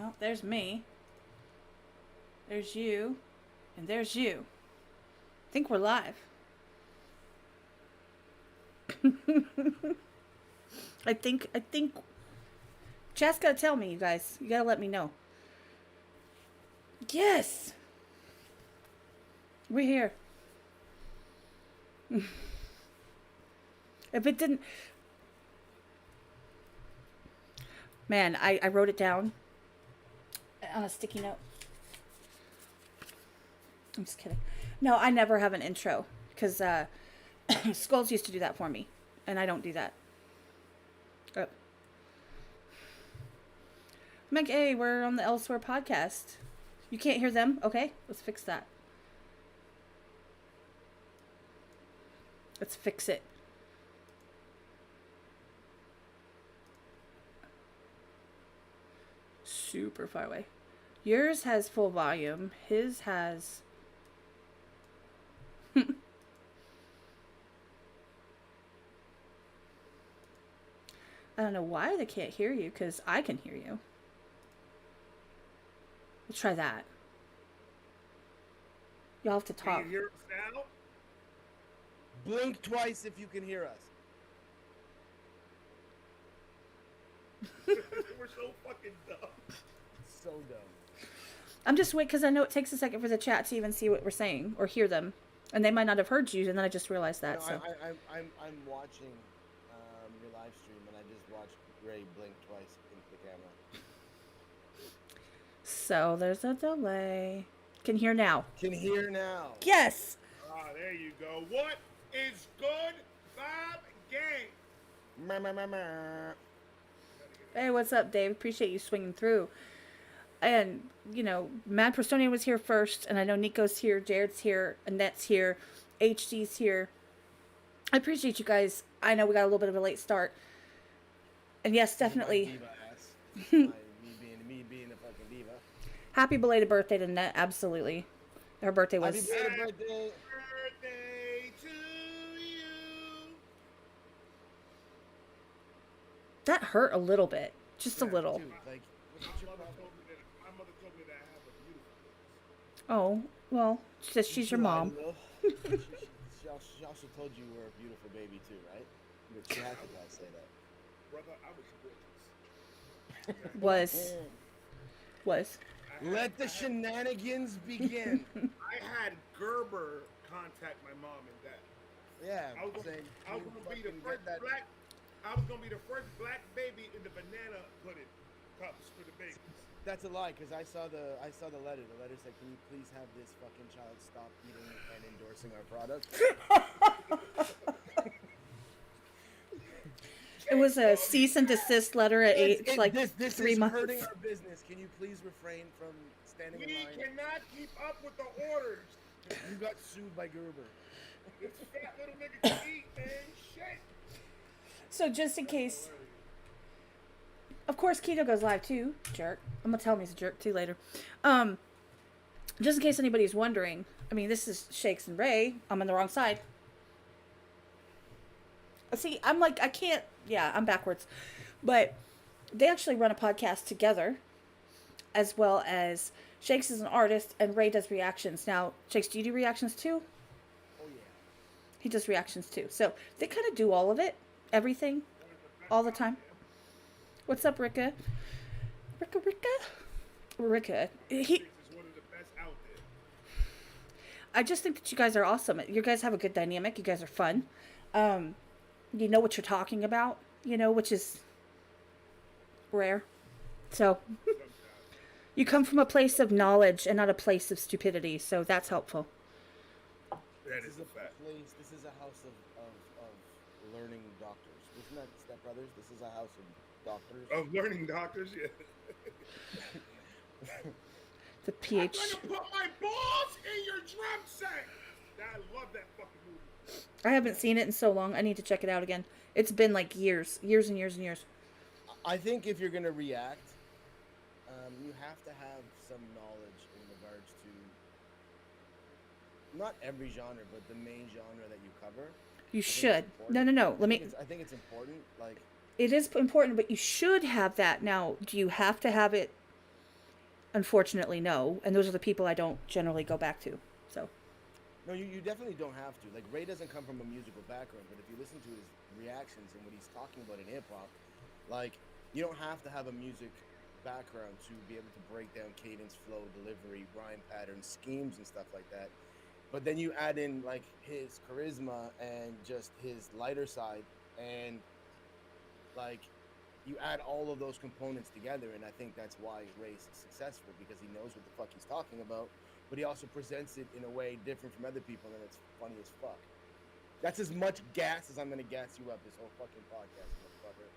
Well, there's me. There's you. And there's you. I think we're live. I think chat's gotta tell me, you guys. You gotta let me know. Yes! We're here. If it didn't, man, I wrote it down on a sticky note. I'm just kidding. No, I never have an intro because Skulls used to do that for me, and I don't do that. Oh. I'm like, hey, we're on the Elsewhere podcast. You can't hear them? Okay, let's fix that. Let's fix it. Super far away. Yours has full volume. His has... I don't know why they can't hear you, because I can hear you. Let's try that. Y'all have to talk. Can you hear us now? Blink twice if you can hear us. We're so fucking dumb. So dumb. I'm just waiting because I know it takes a second for the chat to even see what we're saying or hear them, and they might not have heard you. And then I just realized that. No, so I'm watching your live stream, and I just watched Ray blink twice into the camera. So there's a delay. Can hear now. Can hear now. Yes. Ah, there you go. What is good, Bob Gang? Meh, meh, meh, meh. Hey, what's up, Dave? Appreciate you swinging through. And, you know, Mad Prostonian was here first, and I know Nico's here, Jared's here, Annette's here, HD's here. I appreciate you guys. I know we got a little bit of a late start. And yes, definitely. Diva ass. me being a fucking diva. Happy belated birthday to Annette, absolutely. Her birthday was... Happy belated birthday. Birthday to you. That hurt a little bit. Just a little. Dude, like, My mother told me that I have a beautiful face. Oh, well, she's your mom. She also told you you were a beautiful baby too, right? She had to say that. Brother, I was gorgeous. Was. Let the shenanigans begin. I had Gerber contact my mom and dad. Yeah, I was gonna be the first black baby in the banana pudding cups for the babies. That's a lie, because I saw the letter. The letter said, "Can you please have this fucking child stop eating and endorsing our product?" It was a cease and desist letter at age this 3 is months. hurting our business. Can you please refrain from standing in We line? cannot keep up with the orders. You got sued by Gerber. This fat little nigga can eat, man. Shit. So just in case, of course, Keto goes live too. Jerk. I'm gonna tell him he's a jerk too later. Just in case anybody's wondering, I mean, this is Shakes and Ray. I'm on the wrong side. See, I'm like, I can't. Yeah, I'm backwards. But they actually run a podcast together, as well as Shakes is an artist and Ray does reactions. Now, Shakes, do you do reactions too? Oh yeah. He does reactions too. So they kind of do all of it, everything, all the time. What's up, Ricka? Ricka. This is one of the best out there. I just think that you guys are awesome. You guys have a good dynamic. You guys are fun. You know what you're talking about, which is rare. So you come from a place of knowledge and not a place of stupidity. So that's helpful. That is a fact. This is a house of learning doctors. Isn't that Step Brothers? This is a house of doctors. Of learning doctors, yeah. The I'm PH. gonna put my balls in your drum set. I love that fucking movie. I haven't seen it in so long. I need to check it out again. It's been like years and years and years. I think if you're gonna react, you have to have some knowledge in regards to not every genre, but the main genre that you cover. You should. No. I think it's important. Like, it is important, but you should have that. Now, do you have to have it unfortunately no. And those are the people I don't generally go back to. So No, you definitely don't have to. Like, Ray doesn't come from a musical background, but if you listen to his reactions and what he's talking about in hip hop, like, you don't have to have a music background to be able to break down cadence, flow, delivery, rhyme patterns, schemes, and stuff like that. But then you add in like his charisma and just his lighter side, and like you add all of those components together, and I think that's why Ray's successful, because he knows what the fuck he's talking about, but he also presents it in a way different from other people, and it's funny as fuck. That's as much gas as I'm gonna gas you up this whole fucking podcast, motherfucker.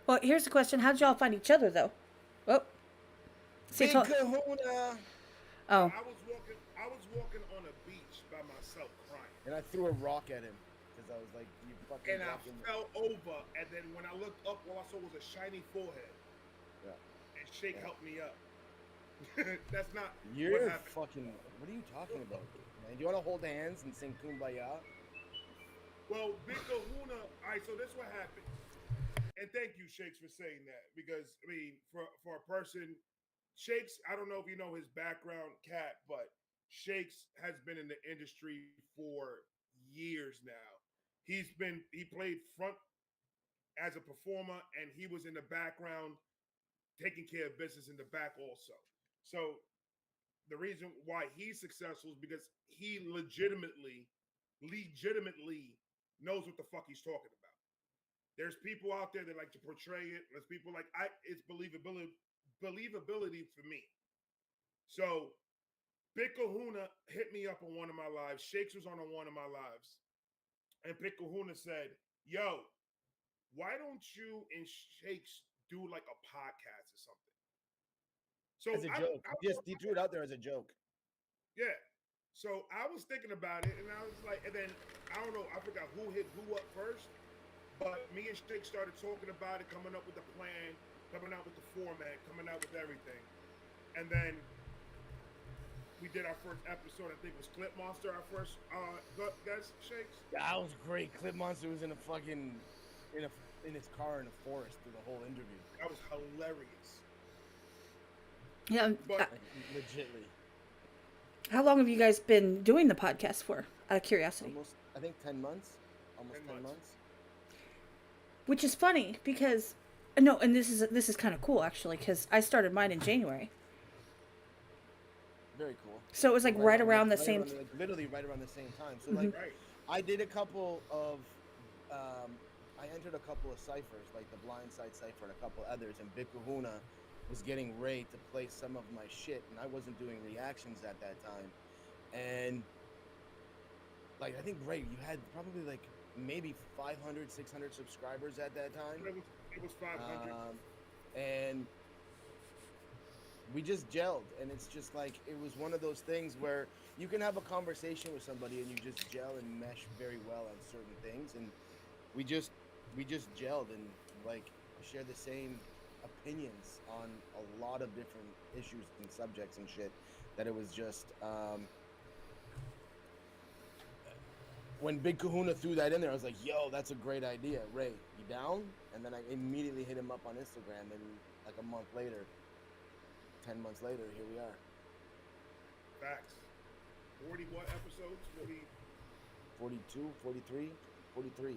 well, here's the question: how did y'all find each other though? Oh, see, Big Kahuna. oh, I was walking on a beach by myself crying. And I threw a rock at him because I was like, "You fucking." And I fucking... fell over, and then when I looked up, all I saw was a shiny forehead. Yeah. And Shake helped me up. That's not You're what happened. fucking. What are you talking about, man? Do you want to hold hands and sing Kumbaya? Well, Big Kahuna. All right, so this is what happened. And thank you, Shakes, for saying that, because I mean, for a person, Shakes, I don't know if you know his background, Cat, but Shakes has been in the industry for years now. He played front as a performer, and he was in the background taking care of business in the back also. So the reason why he's successful is because he legitimately knows what the fuck he's talking about. There's people out there that like to portray it. There's people like it's believability for me. So Big Kahuna hit me up on one of my lives. Shakes was on one of my lives. And Big Kahuna said, yo, why don't you and Shakes do like a podcast or something? So As a joke. He threw it out there as a joke. Yeah. So I was thinking about it, and I was like, and then I don't know, I forgot who hit who up first, but me and Shake started talking about it, coming up with the plan, coming out with the format, coming out with everything. And then we did our first episode. I think it was Clip Monster, our first guest, Shakes. That was great. Clip Monster was in a fucking in his car in a forest through the whole interview. That was hilarious. yeah. But Like, legitly. How long have you guys been doing the podcast for? Out of curiosity. Almost, I think 10 months. Almost 10 months. Which is funny because no, and this is kind of cool actually because I started mine in January. Very cool. So it was like right around the same. Like, literally right around the same time. So Mhm. like, right. I did a couple of, I entered a couple of ciphers, like the Blindside cipher and a couple others, and Big Kahuna was getting Ray to play some of my shit, and I wasn't doing reactions at that time. And like, I think Ray, you had probably like maybe 500, 600 subscribers at that time. It was 500. And we just gelled, and it's just like, it was one of those things where you can have a conversation with somebody and you just gel and mesh very well on certain things, and we just gelled and like share the same opinions on a lot of different issues and subjects and shit, that it was just when Big Kahuna threw that in there, I was like, yo, that's a great idea. Ray, you down? And then I immediately hit him up on Instagram, and like a month later, 10 months later, here we are. Facts. 40 what episodes? 40. 42, 43, 43.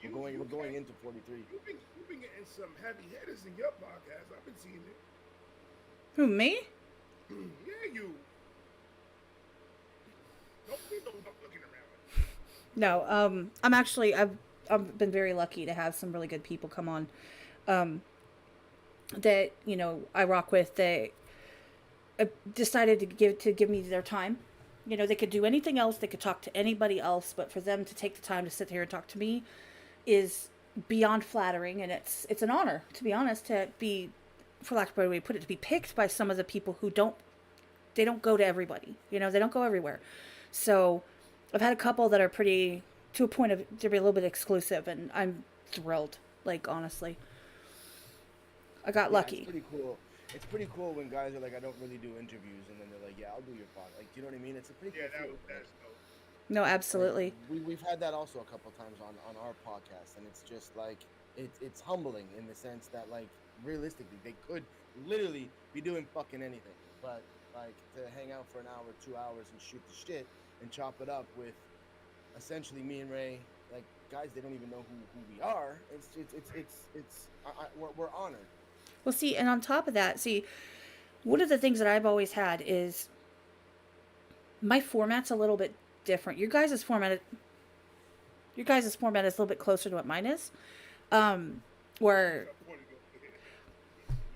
We're going into 43. You've been getting some heavy hitters in your podcast. I've been seeing it. Who, me? Yeah, you. Don't looking around. No, I'm actually I've been very lucky to have some really good people come on, that I rock with. They decided to give me their time. They could do anything else. They could talk to anybody else, but for them to take the time to sit here and talk to me is beyond flattering, and it's an honor, to be honest, to be, for lack of a better way to put it, to be picked by some of the people who don't go to everybody. They don't go everywhere. So I've had a couple that are pretty, to a point of, to be a little bit exclusive, and I'm thrilled. Like, honestly, I got lucky. It's pretty cool. It's pretty cool when guys are like, I don't really do interviews, and then they're like, yeah, I'll do your podcast. Like, do you know what I mean? It's a pretty cool feeling. That's dope. No, absolutely. We've had that also a couple times on our podcast, and it's just like, it's humbling in the sense that, like, realistically, they literally be doing fucking anything, but like to hang out for an hour, 2 hours, and shoot the shit and chop it up with essentially me and Ray, like guys, they don't even know who we are. We're honored. Well, see, and on top of that, see, one of the things that I've always had is my format's a little bit different. Your guys' format is a little bit closer to what mine is. Where,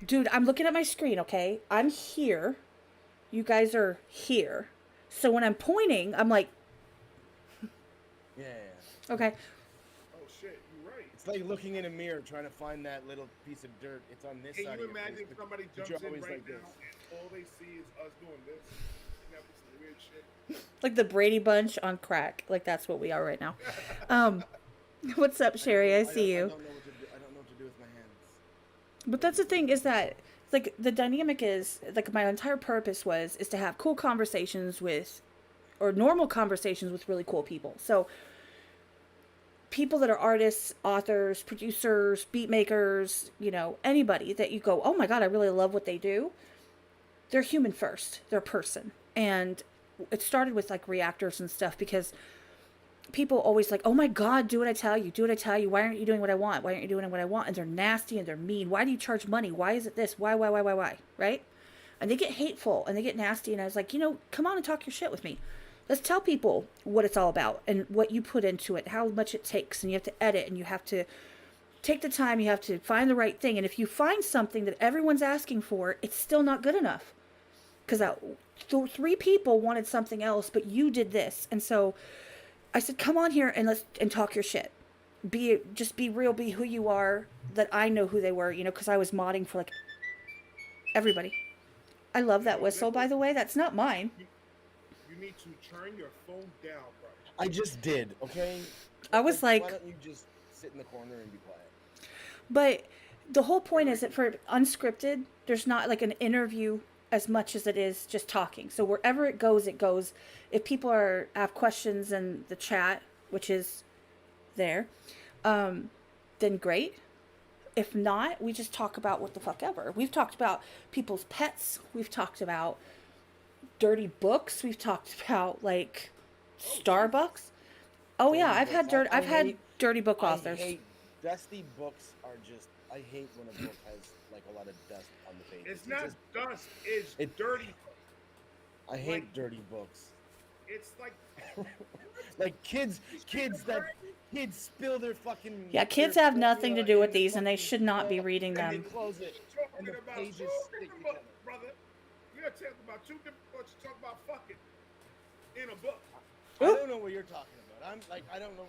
dude, I'm looking at my screen, okay? I'm here. You guys are here. So when I'm pointing, I'm like, Yeah. okay. Oh shit, you're right. It's like looking in a mirror trying to find that little piece of dirt. It's on this Can side. you of your imagine face, if but somebody you're jumps in always right like now this. and all they see is us doing this? And that was some weird shit. Like the Brady Bunch on crack. Like that's what we are right now. What's up, Sherry? I see you. I don't know what to do. I don't know what to do with my hands. But that's the thing is that like the dynamic is like my entire purpose is to have cool conversations with or normal conversations with really cool people. So people that are artists, authors, producers, beat makers, you know, anybody that you go, "Oh my god, I really love what they do." They're human first. They're a person. And it started with like reactors and stuff because people always like, "Oh my god, do what I tell you. Do what I tell you. Why aren't you doing what I want? Why aren't you doing what I want?" And they're nasty and they're mean. "Why do you charge money? Why is it this? Why? Right? And they get hateful and they get nasty. And I was like, come on and talk your shit with me. Let's tell people what it's all about and what you put into it, how much it takes. And you have to edit and you have to take the time. You have to find the right thing. And if you find something that everyone's asking for, it's still not good enough. Because three people wanted something else, but you did this. And so I said, come on here and let's talk your shit. Just be real, be who you are, that I know who they were, because I was modding for like everybody. I love that whistle, by the way. That's not mine. You need to turn your phone down, bro. I just did, okay? I was like, why don't you just sit in the corner and be quiet? But the whole point is that for unscripted, there's not like an interview as much as it is just talking. So wherever it goes, it goes. If people have questions in the chat, which is there, then great. If not, we just talk about what the fuck ever. We've talked about people's pets. We've talked about dirty books. We've talked about like Starbucks. Oh yeah, I've had dirty book authors. Dusty books are just. I hate when a book has like a lot of dust on the page. It's not dust. It's dirty. I hate dirty books. It's like like kids spill their fucking. Yeah, kids have nothing to do with these, and they should not be reading them. And they close it, and the pages stick together. Brother, you're talking about two different books. You talk about fucking in a book. I don't know what you're talking about. I don't know.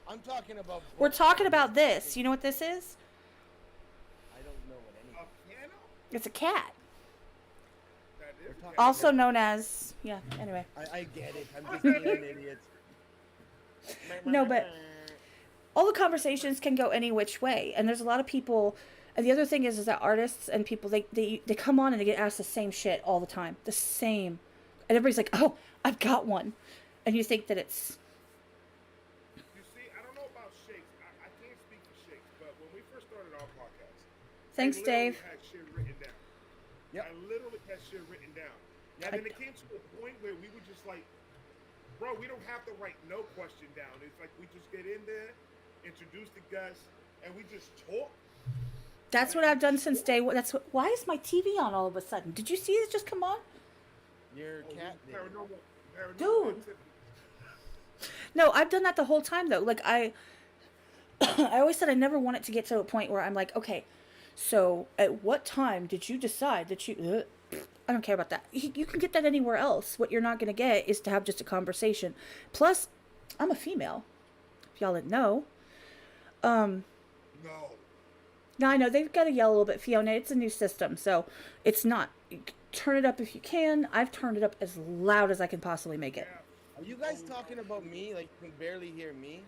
I'm talking about. We're talking about this. You know what this is? I don't know what anything. A piano? It's a cat. That is Also known as, yeah, anyway. I get it. I'm just being an idiot. No, but all the conversations can go any which way. And there's a lot of people. And the other thing is that artists and people, they come on and they get asked the same shit all the time. The same. And everybody's like, oh, I've got one. And you think that it's. You see, I don't know about Shakes. I can't speak for Shakes, but when we first started our podcast, Thanks, Dave. I had shit written down. Yep. I literally had shit written down. And then it came to a point where we were just like, bro, we don't have to write no question down. It's like we just get in there, introduce the guests, and we just talk. That's what I've done since day one. Why is my TV on all of a sudden? Did you see it just come on? Your cat did. Paranormal Dude. activity. No, I've done that the whole time though. Like I always said I never want it to get to a point where I'm like, okay, so at what time did you decide that you? I don't care about that. You can get that anywhere else. What you're not going to get is to have just a conversation. Plus, I'm a female. If y'all didn't know. No. No, I know they've got to yell a little bit, Fiona. It's a new system, so it's not. Turn it up if you can. I've turned it up as loud as I can possibly make it. Are you guys talking about me? Like you can barely hear me?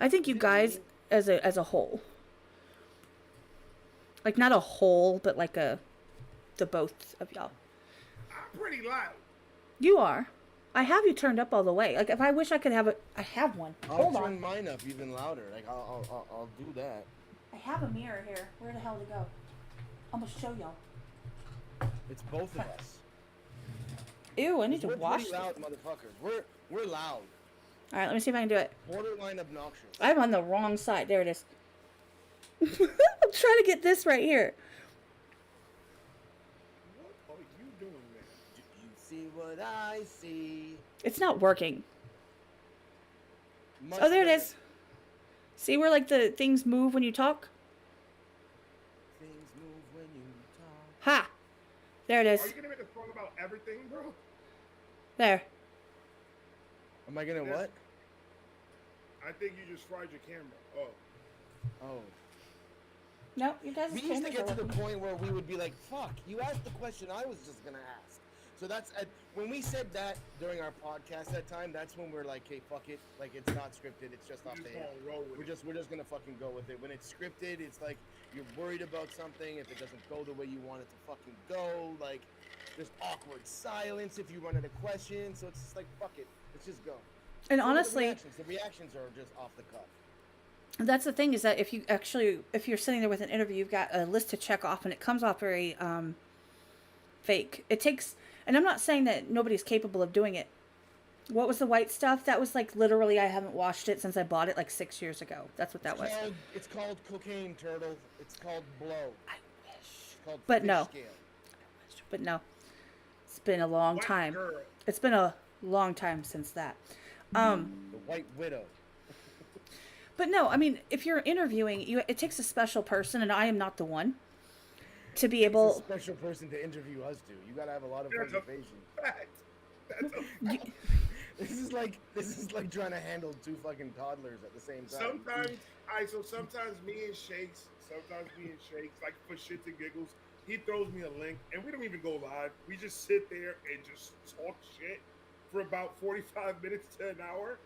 I think you guys as a whole. Like not a whole, but like the both of y'all. I'm pretty loud. You are. I have you turned up all the way. Like if I wish I could have I have one. Hold I'll on. turn mine up even louder. Like I'll do that. I have a mirror here. Where the hell to go? I'm gonna show y'all. It's both of us. Ew, I need to We're wash pretty this. loud, motherfuckers. We're loud. All right, let me see if I can do it. Borderline obnoxious. I'm on the wrong side. There it is. I'm trying to get this right here. What are you doing, man? Do you see what I see? It's not working. Much Oh, there it better. is. See where like the things move when you talk? Things move when you talk. Ha! There it Are is. you gonna make a song about everything, bro? There. Am I gonna Yeah. what? I think you just fried your camera. Oh. Oh. No, you guys. We used to get to the point where we would be like, fuck, you asked the question I was just gonna ask. So that's when we said that during our podcast that time, that's when we're like, hey, fuck it. Like, it's not scripted, it's just off Just the head. gonna roll with We're it. just gonna fucking go with it. When it's scripted, it's like you're worried about something. If it doesn't go the way you want it to fucking go, like there's awkward silence if you run out of questions. So it's just like, fuck it, let's just go. And So honestly, the reactions are just off the cuff. that's the thing is that if you're sitting there with an interview, you've got a list to check off, and it comes off very fake. It takes, and I'm not saying that nobody's capable of doing it. What was the white stuff? That was like literally, I haven't washed it since I bought it like 6 years ago. That's what that was. It's called cocaine, turtle. It's called blow. I wish. It's called But fish no. scale. But no, it's been a long White time. girl. It's been a long time since that. The white widow. But no, I mean, if you're interviewing, it takes a special person, and I am not the one to be It's a able. special person to interview us, dude. You gotta have a lot of That's a reservation. fact. That's a fact. This is like trying to handle two fucking toddlers at the same time. Sometimes me and Shakes, like for shits and giggles, he throws me a link, and we don't even go live. We just sit there and just talk shit for about 45 minutes to an hour,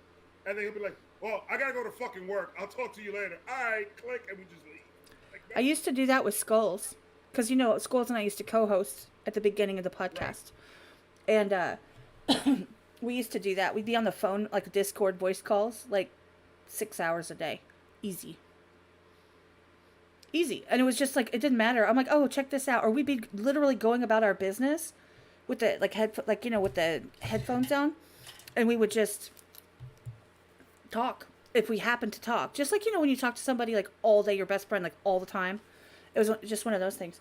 and then he'll be like, "Well, I gotta go to fucking work. I'll talk to you later." All right, click, and we just leave. Like, I used to do that with Skulls, because Skulls and I used to co-host at the beginning of the podcast, and we used to do that. We'd be on the phone, like Discord voice calls, like 6 hours a day, easy, and it was just like it didn't matter. I'm like, oh, check this out, or we'd be literally going about our business with the with the headphones on, and we would just talk if we happened to talk. Just like when you talk to somebody like all day, your best friend, like all the time. It was just one of those things.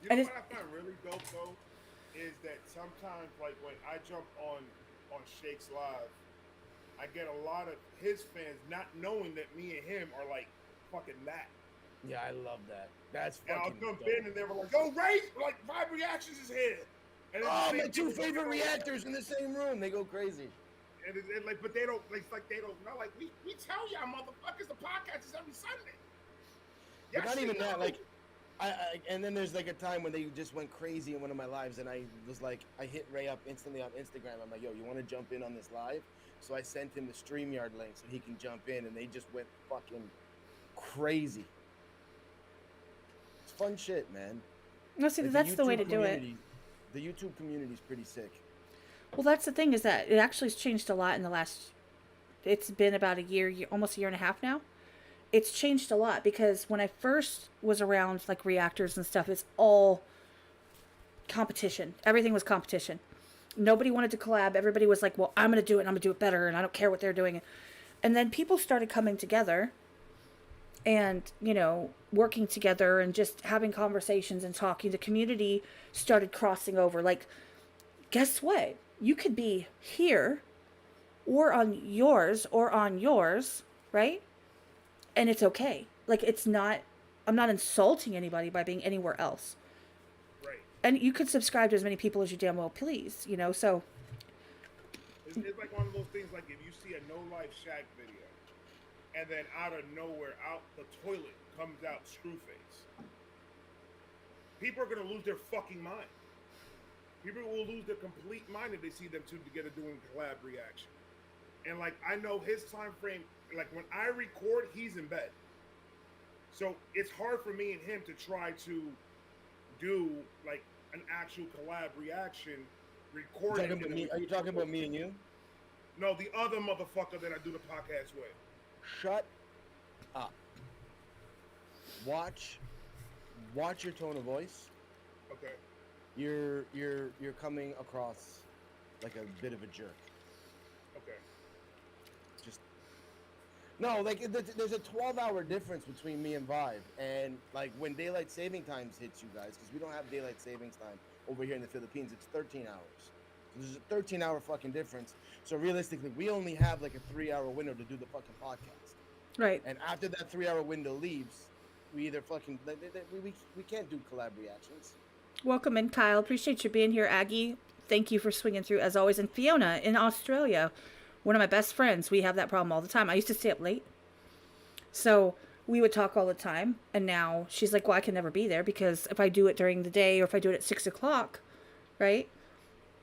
You know And what I find really dope though is that sometimes, like when I jump on Shake's live, I get a lot of his fans not knowing that me and him are like fucking that. Yeah, I love that. That's And I'll fucking jump dope. in and they were like, "Yo, Ray, like Vibe Reactions is here." And it's Oh, the my same two people, favorite you know, reactors in the same room. They go crazy. And it's like, but they don't like they don't know. Like we tell y'all motherfuckers the podcast is every Sunday. But not shit even that. know. Like, and then there's like a time when they just went crazy in one of my lives, and I was like, I hit Ray up instantly on Instagram. I'm like, yo, you want to jump in on this live? So I sent him the StreamYard link so he can jump in, and they just went fucking crazy. It's fun shit, man. No, see, Like, that's the way to YouTube do it. community- The YouTube community is pretty sick. Well, that's the thing is that it actually has changed a lot in the last. It's been about a year, almost a year and a half now. It's changed a lot because when I first was around like reactors and stuff, it's all competition. Everything was competition. Nobody wanted to collab. Everybody was like, well, I'm going to do it and I'm going to do it better and I don't care what they're doing. And then people started coming together and, working together and just having conversations and talking. The community started crossing over. Like, guess what? You could be here or on yours, right? And it's okay. Like, I'm not insulting anybody by being anywhere else. Right. And you could subscribe to as many people as you damn well please, so. It's like one of those things, like if you see a No Life Shack video, and then out of nowhere, out the toilet comes out Screwface. People are gonna lose their fucking mind. People will lose their complete mind if they see them two together doing collab reaction. And like I know his time frame, like when I record, he's in bed. So it's hard for me and him to try to do like an actual collab reaction recording. Are you talking about me and you? No, the other motherfucker that I do the podcast with. Shut up. watch your tone of voice. Okay. You're coming across like a bit of a jerk. Okay. Just no, like there's a 12-hour difference between me and Vibe, and like when daylight saving times hits you guys, because we don't have daylight savings time over here in the Philippines, it's 13 hours. So there's a 13-hour fucking difference. So realistically, we only have like a 3-hour window to do the fucking podcast. Right. And after that 3-hour window leaves, we either fucking we can't do collab reactions. Welcome in, Kyle. Appreciate you being here, Aggie. Thank you for swinging through as always. And Fiona in Australia, one of my best friends. We have that problem all the time. I used to stay up late, so we would talk all the time. And now she's like, "Well, I can never be there because if I do it during the day or if I do it at 6 o'clock, right?"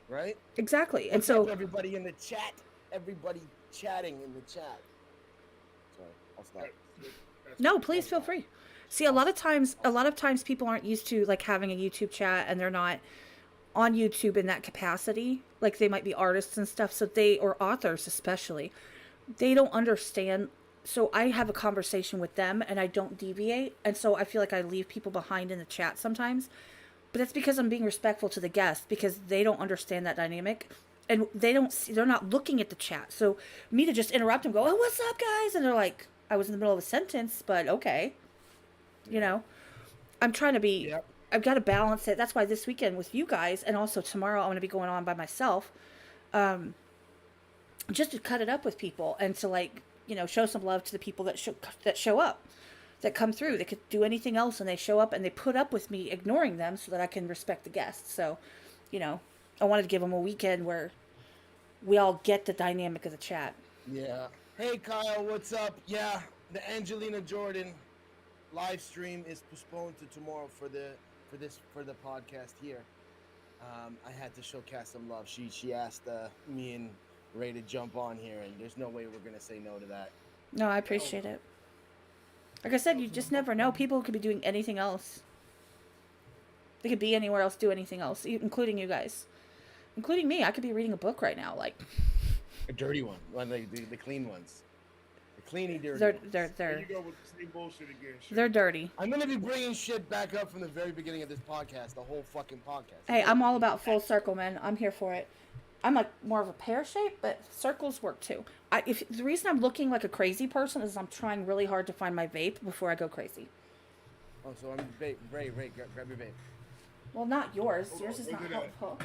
Right? Exactly. And What's up, so everybody in the chat, everybody chatting in the chat. Sorry, I'll stop. no, please feel free. See, a lot of times people aren't used to like having a YouTube chat, and they're not on YouTube in that capacity. Like they might be artists and stuff, so or authors especially, they don't understand. So I have a conversation with them and I don't deviate, and so I feel like I leave people behind in the chat sometimes. But that's because I'm being respectful to the guests, because they don't understand that dynamic, and they're not looking at the chat. So me to just interrupt and go, "Oh, what's up, guys?" And they're like, "I was in the middle of a sentence, but okay." You know, I'm trying to be, Yep. I've got to balance it. That's why this weekend with you guys, and also tomorrow I'm going to be going on by myself, just to cut it up with people and to like, show some love to the people that show up, that come through. They could do anything else and they show up and they put up with me ignoring them so that I can respect the guests. So, I wanted to give them a weekend where we all get the dynamic of the chat. Yeah. Hey, Kyle, what's up? Yeah, the Angelina Jordan live stream is postponed to tomorrow for the podcast here. I had to show Cass some love. She asked me and Ray to jump on here, and there's no way we're gonna say no to that. No, I appreciate it. Like I said, you just never know. People could be doing anything else. They could be anywhere else, do anything else, including you guys, including me. I could be reading a book right now, like a dirty one, like the clean ones. Cleany dirty. They're There you go with the same bullshit again. Shit. they're dirty. I'm gonna be bringing shit back up from the very beginning of this podcast, the whole fucking podcast. Hey, I'm all about full circle, man. I'm here for it. I'm like more of a pear shape, but circles work too. If the reason I'm looking like a crazy person is I'm trying really hard to find my vape before I go crazy. Oh, so I'm Ray, grab your vape. Well, not yours. Hold Yours on, is look not at that. helpful.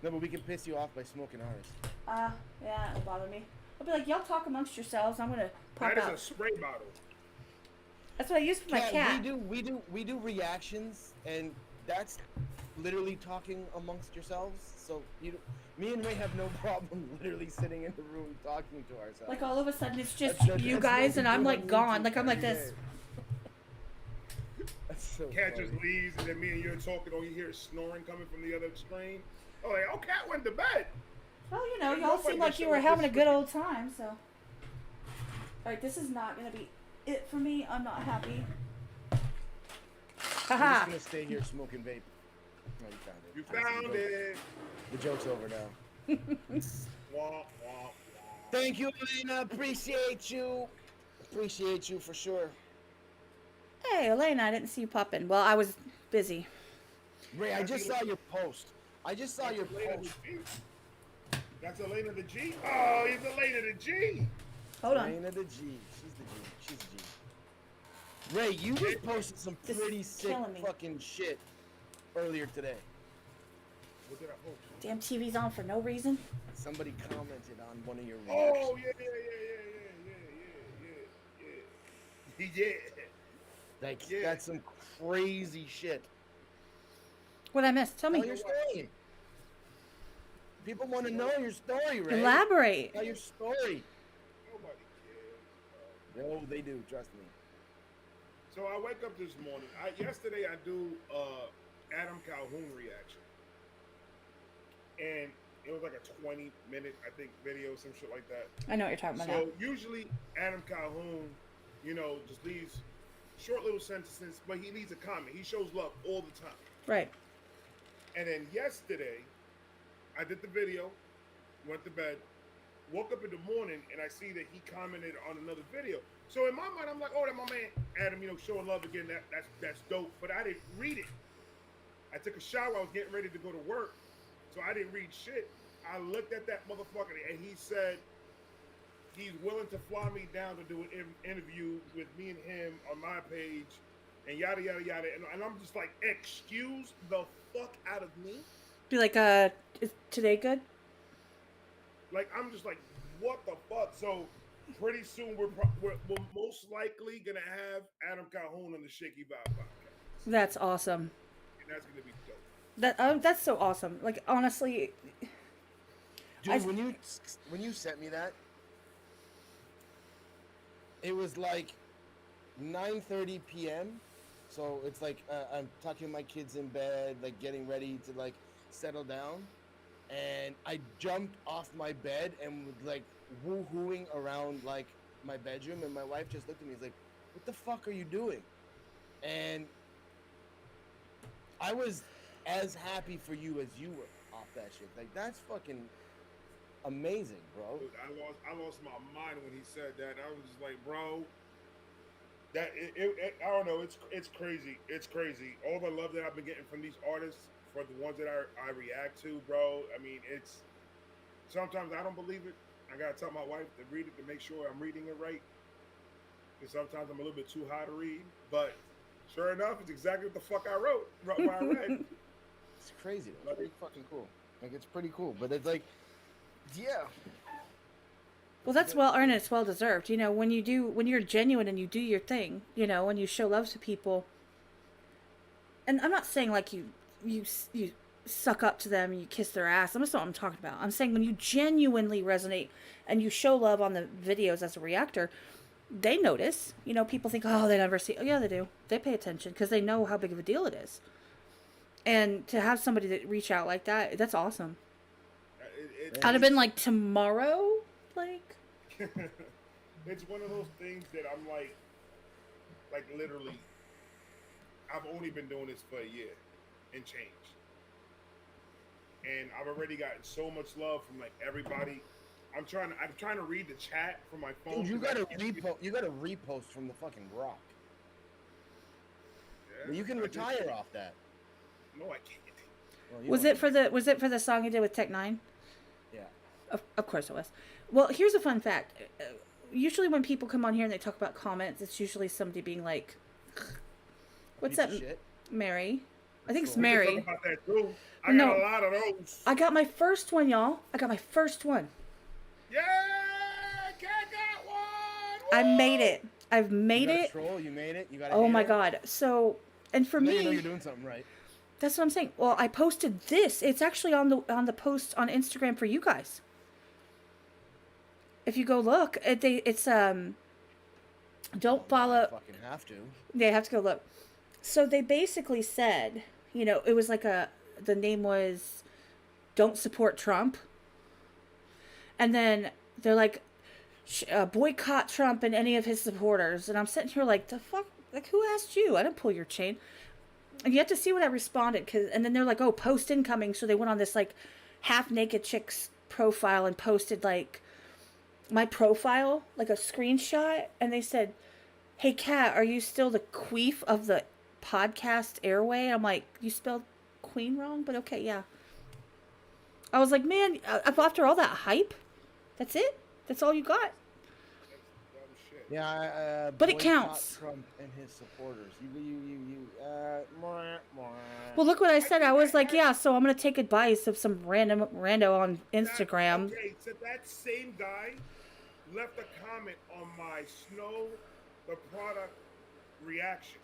No, but we can piss you off by smoking ours. Yeah, it'll bother me. I'll be like, y'all talk amongst yourselves. I'm gonna pop That is out. a spray bottle. That's what I use for my cat. We do reactions, and that's literally talking amongst yourselves. So me and Ray have no problem literally sitting in the room talking to ourselves. Like all of a sudden it's just That's you what guys we and do I'm on like gone. YouTube Like I'm like every this. day. That's so Cat funny. just leaves, and then me and you're talking. All you hear is snoring coming from the other extreme. Oh, like, oh, Cat went to bed. Well, There's y'all nobody seem that like you shows were having a this good freaking- old time, so. Alright, this is not gonna be it for me. I'm not happy. I'm Haha. just gonna stay here smoking vape. Oh, you found it. You found it. The joke's over now. Wah, wah, wah. Thank you, Elena. Appreciate you. Appreciate you for sure. Hey, Elena, I didn't see you pop in. Well, I was busy. Ray, I just saw your post. I just saw your Elena post. the G. That's Elena the G. Oh, he's Elena the G. Hold on. Elena the G. She's the G. She's the G. Ray, you just posted some This pretty is sick killing me. fucking shit earlier today. What did I post? Damn TV's on for no reason. Somebody commented on one of your reactions. Oh, yeah. Yeah. Like, yeah. that's some crazy shit. What I missed? Tell Tell me. your story. People want to know your story, Ray. Elaborate. Tell your story. Nobody cares. No, they do. Trust me. So I wake up this morning. Yesterday I do Adam Calhoun reaction, and it was like a 20-minute, I think, video, some shit like that. I know what you're talking about So now. usually Adam Calhoun, just leaves short little sentences, but he leaves a comment. He shows love all the time. Right. And then yesterday, I did the video, went to bed, woke up in the morning and I see that he commented on another video. So in my mind, I'm like, oh, that my man Adam, showing love again. That's dope. But I didn't read it. I took a shower. I was getting ready to go to work, so I didn't read shit. I looked at that motherfucker and he said he's willing to fly me down to do an interview with me and him on my page, and yada yada yada. And I'm just like, excuse the fuck out of me. Be like, is today good? Like, I'm just like, what the fuck? So pretty soon we're most likely gonna have Adam Calhoun on the Shakey Vibe podcast. That's awesome. And that's gonna be dope. That's so awesome. Like, honestly, dude, when you sent me that, it was like 9:30 p.m. So it's like I'm tucking my kids in bed, like getting ready to like settle down, and I jumped off my bed and was like woohooing around like my bedroom, and my wife just looked at me and was like, "What the fuck are you doing?" And I was as happy for you as you were off that shit. Like, that's fucking amazing, bro. Dude, I lost my mind when he said that. I was just like, bro, that I don't know. It's crazy. It's crazy. All the love that I've been getting from these artists for the ones that I react to, bro. I mean, it's sometimes I don't believe it. I gotta tell my wife to read it to make sure I'm reading it right. Because sometimes I'm a little bit too high to read. But sure enough, it's exactly what the fuck I wrote what I read. It's crazy. It's pretty fucking cool. Like, it's pretty cool. But it's like, yeah. well, that's well earned and it's well deserved. When you're genuine and you do your thing, when you show love to people. And I'm not saying like you suck up to them and you kiss their ass. That's not what I'm talking about. I'm saying when you genuinely resonate and you show love on the videos as a reactor, they notice. People think, oh, they never see. Oh, yeah, they do. They pay attention because they know how big of a deal it is. And to have somebody that reach out like that, that's awesome. I'd have been like, tomorrow? Like? It's one of those things that I'm like literally, I've only been doing this for a year and change. And I've already gotten so much love from like everybody. I'm trying to read the chat from my phone. Dude, you gotta repost from the fucking rock. Yeah, you can retire off that. No, I can't. Well, was it for the song you did with Tech Nine? Yeah. Of course it was. Well, here's a fun fact. Usually when people come on here and they talk about comments, it's usually somebody being like, "What's that, Mary?" I think it's Mary. About that too. I got a lot of those. I got my first one, y'all. I got my first one. Yeah, Cat got one. I made it. I've made it. Troll, you made it. You got. Oh my god. So, and for me, you know you're doing something right. That's what I'm saying. Well, I posted this. It's actually on the post on Instagram for you guys. If you go look, it's don't follow. I fucking have to. They have to go look. So they basically said, it was like the name was "Don't Support Trump," and then they're like, boycott Trump and any of his supporters. And I'm sitting here like, the fuck? Like, who asked you? I didn't pull your chain. And you have to see what I responded, and then they're like, oh, post incoming. So they went on this like half naked chick's profile and posted like my profile, like a screenshot, and they said, "Hey Kat, are you still the queef of the podcast airway?" I'm like, you spelled queen wrong, but okay, yeah. I was like, man, after all that hype, that's it? That's all you got? Yeah, but it counts. Trump and his supporters. Well, look what I said. I was like, yeah, so I'm going to take advice of some rando on Instagram. Okay, so that same guy left a comment on my Snow the product reaction.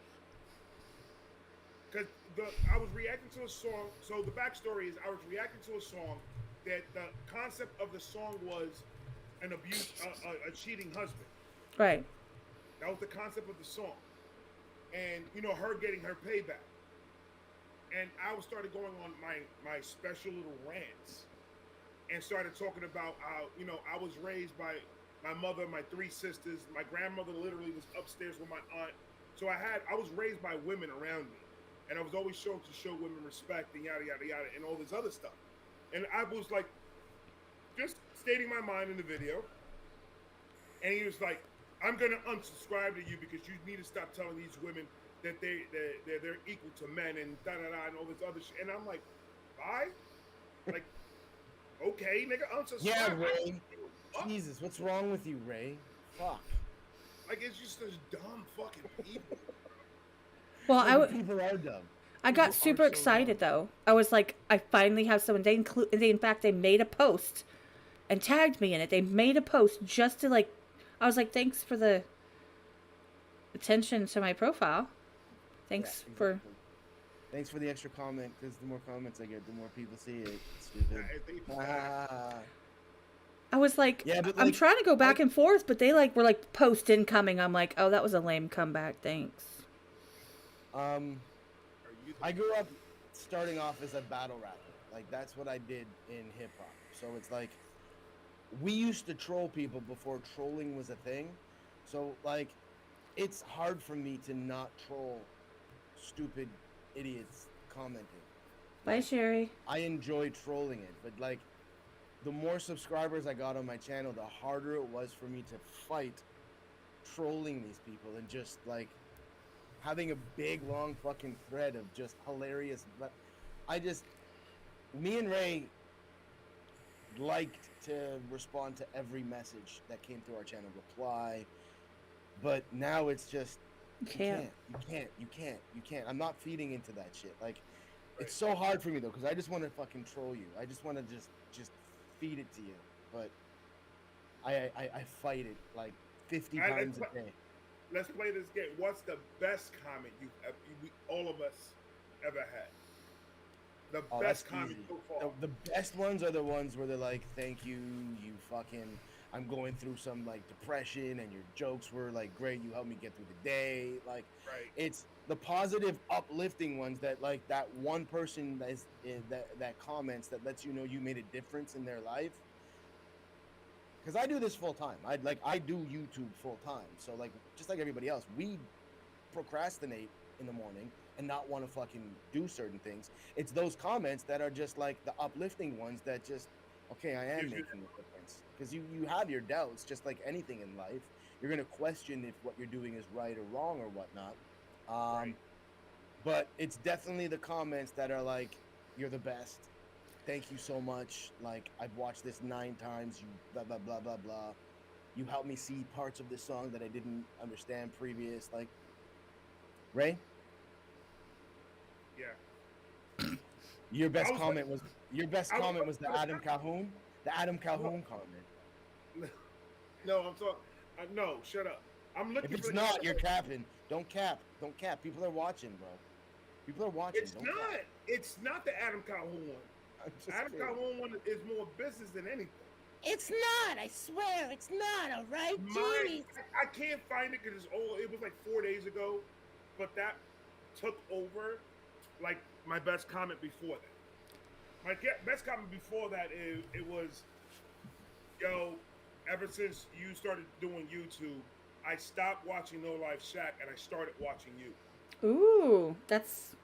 Because I was reacting to a song. So the backstory is I was reacting to a song that the concept of the song was an abuse, a cheating husband. Right. That was the concept of the song. And, her getting her payback. And I started going on my special little rants and started talking about how, I was raised by my mother, my three sisters. My grandmother literally was upstairs with my aunt. So I was raised by women around me. And I was always shown to show women respect and yada, yada, yada, and all this other stuff. And I was like, just stating my mind in the video, and he was like, "I'm gonna unsubscribe to you because you need to stop telling these women that they're equal to men and da da da and all this other shit." And I'm like, "Bye." Like, okay, nigga, unsubscribe. Yeah, Ray. Jesus, what's wrong with you, Ray? Fuck. Like, it's just this dumb fucking people. Well, People are dumb. I got People super are so excited dumb. though. I was like, I finally have someone. They in fact they made a post and tagged me in it. They made a post just to like. I was like, thanks for the attention to my profile. Thanks Yeah, for. exactly. Thanks for the extra comment, because the more comments I get, the more people see it. It's stupid. I was like, Yeah, but, I'm like, trying to go back and forth, but they like were like post incoming. I'm like, oh, that was a lame comeback. Thanks. I grew up starting off as a battle rapper. Like, that's what I did in hip hop. So it's like, we used to troll people before trolling was a thing. So, like, it's hard for me to not troll stupid idiots commenting. Bye, Sherry. I enjoy trolling it, but like, the more subscribers I got on my channel, the harder it was for me to fight trolling these people and just like having a big long fucking thread of just hilarious. But me and Ray liked to respond to every message that came through our channel, reply, but now it's just you can't. I'm not feeding into that shit. Like, it's so hard for me though, because I just want to fucking troll you. I just want to just feed it to you, but I fight it like 50 times a day. Let's play this game. What's the best comment all of us ever had? The best comment so far. The best ones are the ones where they're like, "Thank you, you fucking. I'm going through some like depression, and your jokes were like great. You helped me get through the day." Like, it's the positive, uplifting ones that like that one person that comments that lets you know you made a difference in their life. Because I do this full time. I do YouTube full time. So like, just like everybody else, we procrastinate in the morning and not want to fucking do certain things. It's those comments that are just like the uplifting ones that just, okay, I am making a difference. Because you have your doubts, just like anything in life. You're gonna question if what you're doing is right or wrong or whatnot. But it's definitely the comments that are like, "You're the best. Thank you so much. Like, I've watched this 9 times. You blah blah blah blah blah. You helped me see parts of this song that I didn't understand previous." Like, Ray? Yeah. Your best comment was the Adam Calhoun? The Adam Calhoun comment. No, I'm talking. No, shut up. I'm looking. If it's not, you're capping. Don't cap. Don't cap. People are watching, bro. People are watching. It's not the Adam Calhoun one. Adam Calhoun one is more business than anything. It's not. I swear, it's not. All right, jeez. I can't find it because it's old. It was like 4 days ago, but that took over like my best comment before that. My best comment before that is it was, "Yo, ever since you started doing YouTube, I stopped watching No Life Shaq and I started watching you." Ooh, that's.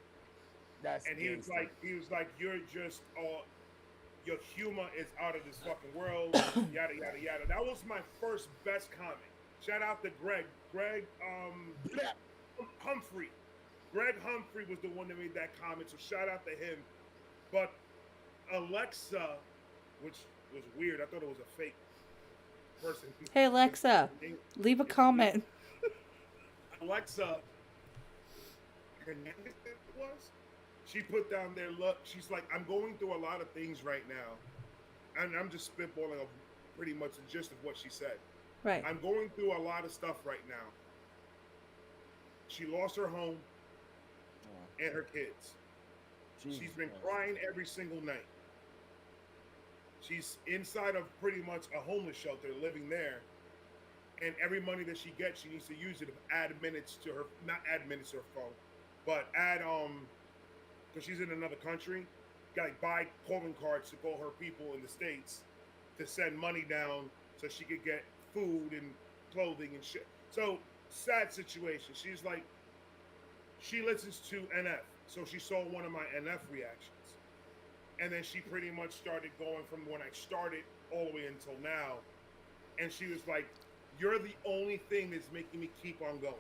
And he was like, "You're just your humor is out of this fucking world." Yada yada yada. That was my first best comment. Shout out to Greg Humphrey. Greg Humphrey was the one that made that comment, so shout out to him. But Alexa, which was weird, I thought it was a fake person. Hey Alexa, leave a comment. Alexa Hernandez it was. She put down there, look, she's like, "I'm going through a lot of things right now." And I'm just spitballing of pretty much the gist of what she said. Right. "I'm going through a lot of stuff right now." She lost her home and her kids. She's been crying every single night. She's inside of pretty much a homeless shelter, living there. And every money that she gets, she needs to use it to add minutes to her, not add minutes to her phone, but add, because she's in another country, got to buy calling cards to call her people in the States to send money down so she could get food and clothing and shit. So, sad situation. She's like, she listens to NF. So she saw one of my NF reactions. And then she pretty much started going from when I started all the way until now. And she was like, "You're the only thing that's making me keep on going."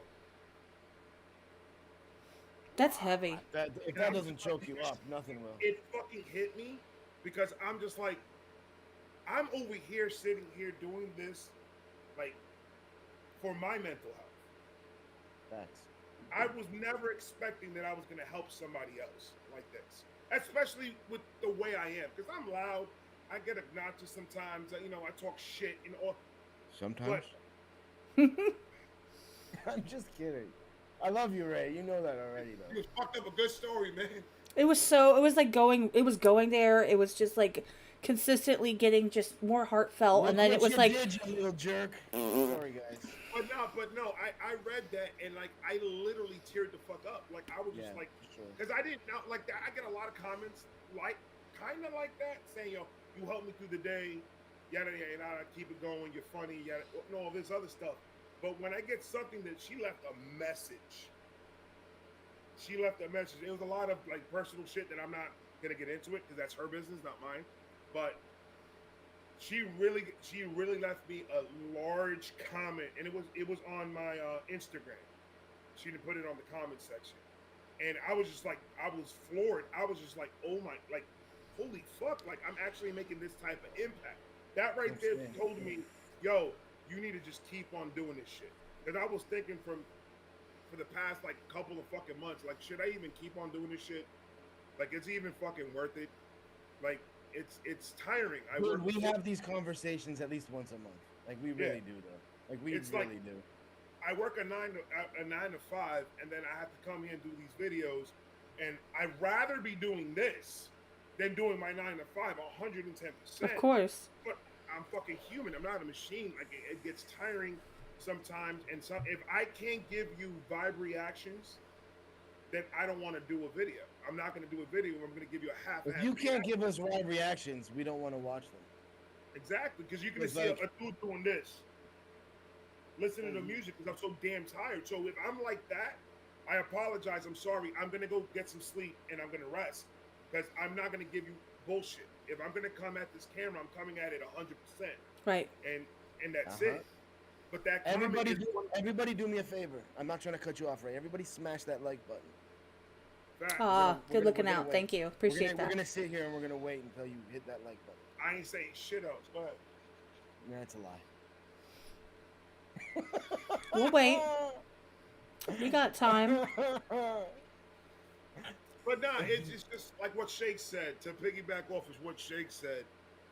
That's heavy. If that doesn't choke you up, nothing will. It fucking hit me because I'm just like, I'm over here sitting here doing this, like, for my mental health. Facts. I was never expecting that I was going to help somebody else like this, especially with the way I am, because I'm loud. I get obnoxious sometimes. You know, I talk shit and all. Sometimes. I'm just kidding. I love you, Ray. You know that already, though. You fucked up a good story, man. It was like going there. It was just like consistently getting just more heartfelt. Look and then what it was you like, did, you little jerk. Sorry, guys. But no, I read that and like I literally teared the fuck up. Like I was just like, because I didn't know like that. I get a lot of comments like kind of like that saying, "Yo, you helped me through the day, yada yada yada. Keep it going. You're funny, yada." No, all this other stuff. But when I get something that she left a message. She left a message. It was a lot of like personal shit that I'm not gonna get into it because that's her business, not mine. But she really left me a large comment, and it was on my Instagram. She didn't put it on the comment section, and I was just like, I was floored. I was just like, oh my, like, holy fuck! Like I'm actually making this type of impact. That right there told me, yo, you need to just keep on doing this shit. Because I was thinking for the past like couple of fucking months, like, should I even keep on doing this shit? Like, it's even fucking worth it? Like, it's tiring. We have these conversations at least once a month. Like, we really do, though. Like, we really do. I work a 9 to 5, and then I have to come here and do these videos, and I'd rather be doing this than doing my 9 to 5, 110%. of course. But I'm fucking human. I'm not a machine. Like, it gets tiring sometimes, and if I can't give you vibe reactions, then I don't want to do a video. I'm not going to do a video. I'm going to give you a half. If you can't give us vibe reactions, we don't want to watch them. Exactly, because you're going to see a dude doing this, listening to music because I'm so damn tired. So if I'm like that, I apologize. I'm sorry. I'm going to go get some sleep and I'm going to rest because I'm not going to give you bullshit. If I'm going to come at this camera, I'm coming at it 100%. Right. And that's it. But that everybody do me a favor. I'm not trying to cut you off, Ray. Everybody smash that like button. Ah, good looking out. Thank you. Appreciate that. We're going to sit here and we're going to wait until you hit that like button. I ain't saying shit else. Go ahead. That's a lie. We'll wait. We got time. But nah, it's just like what Shake said. To piggyback off of what Shake said,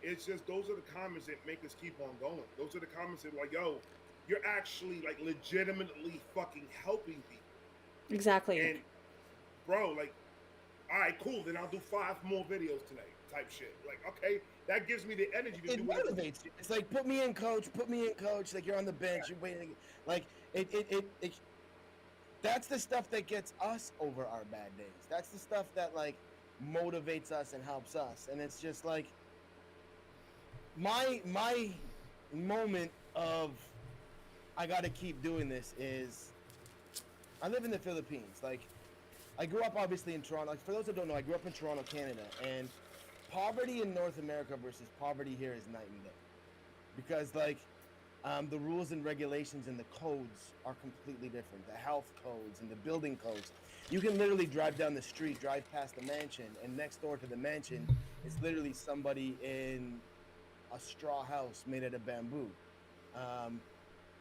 it's just those are the comments that make us keep on going. Those are the comments that like, yo, you're actually like legitimately fucking helping people. Exactly. And bro, like, all right, cool. Then I'll do 5 more videos tonight, type shit. Like, okay, that gives me the energy to do whatever. It motivates you. It's like, put me in, coach. Put me in, coach. Like, you're on the bench. You're waiting. Like, it. That's the stuff that gets us over our bad days. That's the stuff that like motivates us and helps us. And it's just like my moment of I got to keep doing this is I live in the Philippines. Like, I grew up obviously in Toronto. Like, for those that don't know, I grew up in Toronto, Canada, and poverty in North America versus poverty here is night and day. Because like the rules and regulations and the codes are completely different. The health codes and the building codes. You can literally drive down the street, drive past the mansion, and next door to the mansion is literally somebody in a straw house made out of bamboo.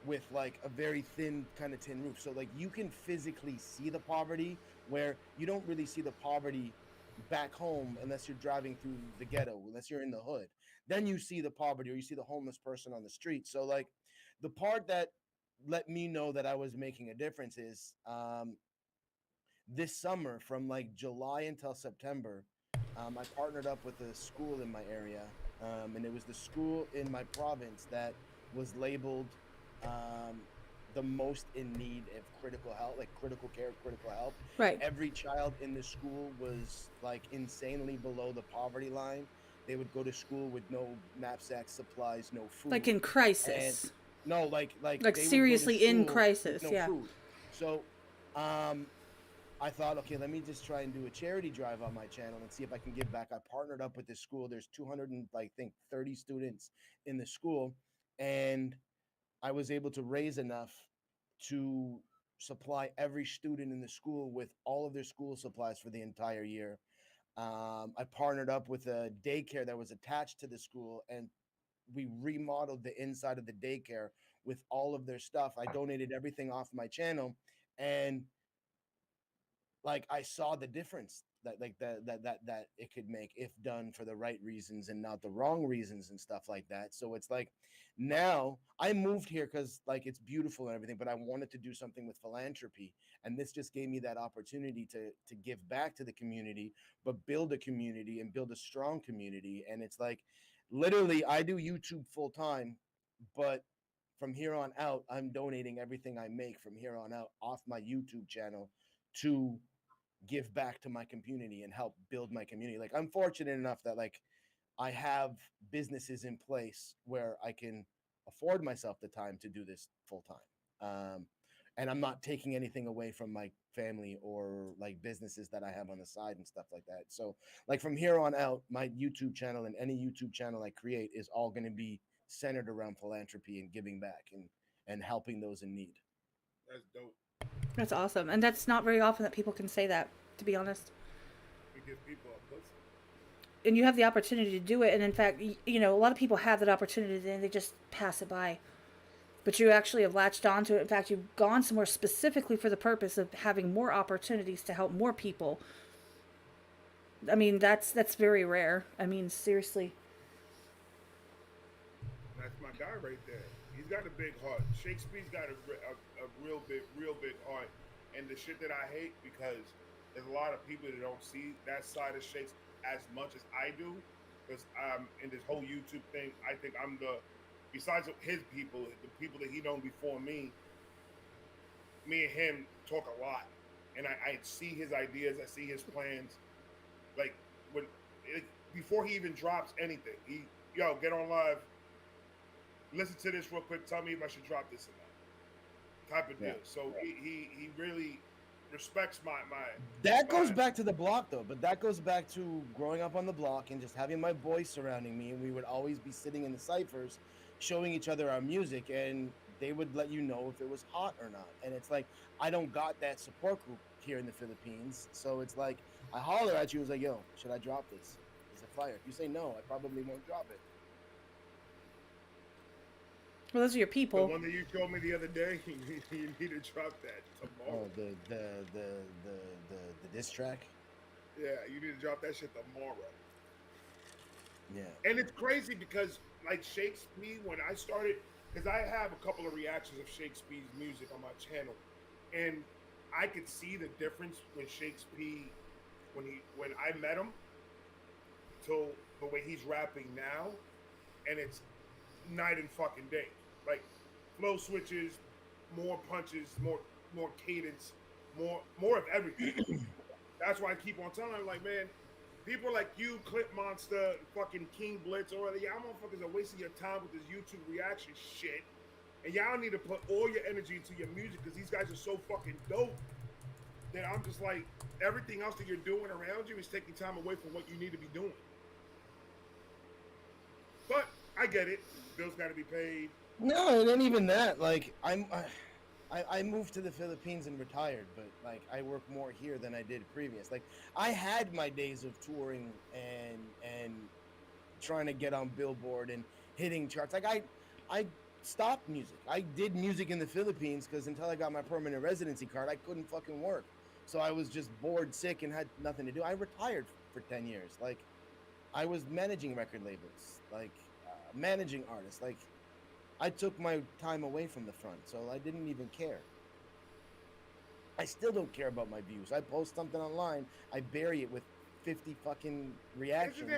With like a very thin kind of tin roof. So like you can physically see the poverty where you don't really see the poverty back home unless you're driving through the ghetto, unless you're in the hood. Then you see the poverty or you see the homeless person on the street. So like the part that let me know that I was making a difference is this summer from like July until September, I partnered up with a school in my area. And it was the school in my province that was labeled the most in need of critical help, like critical care, critical help. Right. Every child in the school was like insanely below the poverty line. They would go to school with no knapsack supplies, no food. Like in crisis. And, no, like seriously in crisis. no Yeah. food. So, I thought, okay, let me just try and do a charity drive on my channel and see if I can give back. I partnered up with this school. There's 200 and I think 30 students in the school, and I was able to raise enough to supply every student in the school with all of their school supplies for the entire year. I partnered up with a daycare that was attached to the school, and we remodeled the inside of the daycare with all of their stuff. I donated everything off my channel, and like I saw the difference that that it could make if done for the right reasons and not the wrong reasons and stuff like that. So it's like now I moved here because like it's beautiful and everything, but I wanted to do something with philanthropy, and this just gave me that opportunity to give back to the community, but build a community and build a strong community. And it's like literally I do YouTube full time, but from here on out, I'm donating everything I make from here on out off my YouTube channel to give back to my community and help build my community. Like I'm fortunate enough that like I have businesses in place where I can afford myself the time to do this full time. And I'm not taking anything away from my family or like businesses that I have on the side and stuff like that. So like from here on out, my YouTube channel and any YouTube channel I create is all going to be centered around philanthropy and giving back and helping those in need. That's dope. That's awesome. And that's not very often that people can say that, to be honest. We give people a pussy. And you have the opportunity to do it. And in fact, you know, a lot of people have that opportunity and they just pass it by. But you actually have latched onto it. In fact, you've gone somewhere specifically for the purpose of having more opportunities to help more people. I mean, that's very rare. I mean, seriously. That's my guy right there. He's got a big heart. Shakespeare's got a real big heart. And the shit that I hate, because there's a lot of people that don't see that side of Shakespeare as much as I do. Because in this whole YouTube thing, I think I'm the, besides his people, the people that he known before me and him talk a lot. And I see his ideas, I see his plans. Like, when before he even drops anything, yo, get on live, listen to this real quick, tell me if I should drop this or not, type of deal. So he really respects my that goes back to the block though, but that goes back to growing up on the block and just having my boys surrounding me, and we would always be sitting in the ciphers showing each other our music, and they would let you know if it was hot or not. And it's like I don't got that support group here in the Philippines, so it's like I holler at you, it's like, yo, should I drop this? Is it fire? If you say no, I probably won't drop it. Well, those are your people. The one that you showed me the other day, you need to drop that tomorrow. Oh, the diss track. Yeah, you need to drop that shit tomorrow. Yeah. And it's crazy because like Shakespeare, when I started, because I have a couple of reactions of Shakespeare's music on my channel, and I could see the difference when Shakespeare, when I met him, to the way he's rapping now, and it's night and fucking day. Like flow switches, more punches, more cadence, more of everything. That's why I keep on telling him, like, man, people like you, Clip Monster, fucking King Blitz, or y'all motherfuckers are wasting your time with this YouTube reaction shit. And y'all need to put all your energy into your music because these guys are so fucking dope that I'm just like, everything else that you're doing around you is taking time away from what you need to be doing. But I get it. Bills got to be paid. No, it ain't even that. Like I moved to the Philippines and retired, but like I work more here than I did previous. Like I had my days of touring and trying to get on Billboard and hitting charts. Like I stopped music. I did music in the Philippines because until I got my permanent residency card, I couldn't fucking work. So I was just bored, sick, and had nothing to do. I retired for 10 years. Like I was managing record labels, like managing artists. Like I took my time away from the front, so I didn't even care. I still don't care about my views. I post something online, I bury it with 50 fucking reactions.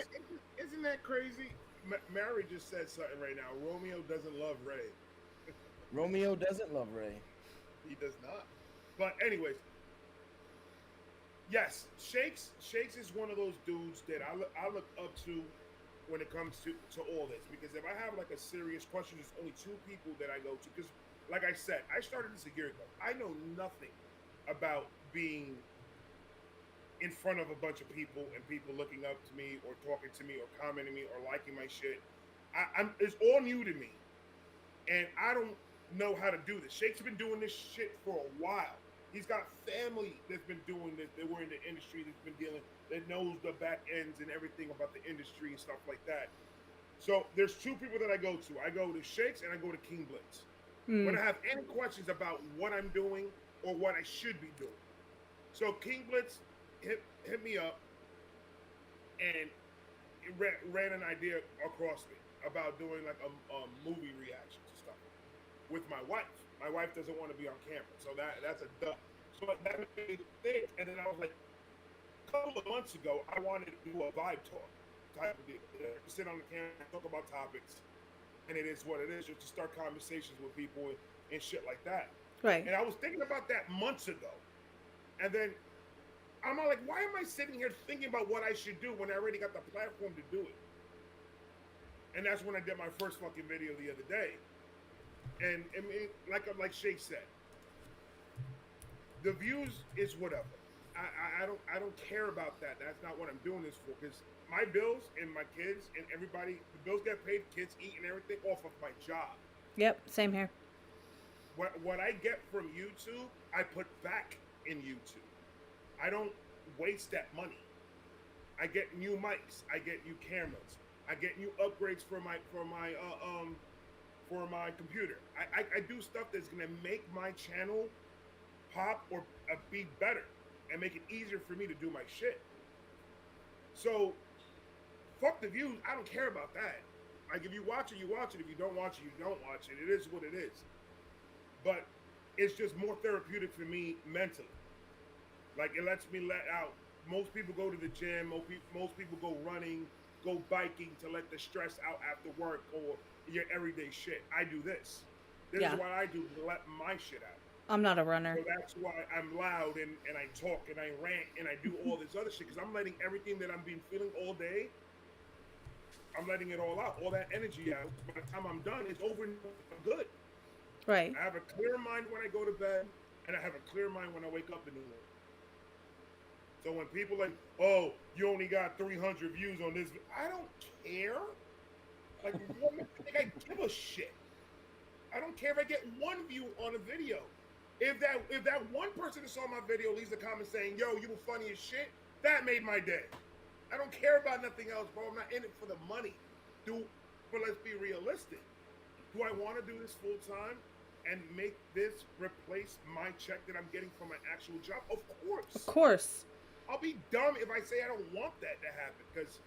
Isn't that crazy? Mary just said something right now. Romeo doesn't love Ray. Romeo doesn't love Ray. He does not. But anyways, yes, Shakes is one of those dudes that I look up to when it comes to all this, because if I have like a serious question, there's only two people that I go to, because like I said, I started this a year ago. I know nothing about being in front of a bunch of people and people looking up to me or talking to me or commenting me or liking my shit. It's all new to me, and I don't know how to do this. Shake's been doing this shit for a while. He's got family that's been doing this. That were in the industry that's been dealing, that knows the back ends and everything about the industry and stuff like that. So there's two people that I go to. I go to Shakes and I go to King Blitz. When I have any questions about what I'm doing or what I should be doing. So King Blitz hit me up and it ran an idea across me about doing like a movie reactions and stuff with my wife. My wife doesn't want to be on camera, so that's a duh. So that made me think, and then I was like, a couple of months ago, I wanted to do a vibe talk type of deal. Sit on the camera, talk about topics, and it is what it is. Just to start conversations with people and shit like that. Right. And I was thinking about that months ago, and then I'm all like, why am I sitting here thinking about what I should do when I already got the platform to do it? And that's when I did my first fucking video the other day. And I mean, like Shake said, the views is whatever. I don't care about that. That's not what I'm doing this for. Because my bills and my kids and everybody, the bills get paid, kids eat and everything off of my job. Yep, same here. What I get from YouTube, I put back in YouTube. I don't waste that money. I get new mics. I get new cameras. I get new upgrades for my computer. I do stuff that's gonna make my channel pop or be better and make it easier for me to do my shit. So fuck the views. I don't care about that. Like if you watch it, you watch it. If you don't watch it, you don't watch it. It is what it is. But it's just more therapeutic for me mentally. Like it lets me let out. Most people go to the gym. Most people go running, go biking to let the stress out after work or your everyday shit. I do this. This is what I do to let my shit out. I'm not a runner. So that's why I'm loud and I talk and I rant and I do all this other shit because I'm letting everything that I've been feeling all day, I'm letting it all out, all that energy out. By the time I'm done, it's over and I'm good. Right. I have a clear mind when I go to bed and I have a clear mind when I wake up in the morning. So when people like, oh, you only got 300 views on this, I don't care. Like, what makes you think I give a shit? I don't care if I get one view on a video. If that one person that saw my video leaves a comment saying, yo, you were funny as shit, that made my day. I don't care about nothing else, bro. I'm not in it for the money. But let's be realistic. Do I want to do this full time and make this replace my check that I'm getting from my actual job? Of course. Of course. I'll be dumb if I say I don't want that to happen. Because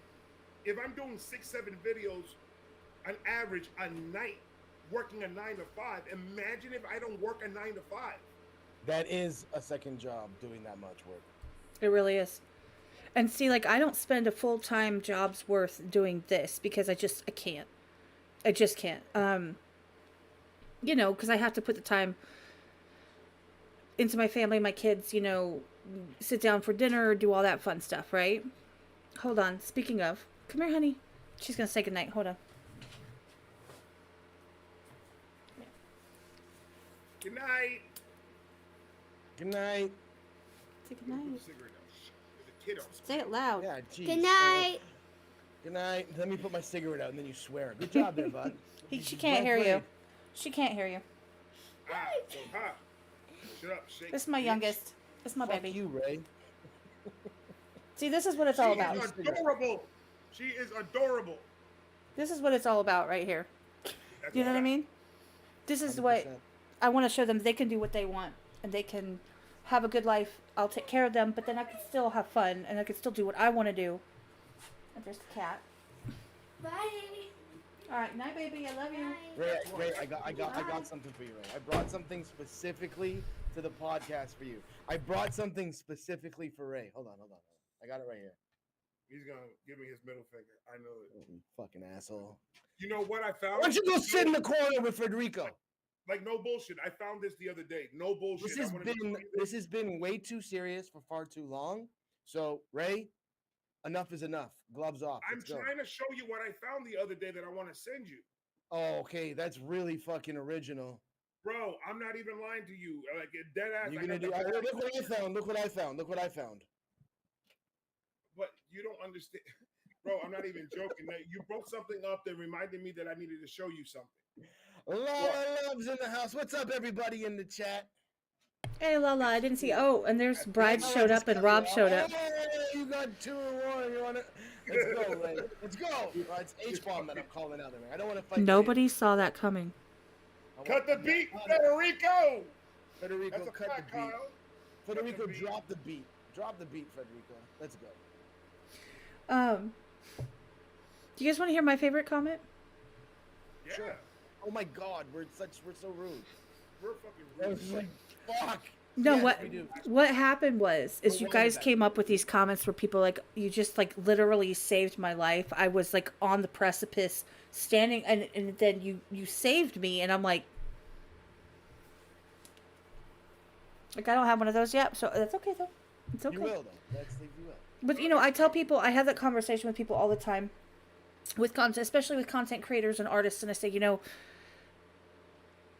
if I'm doing 6-7 videos on average a night, working a 9 to 5, imagine if I don't work a 9 to 5. That is a second job doing that much work. It really is. And see, like, I don't spend a full-time job's worth doing this because I can't. I just can't. You know, because I have to put the time into my family, my kids, you know, sit down for dinner, do all that fun stuff, right? Hold on. Speaking of, come here, honey. She's going to say goodnight. Hold on. Good night. Good night. Say goodnight. The kid on Say it loud. Yeah, geez. Good night. Good night. Let me put my cigarette out and then you swear. Good job there, bud. She can't hear you. She can't hear you. So hi. Shut up, Shake. This is my youngest. This is my Fuck baby. you, Ray. See, this is what it's all She about. is adorable. She is adorable. This is what it's all about right here. That's You know what I fact. mean? This is what 100%. I want to show them. They can do what they want and they can have a good life. I'll take care of them, but then I can still have fun and I can still do what I want to do. And there's the cat. Bye. All right, night, baby. I love you. Ray, I got something for you, Ray. I brought something specifically to the podcast for you. I brought something specifically for Ray. Hold on. I got it right here. He's gonna give me his middle finger. I know it. You fucking asshole. You know what I found? Why don't you go sit in the corner with Federico? Like no bullshit. I found this the other day. No bullshit. This has been way too serious for far too long. So Ray, enough is enough. Gloves off. I'm Let's go. trying to show you what I found the other day that I want to send you. Oh, okay. That's really fucking original. Bro, I'm not even lying to you. Like dead ass. You're gonna do. Look what I found. Look what I found. you don't understand, bro. I'm not even joking. You broke something up that reminded me that I needed to show you something. Love's in the house. What's up, everybody in the chat? Hey, Lala, I didn't see. Oh, and there's Bride All right, showed just up and cut Rob you off. showed up. Hey, you got 2 and 1. You want to? Let's go, Ray. Let's go. All right, it's H-bomb that I'm calling out there. I don't want to fight. Nobody saw that coming. Cut the beat, Federico. Federico, That's a cut fact, the beat. Kyle. Federico, Cut the beat. drop the beat. Drop the beat, Federico. Let's go. Do you guys want to hear my favorite comment? Yeah. Sure. Oh my God, we're so rude. We're fucking rude. Like, fuck. No, Yes, what we do. what happened was We're you wrong guys about came up with these comments where people like you just like literally saved my life. I was like on the precipice, standing, and then you saved me, and I'm like I don't have one of those yet, so that's okay though. It's okay. You will though. That's like you will. But you know, I tell people, I have that conversation with people all the time, with content, especially with content creators and artists, and I say, you know,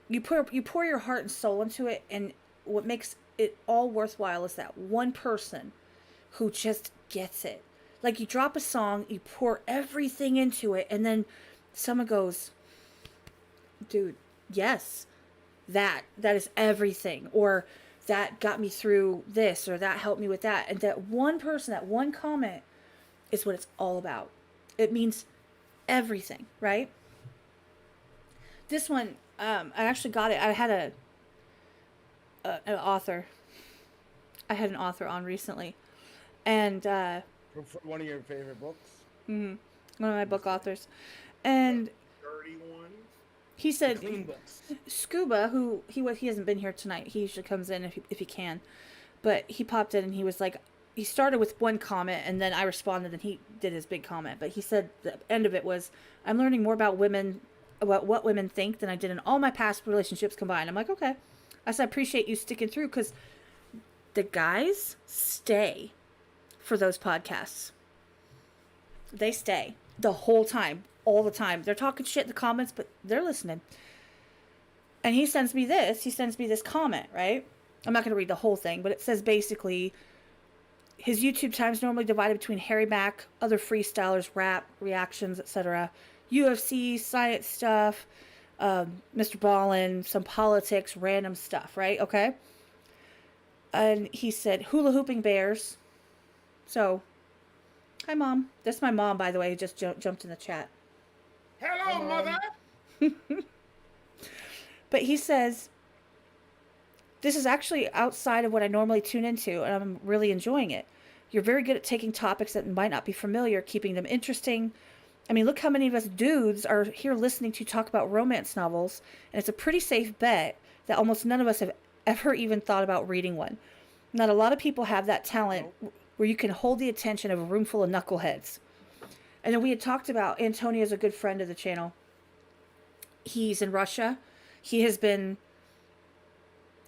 you pour your heart and soul into it, and what makes it all worthwhile is that one person who just gets it. Like you drop a song, you pour everything into it, and then someone goes, dude, yes, that is everything, or that got me through this, or that helped me with that. And that one person, that one comment is what it's all about. It means everything, right? This one, I actually got it. I had an author. I had an author on recently. And From one of your favorite books? one of my book authors. And Dirty ones. he said, Clean books. Scuba, who he hasn't been here tonight. He usually comes in if he can, but he popped in and he was like, he started with one comment and then I responded and he did his big comment. But he said the end of it was, I'm learning more about what women think than I did in all my past relationships combined. I'm like, okay. I said, I appreciate you sticking through, because the guys stay for those podcasts. They stay the whole time. All the time. They're talking shit in the comments, but they're listening. And he sends me this comment, right? I'm not going to read the whole thing, but it says basically, his YouTube time is normally divided between Harry Mack, other freestylers, rap, reactions, etc., UFC, science stuff, Mr. Ballin, some politics, random stuff, right? Okay? And he said, hula hooping bears. So, hi, Mom. That's my mom, by the way, who just jumped in the chat. Hello, mother. But he says, this is actually outside of what I normally tune into, and I'm really enjoying it. You're very good at taking topics that might not be familiar, keeping them interesting. I mean, look how many of us dudes are here listening to you talk about romance novels, and it's a pretty safe bet that almost none of us have ever even thought about reading one. Not a lot of people have that talent where you can hold the attention of a room full of knuckleheads. And then we had talked about, Antonio's a good friend of the channel. He's in Russia. He has been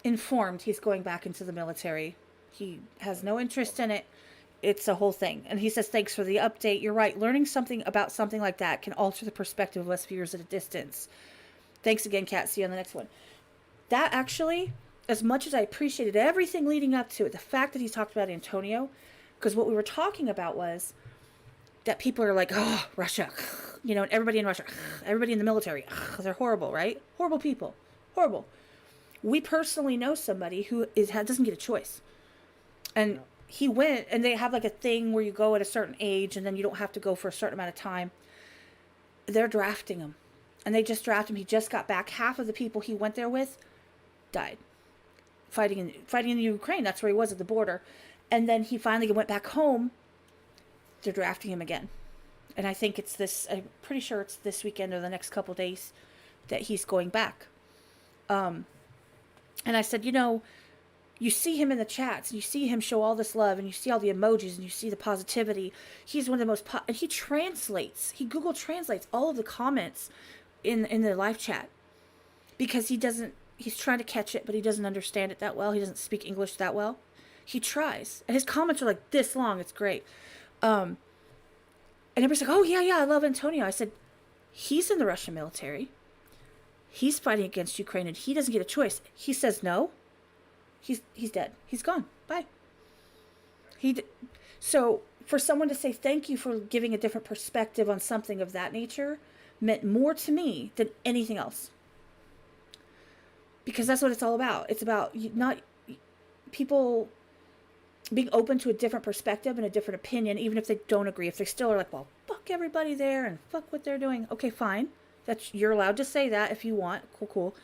informed he's going back into the military. He has no interest in it. It's a whole thing. And he says, thanks for the update. You're right. Learning something about something like that can alter the perspective of us viewers at a distance. Thanks again, Kat. See you on the next one. That actually, as much as I appreciated everything leading up to it, the fact that he talked about Antonio, because what we were talking about was that people are like, oh, Russia, you know, and everybody in Russia, everybody in the military, they're horrible, right? Horrible people. Horrible. We personally know somebody who doesn't get a choice. And he went, and they have like a thing where you go at a certain age, and then you don't have to go for a certain amount of time. They're drafting him. And they just drafted him. He just got back. Half of the people he went there with died. Fighting in Ukraine. That's where he was, at the border. And then he finally went back home. They're drafting him again. And I think I'm pretty sure it's this weekend or the next couple days that he's going back. And I said, you know, you see him in the chats, and you see him show all this love, and you see all the emojis, and you see the positivity. He's one of the most, and he Google translates all of the comments in the live chat, because he's trying to catch it, but he doesn't understand it that well. He doesn't speak English that well. He tries. And his comments are like this long. It's great. And everybody's like, oh, yeah, I love Antonio. I said, he's in the Russian military. He's fighting against Ukraine, and he doesn't get a choice. He says no. He's dead. He's gone. Bye. So for someone to say thank you for giving a different perspective on something of that nature meant more to me than anything else. Because that's what it's all about. It's about not people being open to a different perspective and a different opinion, even if they don't agree. If they still are like, well, fuck everybody there and fuck what they're doing. Okay, fine. You're allowed to say that if you want. Cool, cool.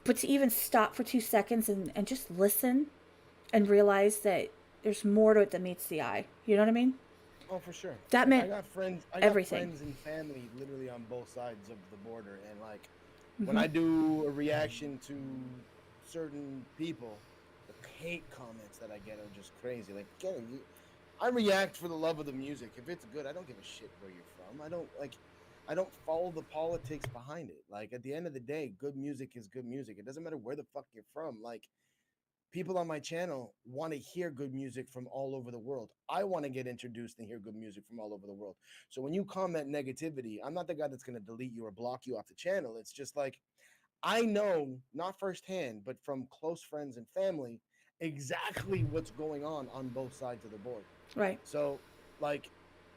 But to even stop for 2 seconds and just listen and realize that there's more to it than meets the eye. You know what I mean? Oh, for sure. That meant I got everything. friends and family literally on both sides of the border, and like when I do a reaction to certain people, the hate comments that I get are just crazy. Like, I react for the love of the music. If it's good, I don't give a shit where you're from. I don't follow the politics behind it. Like, at the end of the day, good music is good music. It doesn't matter where the fuck you're from. Like, people on my channel want to hear good music from all over the world. I want to get introduced and hear good music from all over the world. So when you comment negativity, I'm not the guy that's going to delete you or block you off the channel. It's just like, I know, not firsthand, but from close friends and family, exactly what's going on both sides of the border. Right. So, like,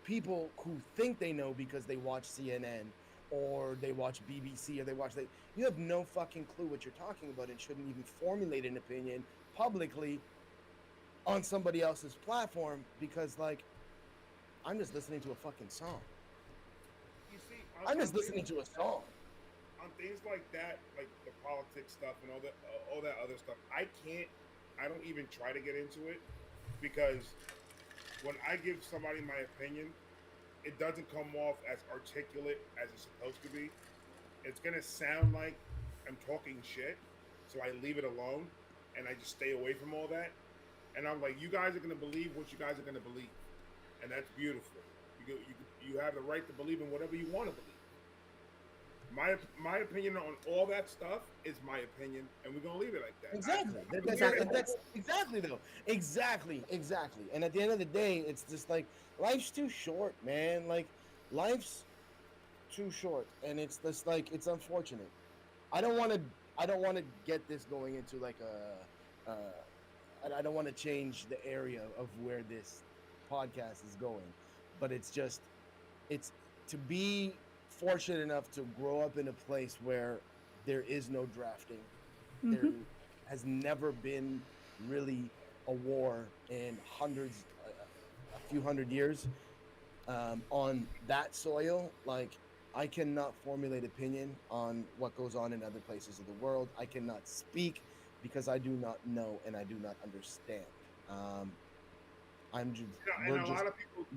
people who think they know because they watch CNN or they watch BBC or you have no fucking clue what you're talking about and shouldn't even formulate an opinion publicly on somebody else's platform because, like, I'm just listening to a fucking song. You see, I'm just listening to a song. On things like that, like the politics stuff and all that other stuff, I don't even try to get into it because when I give somebody my opinion, it doesn't come off as articulate as it's supposed to be. It's gonna sound like I'm talking shit, so I leave it alone and I just stay away from all that. And I'm like, you guys are gonna believe what you guys are gonna believe, and that's beautiful. You have the right to believe in whatever you want to believe. My opinion on all that stuff is my opinion, and we're gonna leave it like that. Exactly. That's exactly though. Exactly. And at the end of the day, it's just like life's too short, man. Like life's too short, and it's just like it's unfortunate. I don't want to get this going into like I don't want to change the area of where this podcast is going, but it's to be fortunate enough to grow up in a place where there is no drafting. There has never been really a war in a few hundred years on that soil. Like, I cannot formulate opinion on what goes on in other places of the world. I cannot speak because I do not know and I do not understand.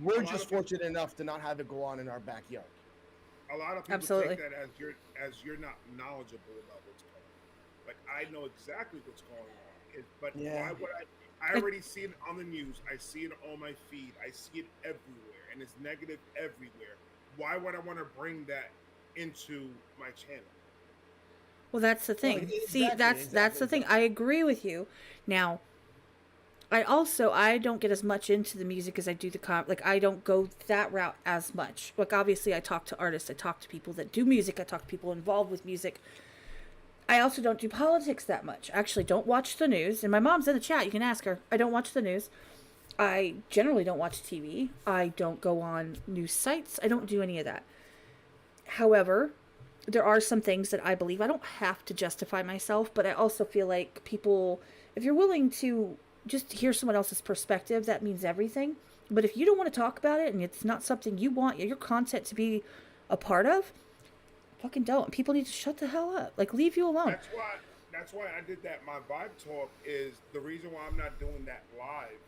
We're just fortunate enough to not have it go on in our backyard. A lot of people take that as you're not knowledgeable about what's going on. Like, I know exactly what's going on, but why would I already see it on the news. I see it on my feed. I see it everywhere, and it's negative everywhere. Why would I want to bring that into my channel? Well, that's the thing. See, that's the thing. I agree with you. Now, I don't get as much into the music as I do like, I don't go that route as much. Like, obviously I talk to artists, I talk to people that do music, I talk to people involved with music. I also don't do politics that much. I actually don't watch the news, and my mom's in the chat, you can ask her. I don't watch the news. I generally don't watch TV. I don't go on news sites. I don't do any of that. However, there are some things that I believe I don't have to justify myself, but I also feel like people, if you're willing to just hear someone else's perspective, that means everything. But if you don't want to talk about it and it's not something you want your content to be a part of, fucking don't. People need to shut the hell up. Like, leave you alone. That's why I did that. My vibe talk is the reason why I'm not doing that live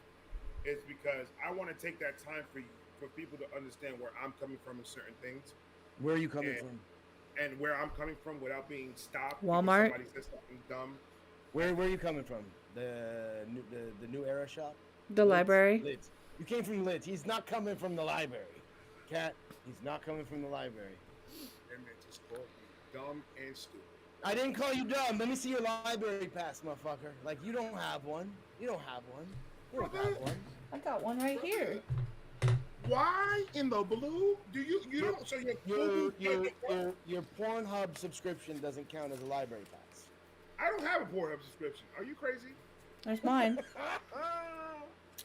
is because I want to take that time for people to understand where I'm coming from in certain things. Where are you coming from? And where I'm coming from without being stopped. Walmart. Somebody says something dumb. Where are you coming from? The new era shop? The library? Lids. You came from Lids. He's not coming from the library. Cat, he's not coming from the library. And they just called me dumb and stupid. I didn't call you dumb. Let me see your library pass, motherfucker. Like, you don't have one. You don't have one. You don't have one. I got one right here. Why in the blue do you don't? So your Pornhub subscription doesn't count as a library pass. I don't have a Pornhub subscription. Are you crazy? There's mine.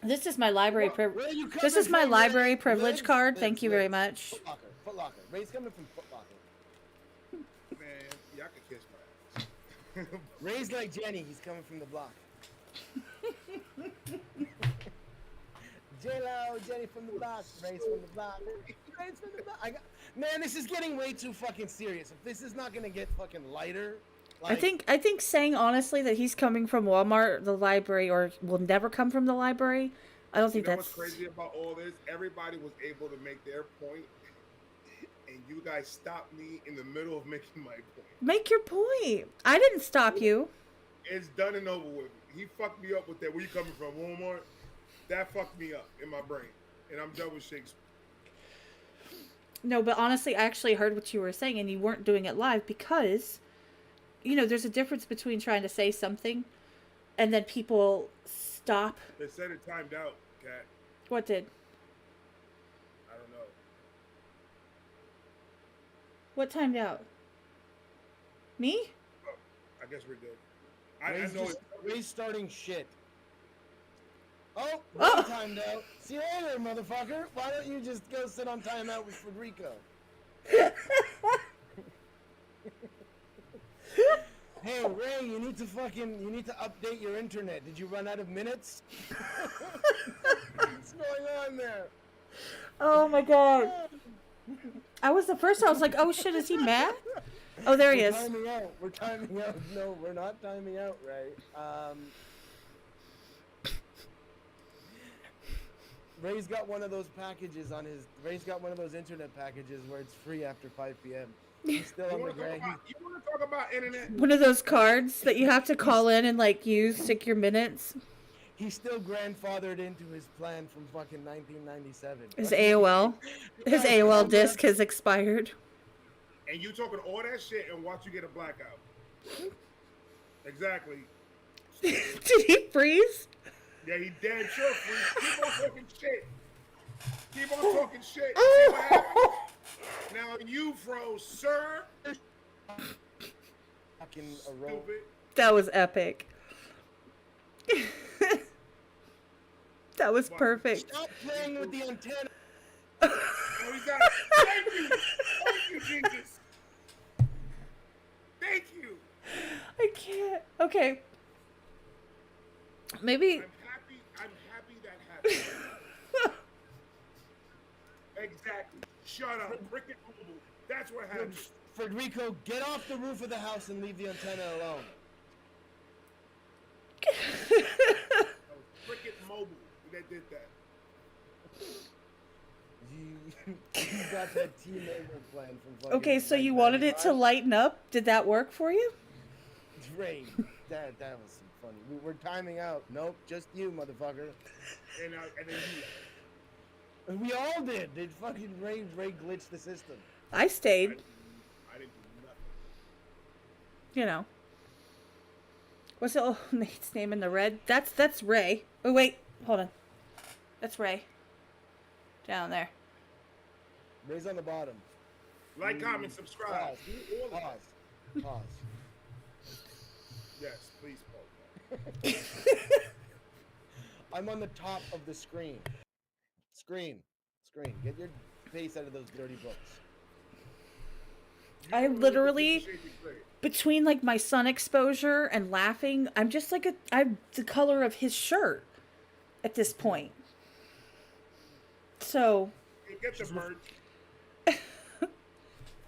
This is my library Where are you This coming is my from, library Ray? privilege Liz? card. Liz, Thank you Liz. very much. Foot Locker. Foot Locker. Ray's coming from Foot Locker. Man, y'all can kiss my ass. Ray's like Jenny. He's coming from the block. J-Lo, Jenny from the block. Ray's from the block. Ray's from the block. Man, this is getting way too fucking serious. If this is not gonna get fucking lighter, I think saying honestly that he's coming from Walmart, the library, or will never come from the library, I don't think You know that's what's crazy about all this? Everybody was able to make their point, and you guys stopped me in the middle of making my point. Make your point. I didn't stop you. It's done and over with. He fucked me up with that. Where you coming from, Walmart? That fucked me up in my brain, and I'm done with Shakespeare. No, but honestly, I actually heard what you were saying, and you weren't doing it live because, you know, there's a difference between trying to say something and then people stop. They said it timed out, Kat. What did? I don't know. What timed out? Me? Oh, I guess we're good. I know it's restarting shit. Oh, Oh. timed out. See you later, motherfucker. Why don't you just go sit on timeout with Federico? Hey, Ray, you need to update your internet. Did you run out of minutes? What's going on there? Oh my god. I was the first. I was like, oh shit, is he mad? Oh, there he is. We're timing out. No, we're not timing out, Ray. Ray's got one of those packages on his. Ray's got one of those internet packages where it's free after 5 p.m. He's still on the grind. You want to talk about internet? One of those cards that you have to call in and like use, stick your minutes. He's still grandfathered into his plan from fucking 1997. His AOL disc has expired. And you talking all that shit and watch you get a blackout. Exactly. Did he freeze? Yeah, he dead sure free. Keep on talking shit. Keep on talking shit. See what happens? Now you froze, sir. Fucking a roll. Stupid. That was epic. That was perfect. Stop playing with the antenna. Oh, he's got it. Thank you. Thank you, Jesus. Thank you. I can't. Okay. Maybe. I'm happy that happened. Exactly. Shut up. Cricket Mobile. That's what happened. Federico, get off the roof of the house and leave the antenna alone. That was Cricket Mobile that did that. You got that teenager plan from fucking. Okay, so you wanted it to lighten up. Did that work for you? Ray, that was funny. We're timing out. Nope, just you, motherfucker. And then you. And we all did. Did fucking Ray glitched the system? I stayed. I didn't do nothing. You know. What's the old mate's name in the red? That's Ray. Oh wait, hold on. That's Ray. Down there. Ray's on the bottom. Like, comment, subscribe. Pause. Yes, please pause. I'm on the top of the screen. Screen. Get your face out of those dirty books. I literally, between like my sun exposure and laughing, I'm just like I'm the color of his shirt at this point. So. Hey, get the merch.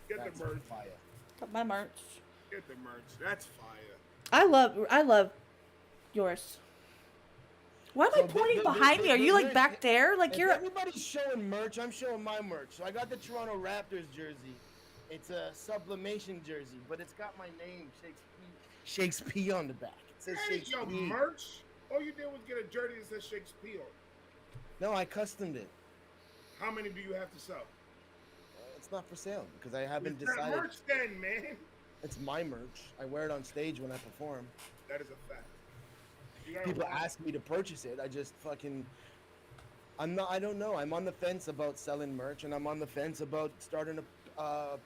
Get the merch. Fire. Got my merch. Get the merch. That's fire. I love yours. Why am I pointing behind me? Are you like back there? Like you're. Everybody's showing merch. I'm showing my merch. So I got the Toronto Raptors jersey. It's a sublimation jersey, but it's got my name, Shakespeare, on the back. It says That ain't your Shakespeare. merch. All you did was get a jersey that says Shakespeare. No, I customed it. How many do you have to sell? It's not for sale because I haven't It's not decided. merch then, man. It's my merch. I wear it on stage when I perform. That is a fact. You gotta People watch. ask me to purchase it. I just fucking. I don't know. I'm on the fence about selling merch, and I'm on the fence about starting a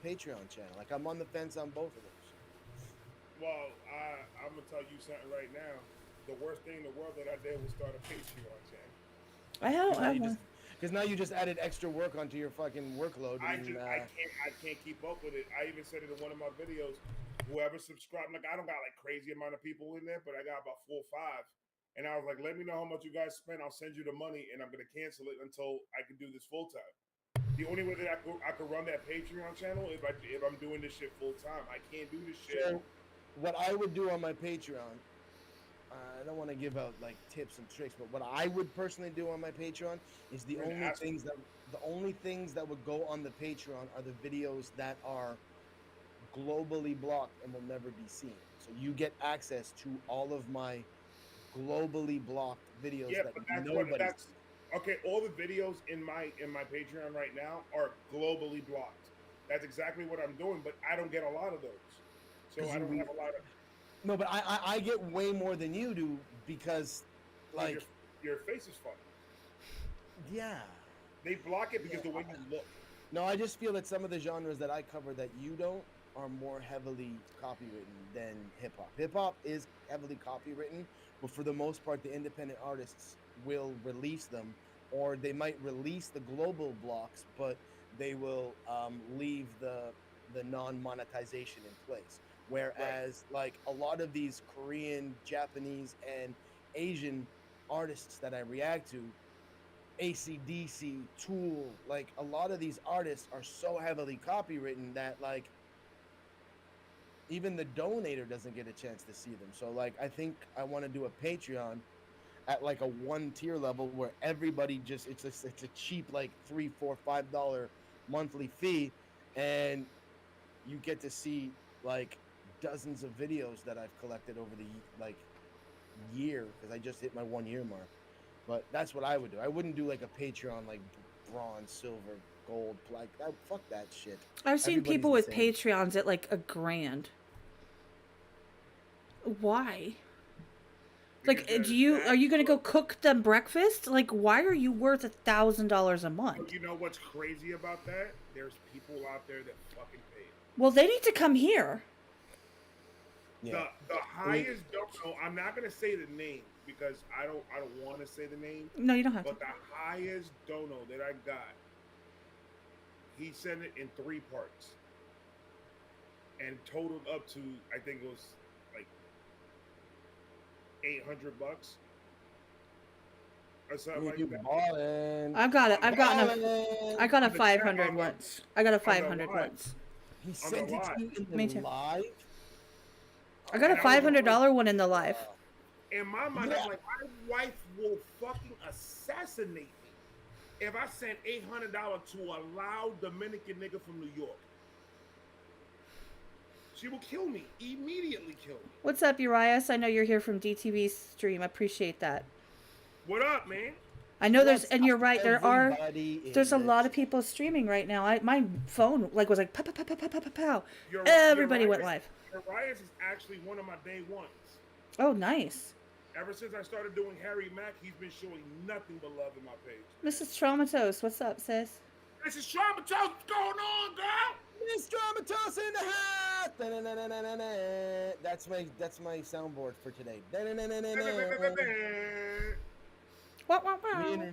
Patreon channel. Like I'm on the fence on both of those. Well, I'm gonna tell you something right now. The worst thing in the world that I did was start a Patreon channel. I Because now have you one. just because now you just added extra work onto your fucking workload. And I can't keep up with it. I even said it in one of my videos. Whoever subscribed, like I don't got like crazy amount of people in there, but I got about 4 or 5. And I was like, let me know how much you guys spent. I'll send you the money, and I'm gonna cancel it until I can do this full time. The only way that I could run that Patreon channel if I'm doing this shit full time. I can't do this shit. so, what I would do on my Patreon, I don't want to give out like tips and tricks, but what I would personally do on my Patreon is You're an asshole. the only things that would go on the Patreon are the videos that are globally blocked and will never be seen. So you get access to all of my globally blocked videos Yeah, that but nobody that's sees. okay. All the videos in my Patreon right now are globally blocked. That's exactly what I'm doing, but I don't get a lot of those, so Because I you don't re- have a lot of No, but I get way more than you do because because like your face is funny. yeah. They block it because Yeah. the way you look. No, I just feel that some of the genres that I cover that you don't are more heavily copywritten than hip hop. Hip hop is heavily copywritten, but for the most part, the independent artists will release them, or they might release the global blocks, but they will leave the non monetization in place. Right. Whereas, like a lot of these Korean, Japanese, and Asian artists that I react to, ACDC, Tool, like a lot of these artists are so heavily copywritten that like even the donator doesn't get a chance to see them. So like I think I want to do a Patreon at like a one tier level where everybody just it's a cheap like $3, $4, $5 monthly fee, and you get to see like dozens of videos that I've collected over the like year because I just hit my 1 year mark. But that's what I would do. I wouldn't do like a Patreon like bronze, silver, gold, like that. Fuck that shit. I've seen Everybody's people the with same. Patreons at like $1,000. Why? Because Like, are you gonna go cook them breakfast? Like, why are you worth $1,000 a month? You know what's crazy about that? There's people out there that fucking pay it. Well, they need to come here. Yeah. The highest dono, I'm not gonna say the name because I don't want to say the name, No, you don't have to. but the highest dono that I got, he sent it in 3 parts and totaled up to I think it was like $800 or something like You that. ballin'. I've got it. I've gotten a. Ballin'. I got a On the chat, 500 on once. I got a the 500 live. once. He on sent the it to live. you in Me the too. live. I got a And I was like, $500 one in the live. in my mind, Yeah. I'm like, my wife will fucking assassinate me if I send $800 to a loud Dominican nigga from New York. She will kill me, immediately kill me. What's up, Urias? I know you're here from DTV stream. I appreciate that. What up, man? I know What's and you're right. everybody in There's a the lot of chat? people streaming right now. My phone like was like pow pow pow pow pow pow pow pow. Your Everybody Urias, went live. Urias is actually one of my day ones. Oh, nice. Ever since I started doing Harry Mack, he's been showing nothing but love in my page. Mrs. Traumatos, what's up, sis? This is Traumatos. What's going on, girl? Miss Dramatos in the house. Da-na-na-na-na-na. That's my soundboard for today. Da-na-na-na-na-na. Wow.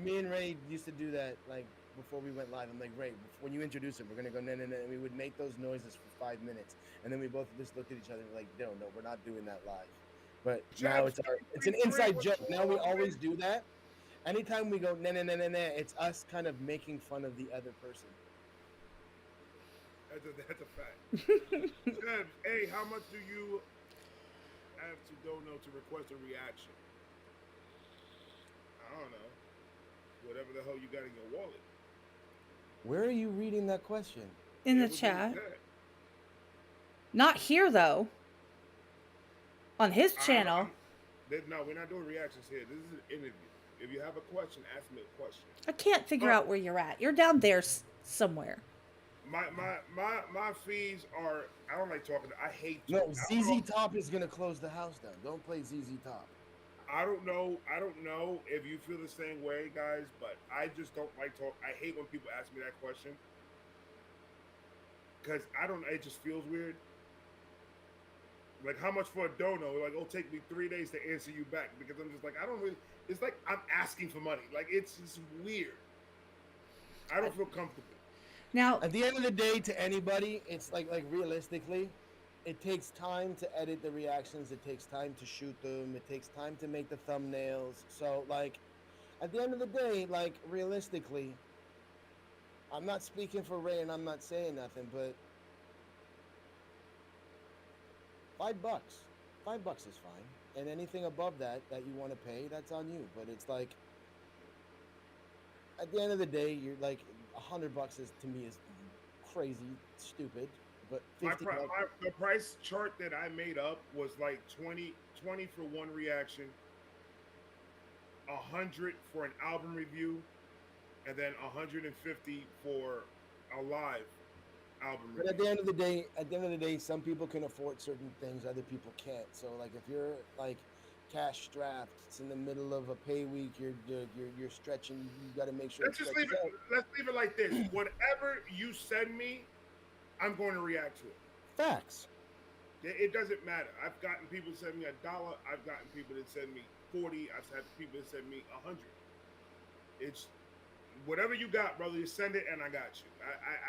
Me and Ray used to do that like before we went live. I'm like, Ray, when you introduce it, we're gonna go na na na, and we would make those noises for 5 minutes, and then we both just looked at each other and like, no, we're not doing that live. But now it's an inside joke. Now we always do that. Anytime we go na na na na na, it's us kind of making fun of the other person. That's a fact. Sebs, hey, how much do you have to dono to request a reaction? I don't know. Whatever the hell you got in your wallet. Where are you reading that question? In the It was chat. that. Not here though. On his channel. No, we're not doing reactions here. This is an interview. If you have a question, ask me a question. I can't figure out where you're at. You're down there somewhere. My fees are. I don't like talking. I hate. No, ZZ Top is gonna close the house down. Don't play ZZ Top. I don't know if you feel the same way, guys, but I just don't like talk. I hate when people ask me that question because I don't. It just feels weird. Like, how much for a dono? Like, it'll take me 3 days to answer you back because I'm just like, I don't really. It's like I'm asking for money. Like, it's just weird. I don't feel comfortable. Now, At the end of the day, to anybody, it's like realistically, it takes time to edit the reactions. It takes time to shoot them. It takes time to make the thumbnails. So like, at the end of the day, like realistically, I'm not speaking for Ray and I'm not saying nothing, but $5, $5 is fine. And anything above that you want to pay, that's on you. But it's like, at the end of the day, you're like $100 is to me is crazy, stupid. But The price chart that I made up was like 20 for one reaction, 100 for an album review, and then 150 for a live album review. But at the end of the day, some people can afford certain things, other people can't. So like if you're like cash strapped, it's in the middle of a pay week, you're stretching. You got to make sure. Let's just leave it. Let's leave it like this. Whatever you send me, I'm going to react to it. Facts. It doesn't matter. I've gotten people to send me $1. I've gotten people that send me 40. I've had people that send me 100. It's whatever you got, brother. You send it, and I got you.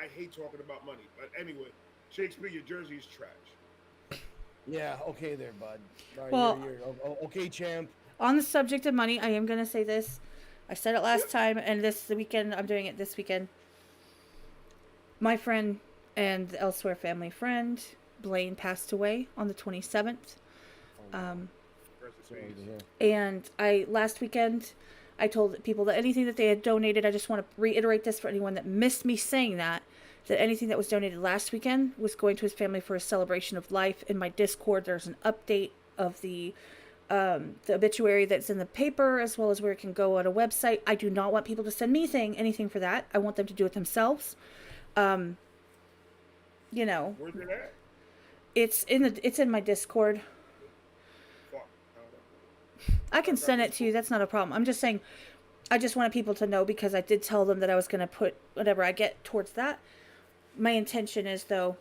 I hate talking about money, but anyway, Shakespeare, your jersey is trash. Yeah. Okay, there, bud. All right, Well, you're okay, champ. on the subject of money, I am going to say this. I said it last time, and the weekend, I'm doing it this weekend. My friend and the Elsewhere family friend, Blaine, passed away on the 27th. And last weekend, I told people that anything that they had donated, I just want to reiterate this for anyone that missed me saying that anything that was donated last weekend was going to his family for a celebration of life. In my Discord, there's an update of the obituary that's in the paper, as well as where it can go on a website. I do not want people to send me anything for that. I want them to do it themselves. You know, where's it at? It's in my Discord. Fuck. I can send it to you. That's not a problem. I'm just saying, I just wanted people to know because I did tell them that I was going to put whatever I get towards that. My intention is, though,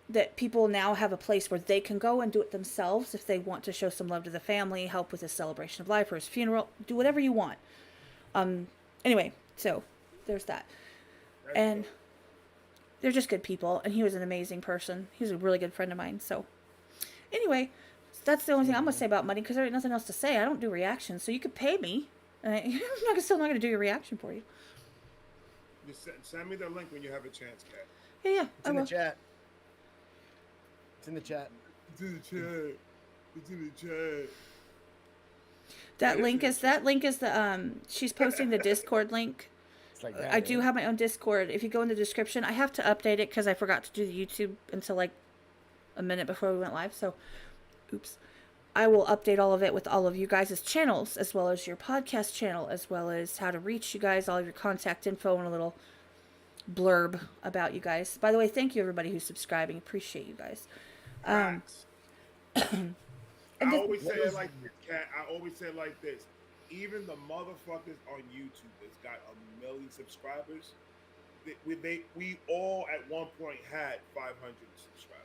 that people now have a place where they can go and do it themselves if they want to show some love to the family, help with his celebration of life or his funeral, do whatever you want. Anyway, so there's that. And they're just good people, and he was an amazing person. He was a really good friend of mine. So anyway, that's the only thing I'm going to say about money because there ain't nothing else to say. I don't do reactions, so you could pay me. And I'm still not going to do your reaction for you. Just send me the link when you have a chance, Kat. Yeah, It's in the chat. It's in the chat. It's in the chat. It's in the chat. That link is the she's posting the Discord link. It's like that, I do have my own Discord. If you go in the description, I have to update it because I forgot to do the YouTube until like a minute before we went live. So, oops. I will update all of it with all of you guys' channels, as well as your podcast channel, as well as how to reach you guys, all of your contact info, and a little blurb about you guys. By the way, thank you everybody who's subscribing. Appreciate you guys. I always say it like this, Kat. I always say it like this. Even the motherfuckers on YouTube that's got 1 million subscribers, we all at one point had 500 subscribers.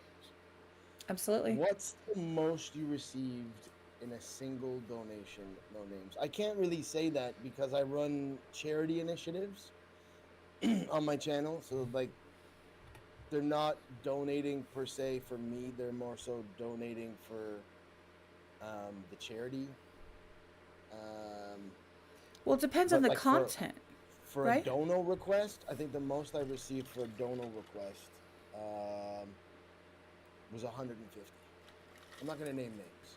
Absolutely. What's the most you received in a single donation? No names. I can't really say that because I run charity initiatives on my channel. So like, they're not donating per se for me. They're more so donating for the charity. Well, it depends on the content. For right? a dono request, I think the most I received for a dono request was 150. I'm not going to name names.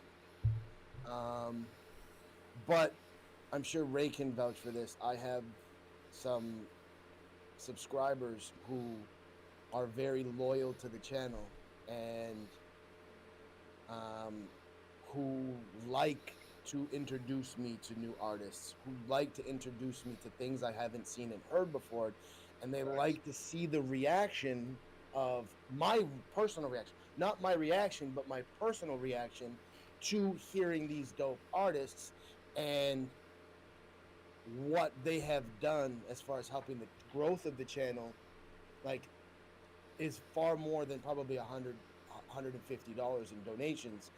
But I'm sure Ray can vouch for this. I have some subscribers who are very loyal to the channel and who like to introduce me to new artists, who like to introduce me to things I haven't seen and heard before, and they like to see the reaction of my personal reaction, not my reaction, but my personal reaction to hearing these dope artists and what they have done as far as helping the growth of the channel, like, is far more than probably $150 in donations,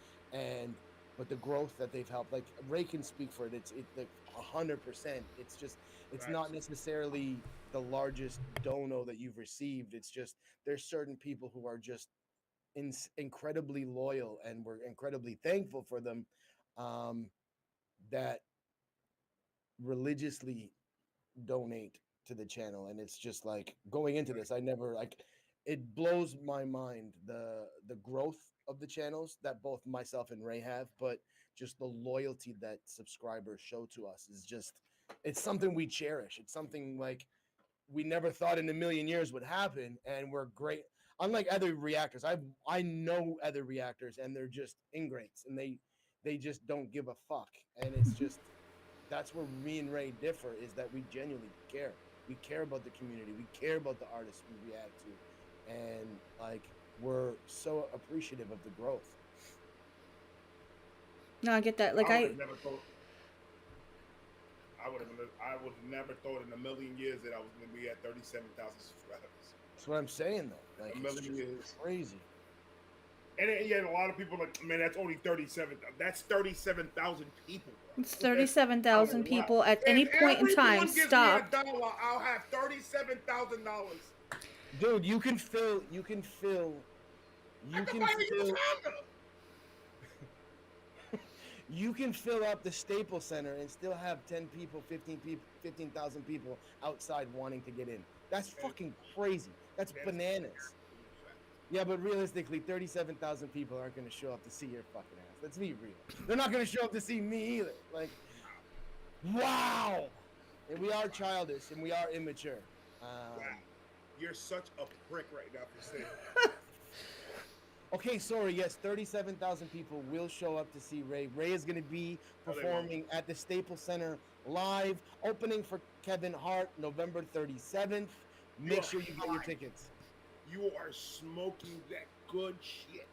but the growth that they've helped, like Ray can speak for it. It's like 100%. It's just it's not necessarily the largest dono that you've received. It's just there's certain people who are just incredibly loyal, and we're incredibly thankful for them. That religiously donate to the channel, and it's just like going into this, I never like it blows my mind the growth of the channels that both myself and Ray have, but just the loyalty that subscribers show to us is just it's something we cherish. It's something like we never thought in a million years would happen, and we're great. Unlike other reactors, I know other reactors, and they're just ingrates, and they just don't give a fuck, and it's just that's where me and Ray differ, is that we genuinely care. We care about the community. We care about the artists we react to, and like we're so appreciative of the growth. No, I get that. Like I would have never thought. I would have never thought in a million years that I was going to be at 37,000 subscribers. That's what I'm saying, though. Like A million years. Crazy. And yet a lot of people are like, man, that's only 37. That's 37,000 people. It's 37,000 people at any point in time. Stop. $1, I'll have $37,000. Dude, you can fill. You can fill up the Staples Center and still have 10 people, 15,000 people outside wanting to get in. That's fucking crazy. That's bananas. Yeah, but realistically, 37,000 people aren't going to show up to see your fucking ass. Let's be real. They're not going to show up to see me either. Like, wow. And we are childish and we are immature. Wow. You're such a prick right now for saying Okay, sorry, yes, 37,000 people will show up to see Ray. Ray is going to be performing at the Staples Center live, opening for Kevin Hart November 37th. Make sure you get your tickets. You are smoking that good shit.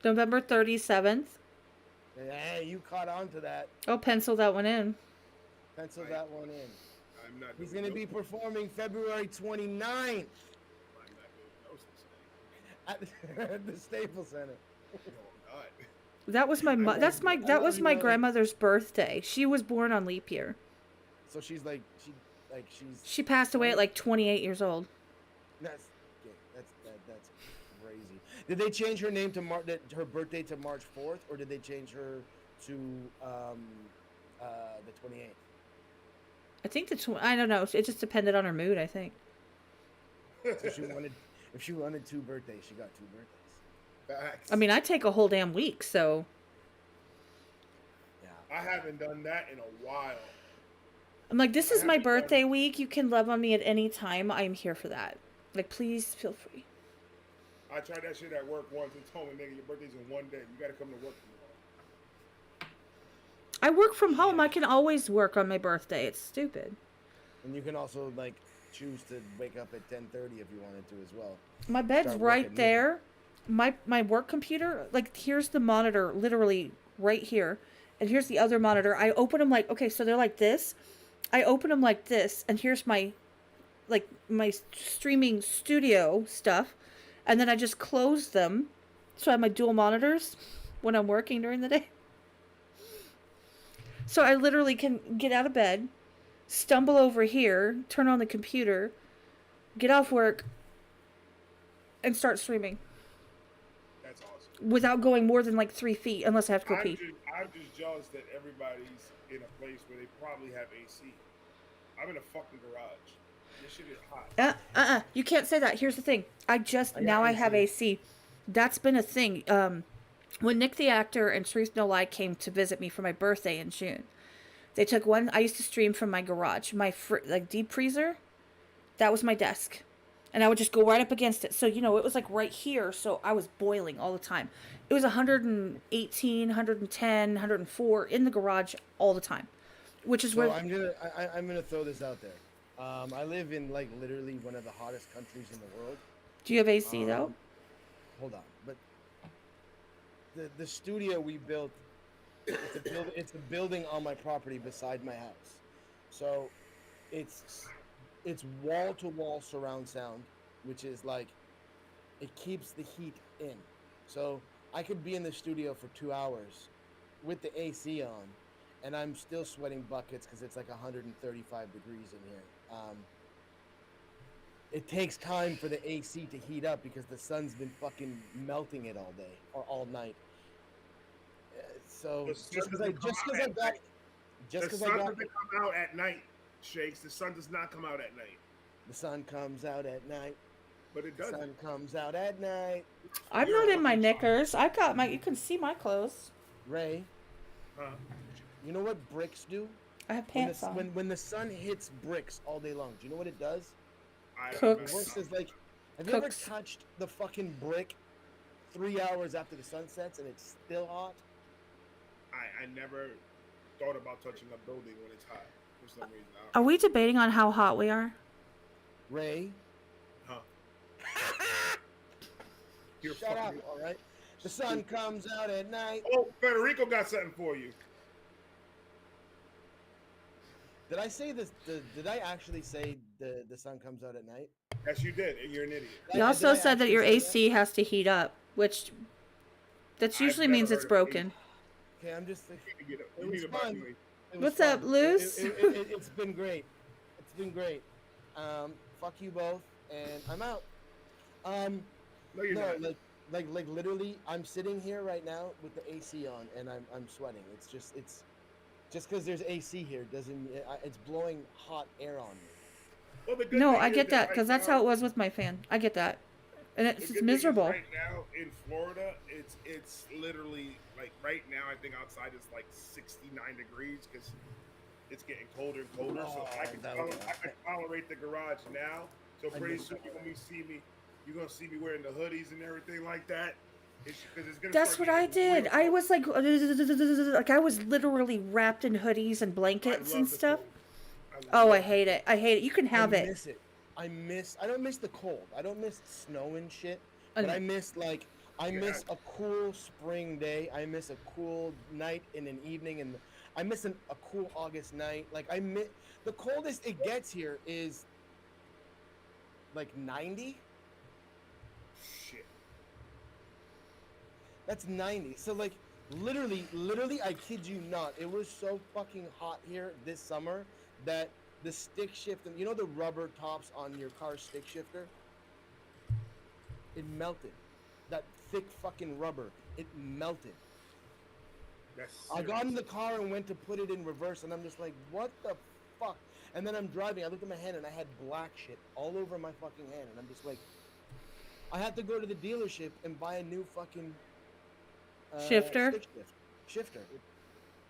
November 37th. Hey, you caught on to that. Oh, pencil that one in. Pencil that one in. I'm not. He's going to be performing February 29th at the Staples Center. That was my that was my grandmother's birthday. She was born on leap year. So she's she passed away at like 28 years old. That's crazy. Did they change her name to her birthday to March 4th, or did they change her to the 28th? I think I don't know. It just depended on her mood, I think. So if she wanted 2 birthdays, she got 2 birthdays. Facts. I mean, I take a whole damn week, so. Yeah. I haven't done that in a while. I'm like, this is my birthday week. You can love on me at any time. I'm here for that. Like, please feel free. I tried that shit at work once and told me, nigga, your birthday's in one day. You got to come to work tomorrow. I work from home. I can always work on my birthday. It's stupid. And you can also, like, choose to wake up at 10:30 if you wanted to as well. My bed's right there. My work computer, like, here's the monitor literally right here. And here's the other monitor. I open them like, okay, so they're like this. I open them like this, and here's my streaming studio stuff, and then I just close them, so I have my dual monitors when I'm working during the day. So I literally can get out of bed, stumble over here, turn on the computer, get off work, and start streaming. That's awesome. Without going more than like 3 feet, unless I have to go pee. I'm just jealous that everybody's in a place where they probably have AC. I'm in a fucking garage. This shit is hot. You can't say that. Here's the thing. I have AC. That's been a thing. When Nick the actor and Truth No Lie came to visit me for my birthday in June, they took one. I used to stream from my garage. My deep freezer, that was my desk. And I would just go right up against it. So, it was like right here. So I was boiling all the time. It was 118, 110, 104 in the garage all the time. Which is where I'm gonna throw this out there. I live in like literally one of the hottest countries in the world. Do you have AC though? Hold on, but the studio we built, it's a building on my property beside my house, so it's wall to wall surround sound, which is like it keeps the heat in. So I could be in the studio for 2 hours with the AC on, and I'm still sweating buckets because it's like 135 degrees in here. It takes time for the AC to heat up because the sun's been fucking melting it all day or all night. So The sun doesn't come out at night. The sun doesn't come out at night, Shakes. The sun does not come out at night. The sun comes out at night. But it The doesn't. sun comes out at night. I'm not in my knickers. I've got my. You can see my clothes. Ray, Huh? you know what bricks do? I have pants on. When the sun hits bricks all day long, do you know what it does? Cooks. It works as like, have you ever touched the fucking brick 3 hours after the sun sets and it's still hot? I never thought about touching a building when it's hot for some reason. Are we debating on how hot we are? Ray, Huh? You're shut up, fucking- all right? The sun comes out at night. Oh, Federico got something for you. Did I say this? Did I actually say the sun comes out at night? Yes, you did, and you're an idiot. You also said that your AC has to heat up, which that usually means it's broken. Okay, I'm just. You It need was to buy fun. me. It was What's up, fun. Luce? It's been great. It's been great. Fuck you both, and I'm out. No, you're No, not. like literally, I'm sitting here right now with the AC on, and I'm sweating. It's just because there's AC here doesn't. It's blowing hot air on me. Well, the good No, thing I is get that right because that's now- how it was with my fan. I get that, and the it's good thing is miserable. Right now in Florida, it's literally like right now. I think outside is like 69 degrees because it's getting colder and colder. So I can tolerate the garage now. So pretty soon you're gonna see me wearing the hoodies and everything like that. It's gonna That's start what I getting did. real I cold. was like I was literally wrapped in hoodies and I blankets love and the stuff. cold. Oh, I love hate it. I hate it. You can have I it. miss it. I don't miss the cold. I don't miss snow and shit. I But know. I miss miss a cool spring day. I miss a cool night in an evening, and I miss a cool August night. Like I miss the coldest it gets here is like 90. Shit. That's 90. So like literally, I kid you not, it was so fucking hot here this summer that the stick shift, and you know the rubber tops on your car stick shifter? It melted. That thick fucking rubber, it melted. That's I got in serious. the car and went to put it in reverse, and I'm just like, what the fuck? And then I'm driving, I looked at my hand and I had black shit all over my fucking hand, and I'm just like, I had to go to the dealership and buy a new fucking Shifter? stick shifter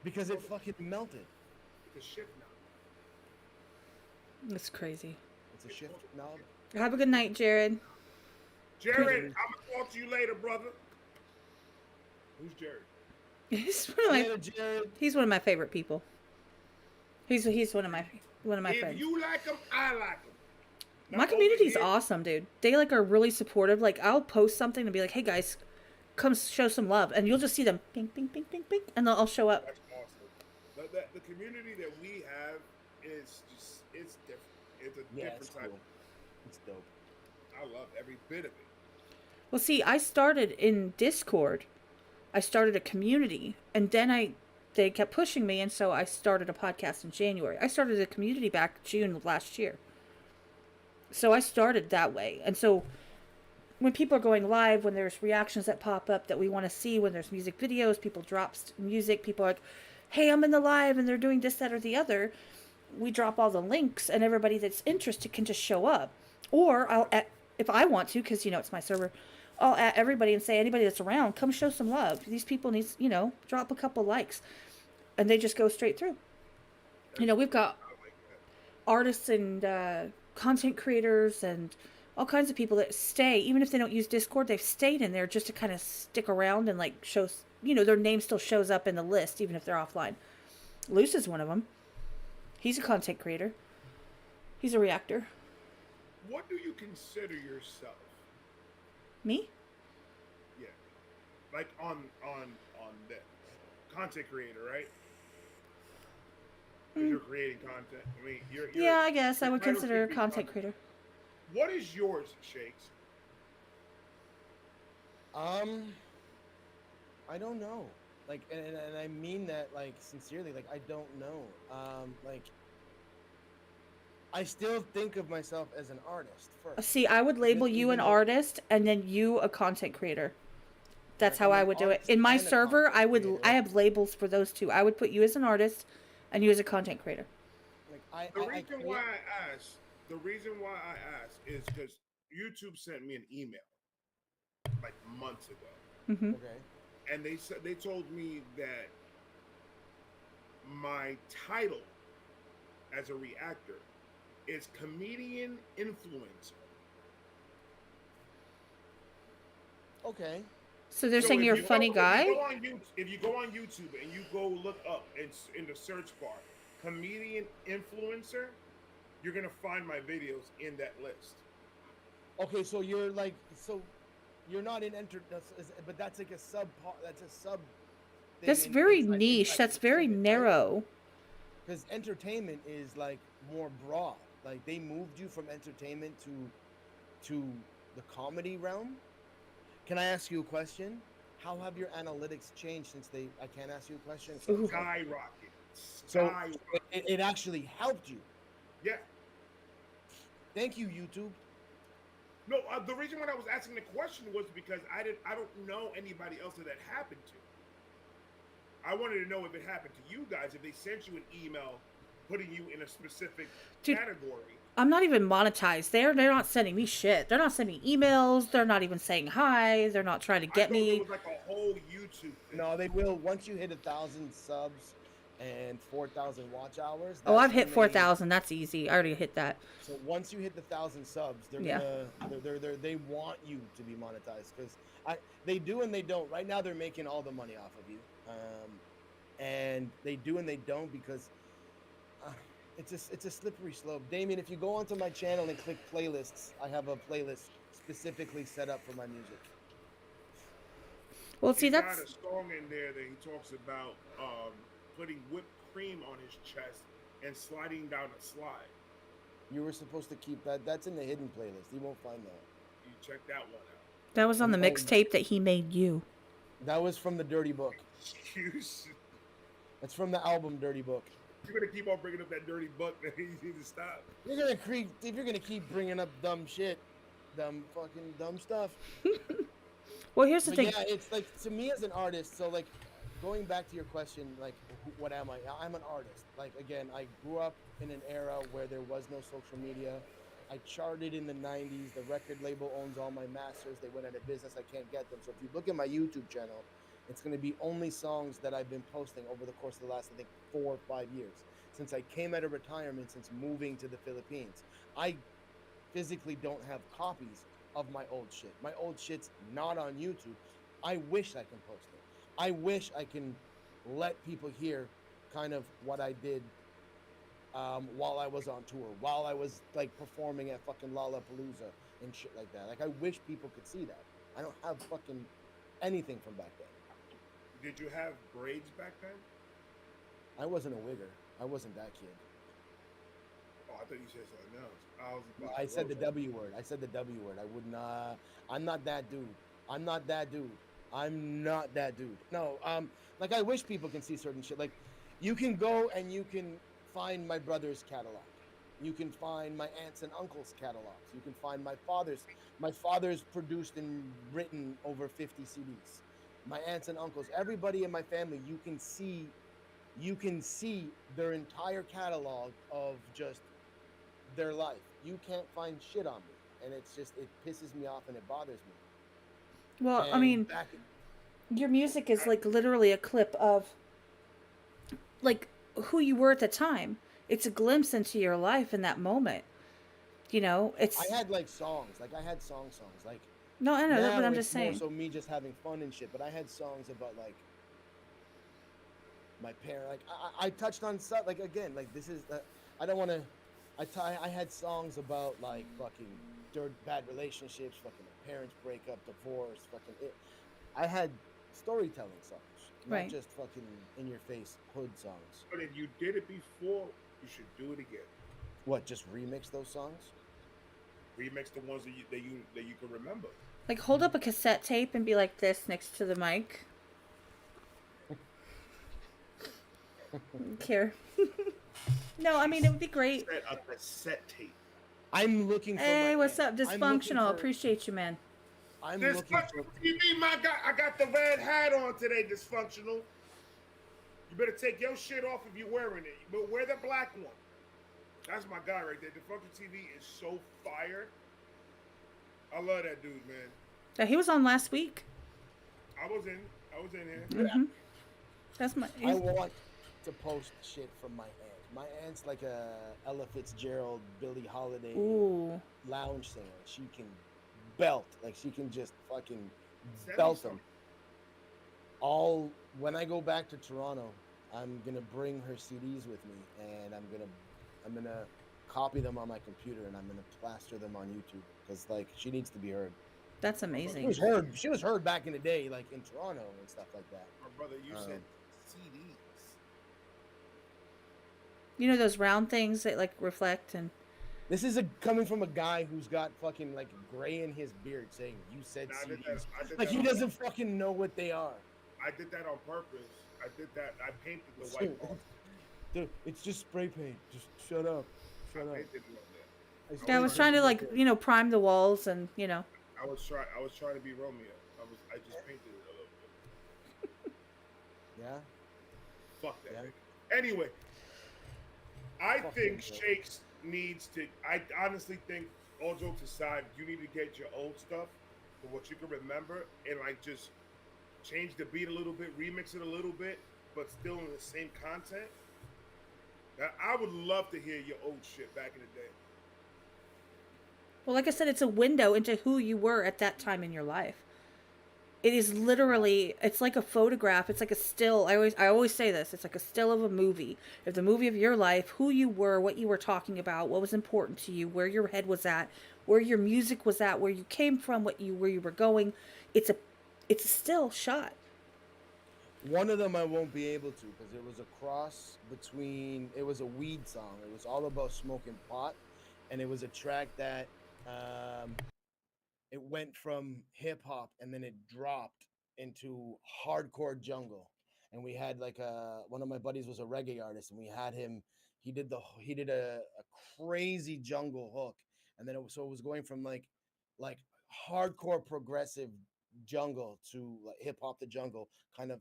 because it fucking melted. It's a shift now. It's crazy. It's a shift knob. Have a good night, Jared. Jared, I'm gonna talk to you later, brother. Who's Jared? He's one of my Later, Jared. he's one of my favorite people. He's one of my If friends. you like him, I like him. My Not over community's here. awesome, dude. They like are really supportive. Like I'll post something and be like, "Hey guys, come show some love," and you'll just see them, ping, ping, ping, ping, ping, and they'll all show up. That's awesome. The community that we have is just, it's different. It's a Yeah, different it's type. cool. It's dope. I love every bit of it. Well, see, I started in Discord. I started a community, and then they kept pushing me, and so I started a podcast in January. I started a community back June of last year. So I started that way, and so when people are going live, when there's reactions that pop up that we want to see, when there's music videos, people drop music, people are like, "Hey, I'm in the live," and they're doing this, that, or the other. We drop all the links, and everybody that's interested can just show up. Or I'll, if I want to, because it's my server, I'll at everybody and say, anybody that's around, come show some love. These people need, drop a couple likes, and they just go straight through. We've got I like that. artists and content creators and all kinds of people that stay, even if they don't use Discord, they've stayed in there just to kind of stick around and like show, their name still shows up in the list, even if they're offline. Luce is one of them. He's a content creator. He's a reactor. What do you consider yourself? Me? Yeah, like on the content creator, right? 'Cause you're creating content. I mean, you're Yeah, I guess I your would title consider a should be content creator. What is yours, Shakes? I don't know. Like, and I mean that like sincerely. Like, I don't know. Like, I still think of myself as an artist first. See, I would label you an Even though, artist and then you a content creator. That's like, how I'm I an would do it. artist In my and a server, content I creator. have labels for those two. I would put you as an artist and you as a content creator. Like, The I reason create. why I asked, the reason why I asked is because YouTube sent me an email like months ago, Mhm. Okay. and they said they told me that my title as a reactor is comedian influencer. Okay. So they're So saying you're a funny guy? if you go on YouTube and you go look up in the search bar comedian influencer, you're gonna find my videos in that list. Okay. So you're like, so you're not in but that's like a sub. That's a sub thing That's very niche. inside That's very entertainment, right? narrow. Because entertainment is like more broad. Like they moved you from entertainment to the comedy realm. Can I ask you a question? How have your analytics changed since they? I can't ask you a question. Ooh. Skyrocket. So Skyrocket. it actually helped you. Yeah. Thank you, YouTube. No, the reason when I was asking the question was because I don't know anybody else that happened to. I wanted to know if it happened to you guys, if they sent you an email putting you in a specific Dude, category. I'm not even monetized. They're not sending me shit. They're not sending me emails. They're not even saying hi. They're not trying to I get thought there me. was like a whole YouTube thing. No, they will once you hit 1,000 subs and 4,000 watch hours. Oh, I've That's hit when 4,000. That's easy. I already hit that. So once you hit the 1,000 subs, they're Yeah. gonna they want you to be monetized because they do and they don't. Right now they're making all the money off of you, and they do and they don't because it's a slippery slope. Damien, if you go onto my channel and click playlists, I have a playlist specifically set up for my music. Well, see, He's got a that's song in there that he talks about putting whipped cream on his chest and sliding down a slide. You were supposed to keep that. That's in the hidden playlist. You won't find that. You check that one out. that was on the Oh, mixtape that he made you. that was from the Dirty Book. Excuse. That's from the album Dirty Book. You're gonna keep on bringing up that dirty buck that you need to stop. You're gonna creep if you're gonna keep bringing up dumb shit, dumb stuff. Well, here's the But thing. yeah, it's like to me as an artist. So like, going back to your question, like, what am I? I'm an artist. Like again, I grew up in an era where there was no social media. I charted in the 90s. The record label owns all my masters. They went out of business. I can't get them. So if you look at my YouTube channel, it's going to be only songs that I've been posting over the course of the last, I think, 4 or 5 years. Since I came out of retirement, since moving to the Philippines, I physically don't have copies of my old shit. My old shit's not on YouTube. I wish I can post it. I wish I can let people hear kind of what I did while I was on tour, while I was like performing at fucking Lollapalooza and shit like that. Like I wish people could see that. I don't have fucking anything from back then. Did you have braids back then? I wasn't a wigger. I wasn't that kid. Oh, I thought you said something else. I said the W word. I said the W word. I would not. I'm not that dude. I'm not that dude. I'm not that dude. No. Like I wish people can see certain shit. Like, you can go and you can find my brother's catalog. You can find my aunts and uncles' catalogs. You can find my father's. My father's produced and written over 50 CDs. My aunts and uncles, everybody in my family, you can see their entire catalog of just their life. You can't find shit on me, and it's just, it pisses me off and it bothers me. Well, I And mean, your music is like literally a clip of like who you were at the time. It's a glimpse into your life in that moment. You know, it's I had like songs, like I had songs, like no, I know, now but I'm it's just saying. more so me just having fun and shit. But I had songs about like my parent, like I touched on stuff like again, like this is I don't want to. I had songs about like fucking bad relationships, fucking parents break up, divorce, fucking it. I had storytelling songs, not Right. just fucking in your face hood songs. But if you did it before, you should do it again. What? Just remix those songs? Remix the ones that you can remember. Like hold up a cassette tape and be like this next to the mic. Care. No, I mean it would be great. Set a cassette tape. I'm looking for Hey, my what's aunt. up, I'm looking dysfunctional? for. Appreciate you, man. I'm looking for. Dysfunctional TV, my guy. I got the red hat on today, dysfunctional. You better take your shit off if you're wearing it. But wear the black one. That's my guy right there. Dysfunctional TV is so fire. I love that dude, man. Yeah, he was on last week. I was in here. Mm-hmm. That's my. I want to post shit from my aunt. My aunt's like a Ella Fitzgerald, Billie Holiday Ooh. lounge singer. She can belt, like she can just fucking Send me belt some. them. When I go back to Toronto, I'm gonna bring her CDs with me, and I'm gonna copy them on my computer, and I'm gonna plaster them on YouTube because like she needs to be heard. That's She amazing. was heard. She was heard back in the day, like in Toronto and stuff like that. My brother, you said CDs. You know those round things that like reflect and. This is coming from a guy who's got fucking like gray in his beard, saying you said Nah, I did CDs. that Like he on doesn't fucking know what they are. I did that on purpose. I did that. I painted the white part. Dude, it's just spray paint. Just shut up. Shut up. I painted it on there. Yeah, I was trying to like prime the walls and I was trying to be Romeo. I just painted it a little bit. Yeah. Fuck that. Yeah. Nigga. Anyway, I Fuck think him, bro. Shakes needs to. I honestly think, all jokes aside, you need to get your old stuff for what you can remember and like just change the beat a little bit, remix it a little bit, but still in the same content. Now, I would love to hear your old shit back in the day. well, like I said, it's a window into who you were at that time in your life. It is literally, it's like a photograph. It's like a still. I always say this. It's like a still of a movie. It's a movie of your life, who you were, what you were talking about, what was important to you, where your head was at, where your music was at, where you came from, where you were going. It's a still shot. One of them I won't be able to because it was a cross between. It was a weed song. It was all about smoking pot, and it was a track that it went from hip hop and then it dropped into hardcore jungle. And we had like one of my buddies was a reggae artist, and we had him. He did a crazy jungle hook, and then it was going from like hardcore progressive jungle to like hip hop to jungle, kind of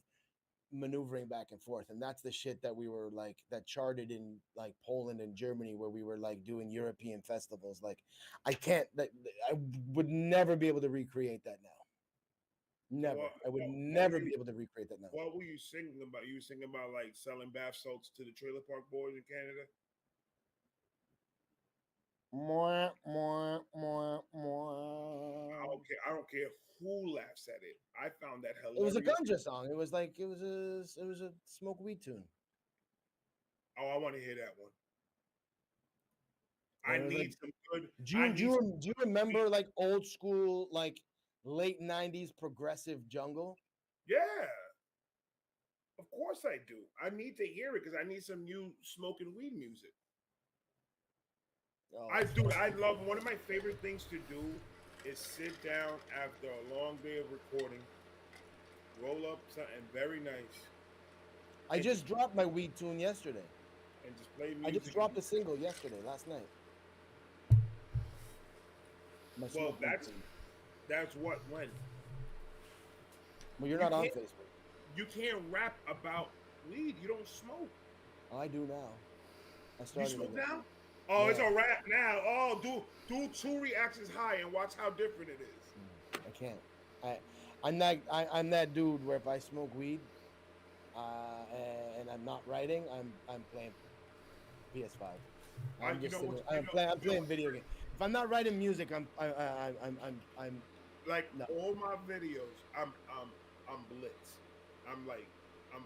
maneuvering back and forth. And that's the shit that we were like that charted in like Poland and Germany, where we were like doing European festivals. Like I would never be able to recreate that now. Never. I would never be able to recreate that now. What were you singing about? You were singing about like selling bath salts to the trailer park boys in Canada? Mwah, mwah, mwah, mwah. I don't care who laughs at it. I found that It was hilarious. a ganja song. It was a smoke weed tune. Oh, I want to hear that one. Yeah, I it was need like- some good. Do you remember like old school, like late 90s progressive jungle? Yeah, of course I do. I need to hear it because I need some new smoking weed music. Oh, I do. I love. One of my favorite things to do is sit down after a long day of recording, roll up something very nice, I just dropped my weed tune yesterday. and just play music. I just dropped a single yesterday, last night. My Well, smoke weed tune. that's what when Well, you're you not on can't- Facebook. you can't rap about weed. You don't smoke. Oh, I do now. I You started. smoke it. now? Oh, it's Yeah. a rap now. Oh, do 2 reactions high and watch how different it is. I can't. I'm that dude where if I smoke weed, and I'm not writing, I'm playing PS5. I'm You just know what- sitting, I'm you playing. I'm know playing what- video games. If I'm not writing music, I'm Like No. all my videos, I'm blitz. I'm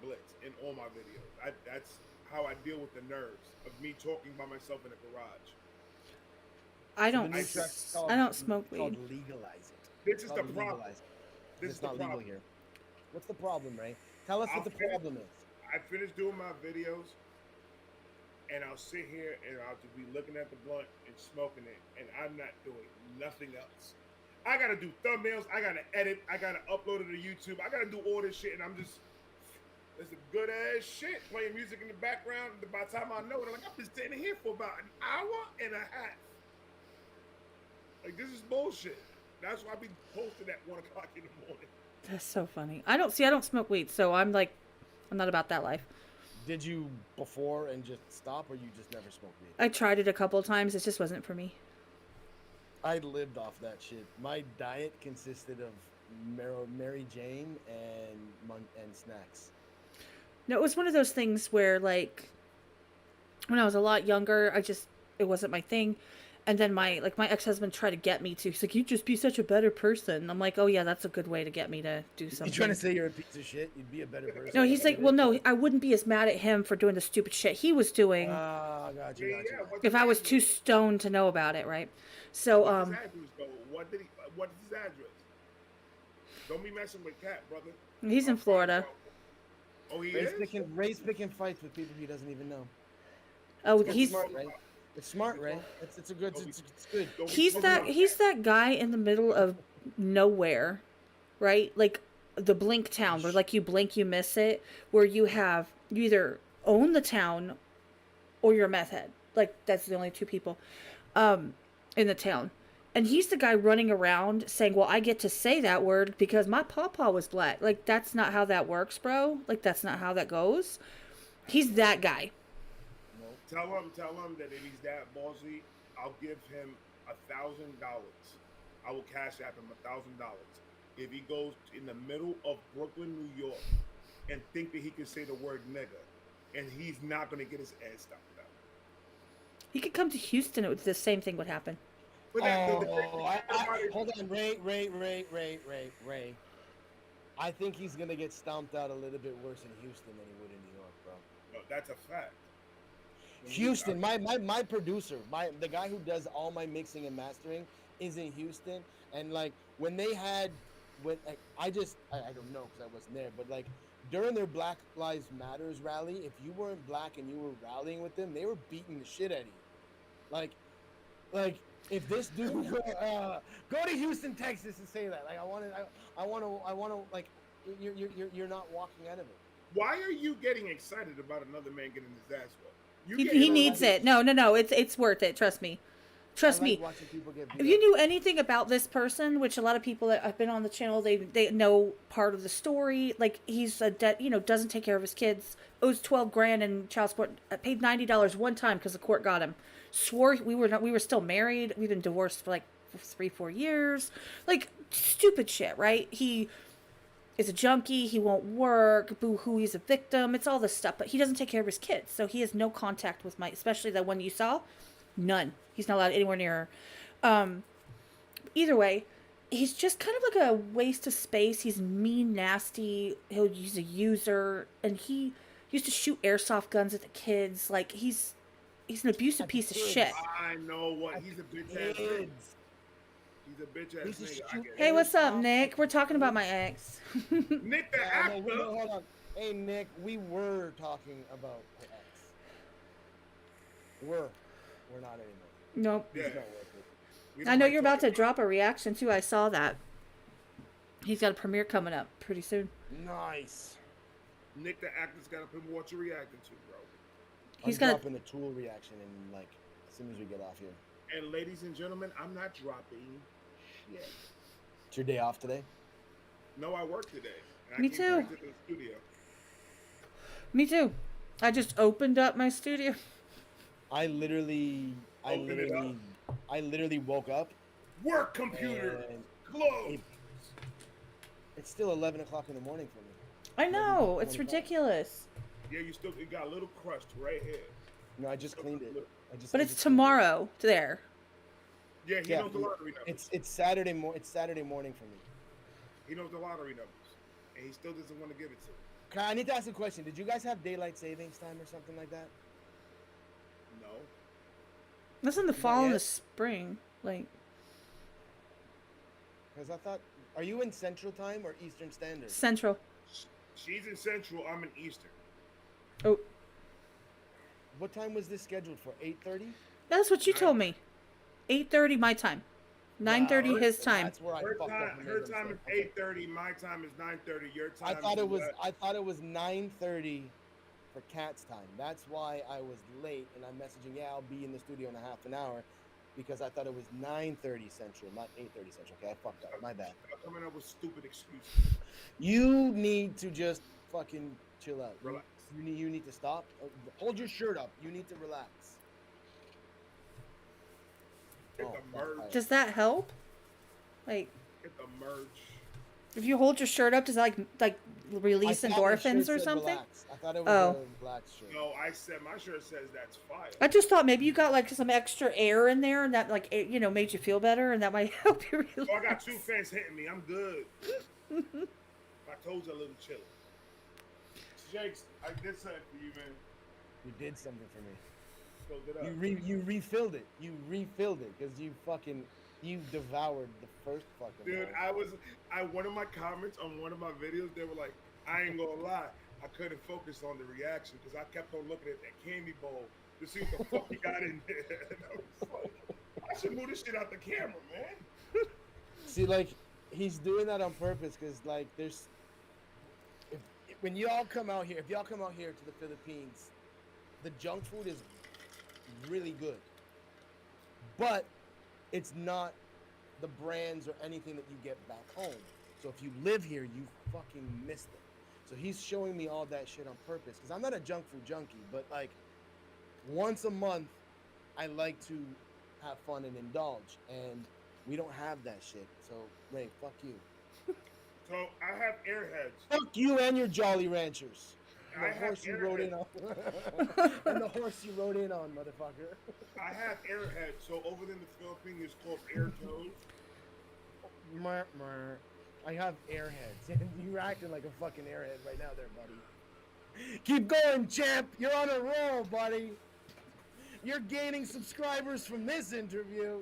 blitz in all my videos. That's how I deal with the nerves of me talking by myself in a garage. I The don't. new track's I don't smoke it's called weed. Legalize it. This It's is the called problem. Legalize It. This It's is the not legal problem. here. What's the problem, Ray? Tell us I'll what the finish- problem is. I finish doing my videos, and I'll sit here and I'll just be looking at the blunt and smoking it, and I'm not doing nothing else. I gotta do thumbnails. I gotta edit. I gotta upload it to YouTube. I gotta do all this shit, and I'm just It's a good ass shit playing music in the background. By the time I know it, I'm like, I've been sitting here for about an hour and a half. Like, this is bullshit. That's why I be posting at 1 o'clock in the morning. That's so funny. I don't smoke weed, so I'm like, I'm not about that life. Did you before and just stop, or you just never smoked weed? I tried it a couple of times. It just wasn't for me. I lived off that shit. My diet consisted of Mary Jane and snacks. No, it was one of those things where, like, when I was a lot younger, it wasn't my thing. And then my ex-husband tried to get me to. He's like, "You'd just be such a better person." I'm like, "Oh yeah, that's a good way to get me to do something." You trying to say you're a piece of shit? You'd be a better person. No, he's like, "Well, no, I wouldn't be as mad at him for doing the stupid shit he was doing Got you. if I was too stoned to know about it, right?" So, What's his address, though? What's his address? Don't be messing with Cat, brother. he's in Florida. Oh, he Ray's picking fights with people he doesn't even know. Oh, It's he's smart, Ray. It's smart, Ray. It's good. he's that guy in the middle of nowhere, right? Like the blink town, where like you blink, you miss it, where you either own the town or you're a meth head. Like that's the only two people in the town. And he's the guy running around saying, "Well, I get to say that word because my pawpaw was black." Like that's not how that works, bro. Like that's not how that goes. He's that guy. Tell him that if he's that ballsy, I'll give him $1,000. I will cash app him $1,000 if he goes in the middle of Brooklyn, New York, and think that he can say the word nigga, and he's not going to get his ass stopped out. He could come to Houston. The same thing would happen. Hold on, Ray. I think he's gonna get stomped out a little bit worse in Houston than he would in New York, bro. No, that's a fact. Houston, my producer, the guy who does all my mixing and mastering is in Houston, and like I don't know because I wasn't there, but like during their Black Lives Matters rally, if you weren't black and you were rallying with them, they were beating the shit out of you. Like if this dude go to Houston, Texas, and say that, like I want to like you're not walking out of it. Why are you getting excited about another man getting his ass whooped? He needs it. No. It's worth it. Trust me. Trust me. If you knew anything about this person, which a lot of people that have been on the channel, they know part of the story. Like he's doesn't take care of his kids, owes $12,000 in child support, paid $90 one time because the court got him. Swore we were still married. We've been divorced for like 3-4 years. Like stupid shit, right? He is a junkie. He won't work. Boo hoo. He's a victim. It's all this stuff, but he doesn't take care of his kids, so he has no contact with especially the one you saw. None. He's not allowed anywhere near her. Either way, he's just kind of like a waste of space. He's mean, nasty. He's a user, and he used to shoot airsoft guns at the kids. Like he's an abusive piece of shit. I know what he's a bitch ass nigga. He's a bitch ass nigga. Hey, what's up, Nick? We're talking about my ex. Nick the actor. Hold on. Hey, Nick, we were talking about the ex. We're not anymore. Nope. Yeah. I know you're about to drop a reaction too. I saw that. He's got a premiere coming up pretty soon. Nice. Nick the actor's got to put what you're reacting to, bro. He's dropping the Tool reaction in like as soon as we get off here. And ladies and gentlemen, I'm not dropping shit. It's your day off today? No, I work today. Me too. To the studio. Me too. I just opened up my studio. I literally woke up. Work computer. Close. It's still 11 o'clock in the morning for me. I know. It's ridiculous. Yeah, you got a little crust right here. No, I just cleaned it. But it's tomorrow there. Yeah, he knows the lottery numbers. It's Saturday morning for me. He knows the lottery numbers, and he still doesn't want to give it to me. I need to ask a question. Did you guys have daylight savings time or something like that? No. That's in the fall and the spring, like. Because I thought, are you in Central Time or Eastern Standard? Central. She's in Central. I'm in Eastern. Oh. What time was this scheduled for? 8:30? That's what you told me. 8:30 my time. 9:30 Nah, his and time. That's where I fucked up. and Her made a time is mistake. 8:30. My time is 9:30. Your I time. thought is it was. what? I thought it was 9:30 for Cat's time. That's why I was late, and I'm messaging. Yeah, I'll be in the studio in a half an hour, because I thought it was 9:30 Central, not 8:30 Central. Okay, I fucked up. My bad. Stop coming up with stupid excuses. You need to just fucking chill out. Relax. You need to stop. Hold your shirt up. You need to relax. Hit Oh, the fuck, merge. Does that help? Like, Hit the merge. if you hold your shirt up, does that like release I thought my shirt endorphins or said something? relax. I thought it was Oh. a relax shirt. No, I said my shirt says that's fire. I just thought maybe you got like some extra air in there, and that like made you feel better, and that might help you relax. Oh, I got 2 fans hitting me. I'm good. My toes are a little chilly. Jakes, I did something for you, man. You did something for me. Filled it up. You refilled it. You refilled it because you devoured the first fucking. Dude, bowl. one of my comments on one of my videos, they were like, I ain't gonna lie, I couldn't focus on the reaction because I kept on looking at that candy bowl to see what the fuck he got in there. And I was like, I should move this shit out the camera, man. See, like, he's doing that on purpose because, like, when y'all come out here, if y'all come out here to the Philippines, the junk food is really good, but it's not the brands or anything that you get back home. So if you live here, you fucking missed it. So he's showing me all that shit on purpose because I'm not a junk food junkie, but like once a month, I like to have fun and indulge, and we don't have that shit. So Ray, fuck you. So I have airheads. Fuck you and your Jolly Ranchers. And I the have horse you rode in on. And the horse you rode in on, motherfucker. I have airheads. So over in the Philippines, it's called air toes. Mer, mer. I have airheads. And you're acting like a fucking airhead right now there, buddy. Keep going, champ. You're on a roll, buddy. You're gaining subscribers from this interview.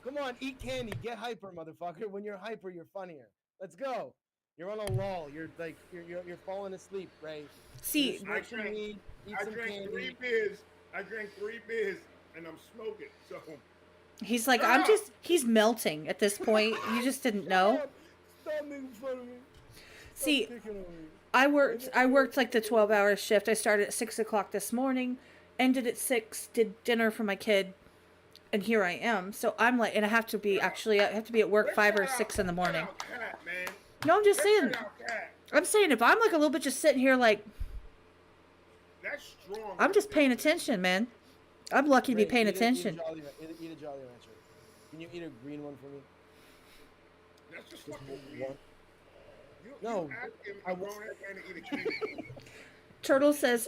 Come on, eat candy. Get hyper, motherfucker. When you're hyper, you're funnier. Let's go. You're on a lull. You're like you're falling asleep, Ray. See, Smoke some weed, eat I some drank candy. 3 beers. I drank 3 beers, and I'm smoking. So he's like, Shut up. he's melting at this point. You just didn't know. Stop making fun of me. Stop See, picking on me. I worked like the 12-hour shift. I started at 6 o'clock this morning, ended at 6, did dinner for my kid, and here I am. So I'm like, and I have to be at work let's 5 or shout 6 out- in the morning. shout out Cat, man. No, I'm just Let's saying. shout out Cat. I'm saying if I'm like a little bit just sitting here like That's strong. I'm just right paying there. attention, man. I'm lucky to be Ray, paying eat attention. Eat a Jolly Rancher. Can you eat a green one for me? That's just Just fucking one. weird. No, you asking I a was- grown ass man to eat a candy. Turtle says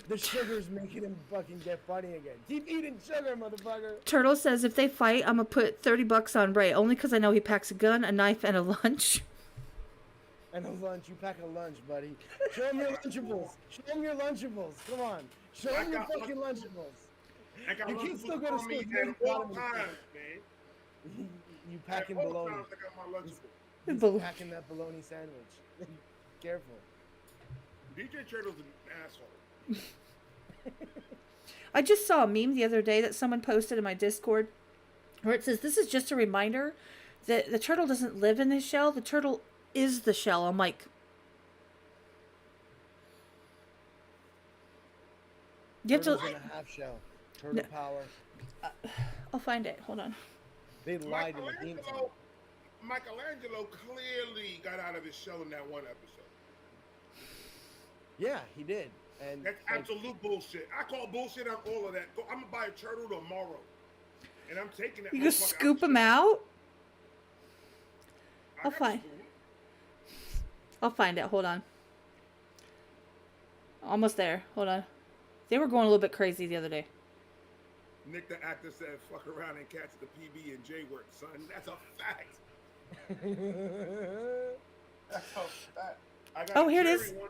The sugar's making him fucking get funny again. Keep eating sugar, motherfucker. Turtle says if they fight, I'm gonna put $30 on Ray only because I know he packs a gun, a knife, and a lunch. And a lunch. You pack a lunch, buddy. Show him your Lunchables. Show him your Lunchables. Come on. Show I him your got fucking Lunchables. I got You lunch can still go to on me school. at You all got 'em in times, school. man. You packing At all bologna. times I got my lunch. He's Bol- packing that bologna sandwich. Careful. DJ Turtle's an asshole. I just saw a meme the other day that someone posted in my Discord where it says, this is just a reminder that the turtle doesn't live in the shell. The turtle is the shell. I'm like, you have Turtles to, in a half shell. Turtle No. power. I'll find it. Hold on. They lied in the theme song. Michelangelo clearly got out of his shell in that one episode. Yeah, he did. And That's like, absolute bullshit. I call bullshit on all of that. I'm gonna buy a turtle tomorrow, and I'm taking that. You can motherfucker scoop the them shell. out? I I'll got a find- spoon. I'll find it. Hold on. Almost there. Hold on. They were going a little bit crazy the other day. Nick the actor said, "Fuck around and catch the PB and J work, son." That's a fact. That's a fact. I got Oh, a here it cherry is. one.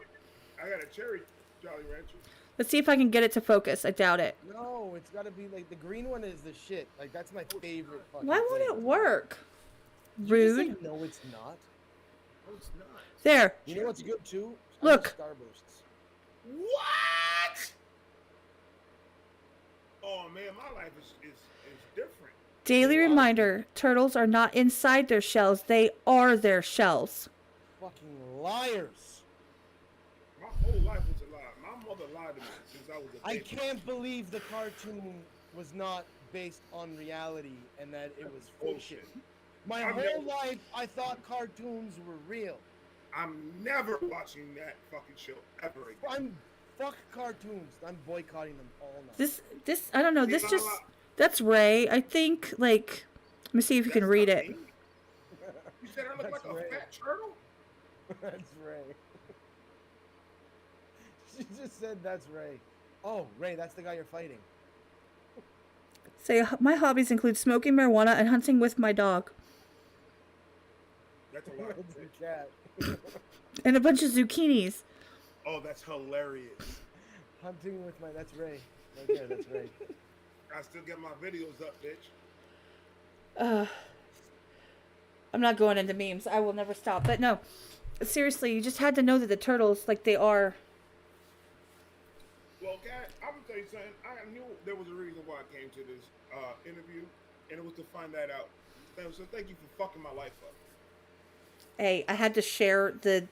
I got a cherry Jolly Rancher. Let's see if I can get it to focus. I doubt it. no, it's gotta be like the green one is the shit. Like that's my favorite fucking Why won't flavor. it work? You just say, Rude. no, it's not. No, it's not. There. You know what's good too? Look. Starbursts. What? Oh man, my life is different. Daily reminder, turtles are not inside their shells. They are their shells. Fucking liars. My whole life was a lie. My mother lied to me since I was a I baby. can't believe the cartoon was not based on reality and that it was fiction. My whole life, I thought cartoons were real. I'm never watching that fucking show ever again. Fuck cartoons. I'm boycotting them all now. This, I don't know. This just, that's Ray. I think, like, let me see if you can read it. You said I look like a fat turtle? That's Ray. She just said that's Ray. Oh, Ray, that's the guy you're fighting. Say, my hobbies include smoking marijuana and hunting with my dog. That's a lot. It's a cat. And a bunch of zucchinis. Oh, that's hilarious. Hunting with my... That's Ray. Right there, that's Ray. I still get my videos up, bitch. I'm not going into memes. I will never stop. But no, seriously, you just had to know that the turtles, like, they are... Well, Kat, I'm going to tell you something. I knew there was a reason why I came to this interview, and it was to find that out. So thank you for fucking my life up. Hey, I had to share the...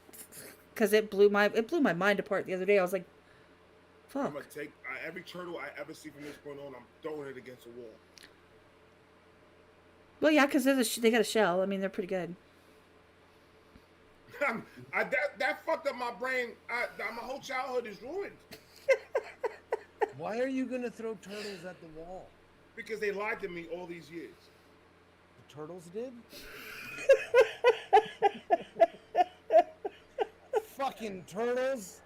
Because it blew my mind apart the other day. I was like, fuck. I'm going to take every turtle I ever see from this point on, I'm throwing it against a wall. Well, yeah, because they got a shell. I mean, they're pretty good. That fucked up my brain. My whole childhood is ruined. Why are you going to throw turtles at the wall? Because they lied to me all these years. The turtles did? Fucking turtles.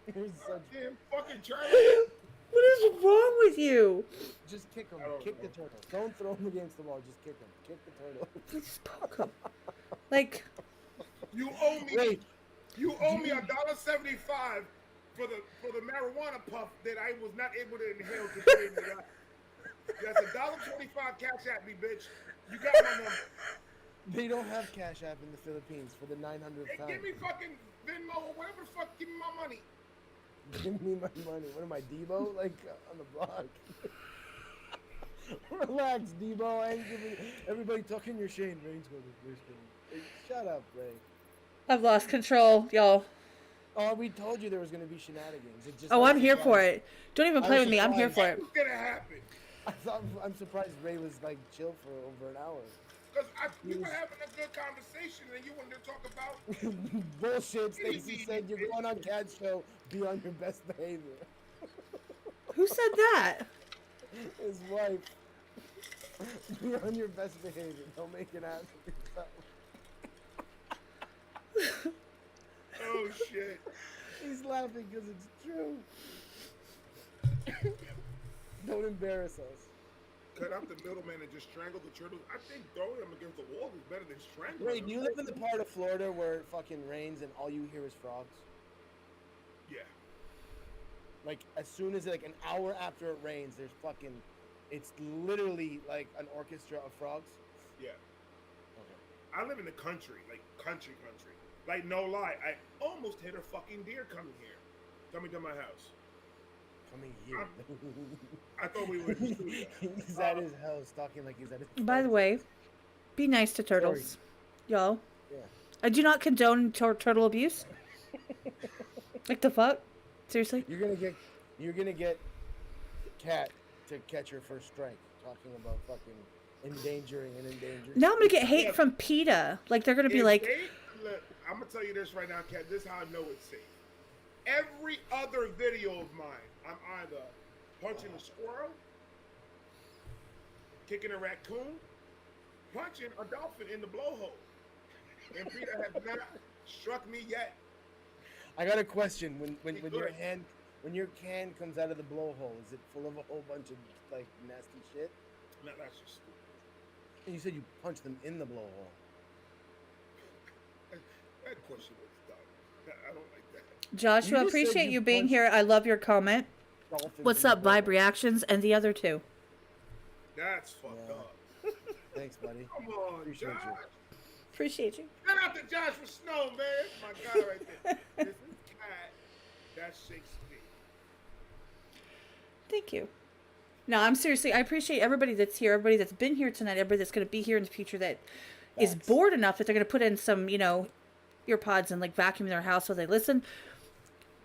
Damn fucking turtles. What is wrong with you? Just kick them. Kick the turtle. Don't throw them against the wall. Just kick them. Kick the turtle. Just poke them. Like, you owe me. Wait. You owe me $1.75 for the marijuana puff that I was not able to inhale to put in the life. That's $1.25 cash at me, bitch. You got my number. They don't have Cash App in the Philippines for the 900th time. Give me fucking Venmo or whatever the fuck. Give me my money. Give me my money. What am I, Debo? Like, on the block. Relax, Debo. I ain't giving... Everybody talking your Shane. Rain's going. Hey, shut up, Ray. I've lost control, y'all. Oh, we told you there was going to be shenanigans. It just I'm here for it. Don't even play with me. I'm here for it. What's gonna happen? I'm surprised Ray was, like, chill for over an hour. Because we were having a good conversation and you wanted to talk about... Bullshit. Stacey said you're going on Cat's show. Be on your best behavior. Who said that? His wife. Be on your best behavior. Don't make an ass of yourself. Oh, shit. He's laughing because it's true. Don't embarrass us. Cut out the middleman and just strangle the turtles. I think throwing them against the wall is better than strangling Wait, them. do you live in the part of Florida where it fucking rains and all you hear is frogs? Yeah. Like, as soon as, like, an hour after it rains, there's fucking... It's literally, like, an orchestra of frogs? Yeah. Okay. I live in the country, like country. Like, no lie, I almost hit a fucking deer coming here. Coming to my house. Coming here. I thought we were in the studio. He's at his house talking like he's at his... By the way, be nice to turtles. Y'all. Yeah. I do not condone turtle abuse. Like the fuck? Seriously? You're gonna get Kat to catch her first strike talking about fucking endangering and endangering. Now I'm gonna get hate from PETA. Like they're gonna be like... Look, I'm gonna tell you this right now, Kat. This is how I know it's safe. Every other video of mine, I'm either punching a squirrel, kicking a raccoon, punching a dolphin in the blowhole. And PETA has not struck me yet. I got a question. When your can comes out of the blowhole, is it full of a whole bunch of like nasty shit? No, that's just stupid. And you said you punched them in the blowhole. That question was dumb. I don't like that. Joshua, You just said appreciate you you being punched here. I love your comment. Dolphins What's in the up, Vibe blowhole. Reactions and the other two? That's fucked Yeah. up. Thanks, buddy. Come on, Appreciate Josh. you. Appreciate you. Shout out to Josh for Snow, man. My guy right there. This is Kat. That's Shakespeare. Thank you. No, I'm seriously. I appreciate everybody that's here, everybody that's been here tonight, everybody that's going to be here in the future that is Facts. bored enough that they're going to put in some, ear pods and like vacuum their house while they listen.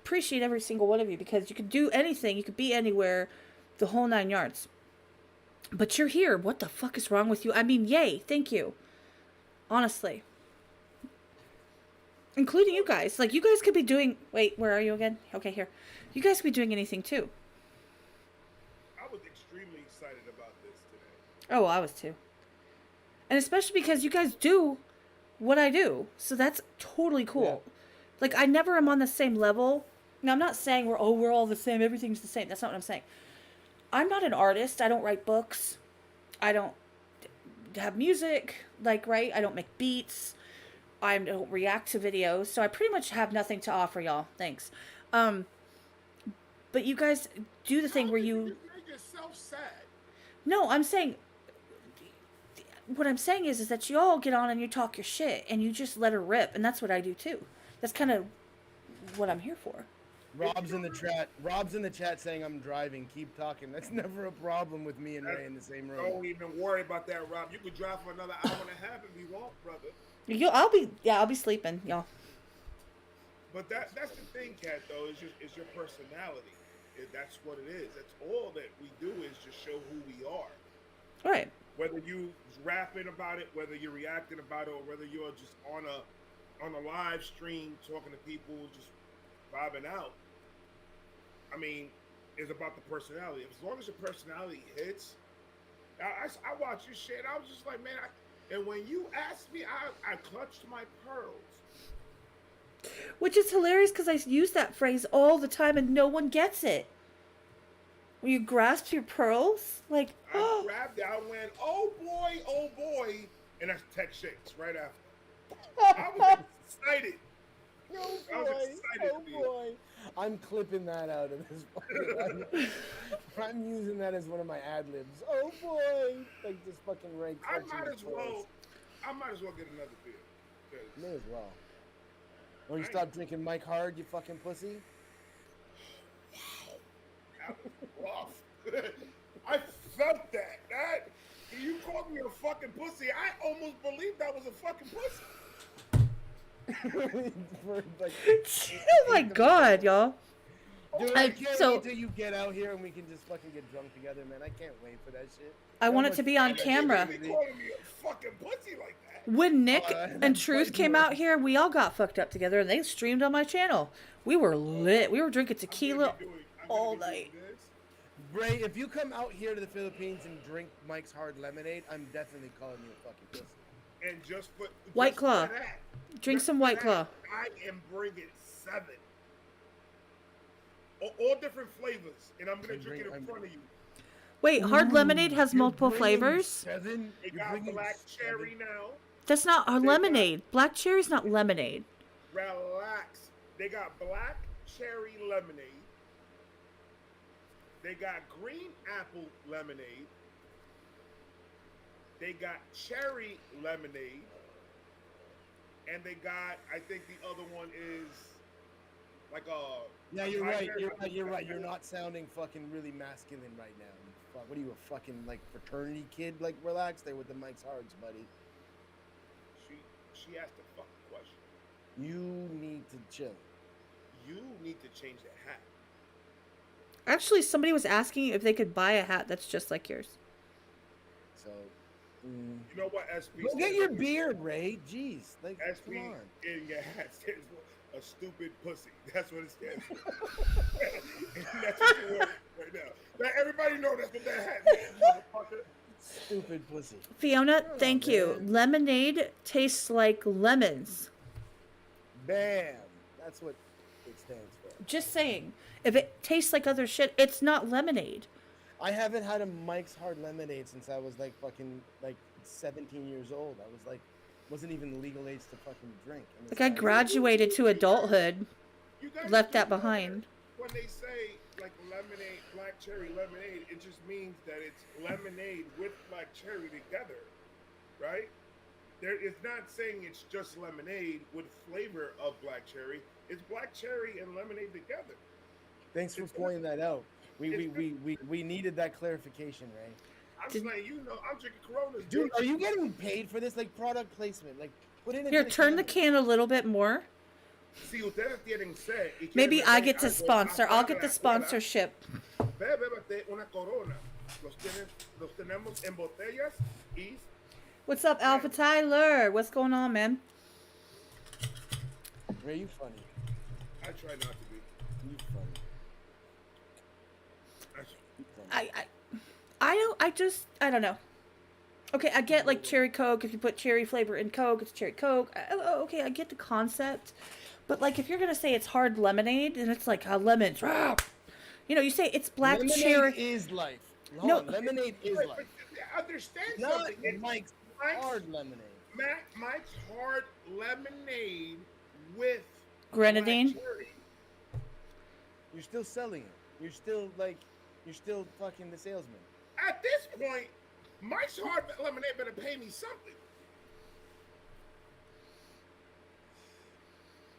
Appreciate every single one of you because you could do anything, you could be anywhere, the whole 9 yards. But you're here. What the fuck is wrong with you? I mean, yay, thank you. Honestly. Including you guys. Like, you guys could be doing... Wait, where are you again? Okay, here. You guys could be doing anything, too. I was extremely excited about this today. Oh, well, I was, too. And especially because you guys do what I do. So that's totally cool. Yeah. Like, I never am on the same level. Now, I'm not saying we're all the same. Everything's the same. That's not what I'm saying. I'm not an artist. I don't write books. I don't have music, like, right? I don't make beats. I don't react to videos. So I pretty much have nothing to offer y'all. Thanks. But you guys do the thing where you... just make yourself sad. No, I'm saying... What I'm saying is that you all get on and you talk your shit and you just let her rip. And that's what I do, too. That's kind of what I'm here for. Rob's in the chat. Rob's in the chat saying I'm driving. Keep talking. That's never a problem with me and Ray in the same room. Don't even worry about that, Rob. You could drive for another hour and a half if you want, brother. I'll be sleeping, y'all. But that's the thing, Kat. Though, is your personality. That's what it is. That's all that we do is just show who we are. Right. Whether you rapping about it, whether you're reacting about it, or whether you're just on a live stream talking to people, just vibing out. I mean, it's about the personality. As long as your personality hits, I watch your shit. I was just like, man. And when you asked me, I clutched my pearls. Which is hilarious because I use that phrase all the time and no one gets it. When you grasp your pearls, like, I grabbed it. I went, oh boy, and that's Tech Shakes right after. I was excited. Oh boy. I'm clipping that out of this. I'm using that as one of my ad libs. Oh boy, like this fucking rank. I might as well get another beer. May as well. When you stop drinking Mike Hard, you fucking pussy. That was rough. I felt that. You called me a fucking pussy. I almost believed that was a fucking pussy. oh my god, y'all. Dude, I can't wait till you get out here and we can just fucking get drunk together, man. I can't wait for that shit. I want it to be on camera. You calling me a fucking pussy like that. When Nick and Truth came out here, we all got fucked up together and they streamed on my channel. We were lit. We were drinking tequila all night. Bray, if you come out here to the Philippines and drink Mike's Hard Lemonade, I'm definitely calling you a fucking pussy. And just for White Claw. for that, Drink some White Claw. I am bringing 7. All different flavors, and I'm gonna drink it in front of you. Wait, hard lemonade has multiple flavors? 7? They got black cherry now. That's not a lemonade. Black cherry's not lemonade. Relax. They got black cherry lemonade. They got green apple lemonade. They got cherry lemonade. And they got, I think the other one is like a... Yeah, you're right. You're not sounding fucking really masculine right now. Fuck, what are you, a fucking, like, fraternity kid? Like, relax there with the Mike's Hards, buddy. She asked a fucking question. You need to chill. You need to change that hat. Actually, somebody was asking if they could buy a hat that's just like yours. So... You know what, SP? Go get your beard, Ray. Jeez, like, SP come on. in your hat stands for a stupid pussy. That's what it stands for. And that's what you're wearing right now. Now everybody know that's what that hat means, motherfucker. Stupid pussy. Fiona, thank you. Man. Lemonade tastes like lemons. Bam. That's what it stands for. Just saying. If it tastes like other shit, it's not lemonade. I haven't had a Mike's Hard Lemonade since I was like fucking like 17 years old. I was like, wasn't even legal age to fucking drink. And Like I graduated to adulthood, You guys left do that know behind. When they say like lemonade, black cherry lemonade, it just means that it's lemonade with black cherry together, right? It's not saying it's just lemonade with flavor of black cherry. It's black cherry and lemonade together. Thanks for pointing that out. We needed that clarification, Ray. I'm just letting you know I'm drinking Coronas. Dude, are you getting paid for this? Like product placement? Like put it in. Here, turn the can a little bit more. Si ustedes tienen sed y Maybe quieren I beber get to algo, sponsor. I'll get apaga the la escuela, sponsorship. Bébete una Corona. Los tenemos en botellas y What's up, Alpha Tyler? What's going on, man? Ray, you funny. I try not to be. You funny. I don't know. Okay, I get like cherry Coke. If you put cherry flavor in Coke, it's cherry Coke. Okay, I get the concept. But like, if you're gonna say it's hard lemonade, and it's like lemons, rah, you know, you say it's black Lemonade cherry. is life. No. Lemonade is But life. understand Not something. It's Mike's hard lemonade. Mike's hard lemonade with Grenadine? black cherry. You're still selling it. You're still fucking the salesman. At this point, Mike's hard lemonade better pay me something.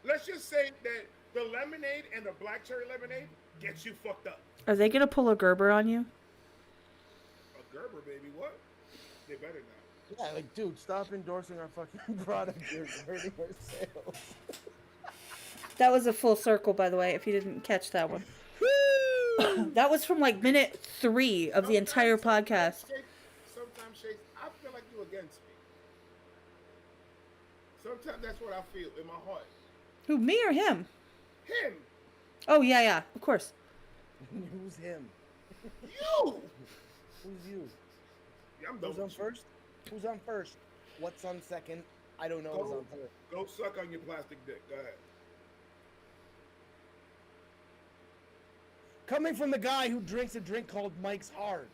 Let's just say that the lemonade and the black cherry lemonade gets you fucked up. Are they gonna pull a Gerber on you? A Gerber, baby, what? They better not. Yeah, like, dude, stop endorsing our fucking product. You're hurting our sales. That was a full circle, by the way, if you didn't catch that one. That was from like minute 3 of the entire podcast. Sometimes, Shakes, I feel like you're against me. Sometimes that's what I feel in my heart. Who, me or him? Him, Oh, yeah, of course. Who's him? you. Who's you? Yeah, I'm done Who's on with you. first? Who's on first? What's on second? I don't know who's on third. Go suck on your plastic dick. Go ahead. Coming from the guy who drinks a drink called Mike's Hard.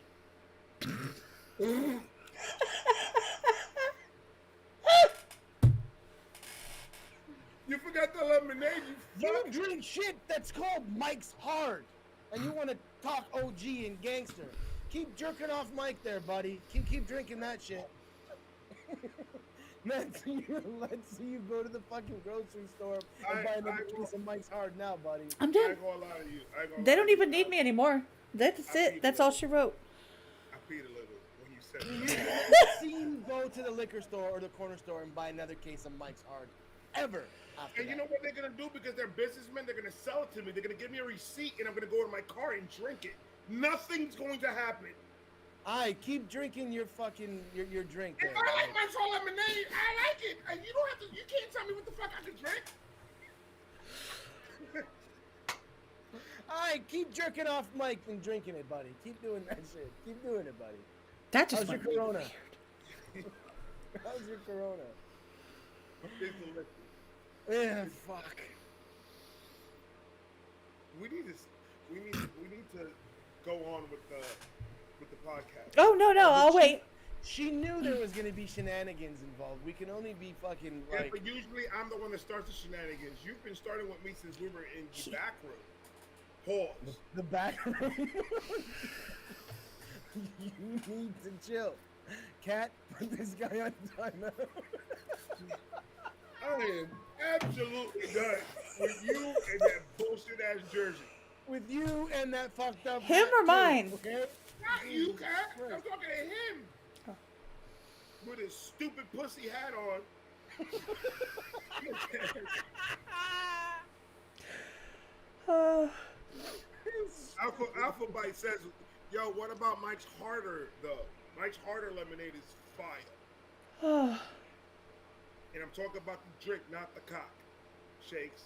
You forgot the lemonade, you You fuck. drink shit that's called Mike's Hard, and you want to talk OG and gangster. Keep jerking off Mike there, buddy. Keep drinking that shit. Let's see you go to the fucking grocery store and buy another piece of Mike's Hard now, buddy. I'm I dead. ain't gonna lie to you. I ain't gonna They lie don't to even you. need me anymore. That's it. That's all she wrote. I peed a little when you said You that. never see you go to the liquor store or the corner store and buy another case of Mike's Hard, ever. After And you that. know what they're gonna do? Because they're businessmen, they're gonna sell it to me. They're gonna give me a receipt, and I'm gonna go to my car and drink it. Nothing's going to happen. I keep drinking your fucking your drink. If There, I like right? my soul lemonade, I like it. And you don't have to. You can't tell me what the fuck I can drink. Alright, keep jerking off Mike and drinking it, buddy. Keep doing that shit. Keep doing it, buddy. That just How's your went really Corona? weird. How's your Corona? It's the liquor. Yeah, fuck. We need to go on with the podcast. Oh, no, I'll wait. She knew there was gonna be shenanigans involved. We can only be fucking Yeah, like. but usually I'm the one that starts the shenanigans. You've been starting with me since we were in the back room. Pause. The back room. You need to chill. Cat, put this guy on timeout. I am absolutely done with you and that bullshit ass jersey. With you and that fucked up. Him hat, or too, mine? Okay? Not you, Cat. I'm Christ. talking to him. Oh. With his stupid pussy hat on. Alpha Bite says, yo, what about Mike's Harder, though? Mike's Harder lemonade is fire. And I'm talking about the drink, not the cock. Shakes.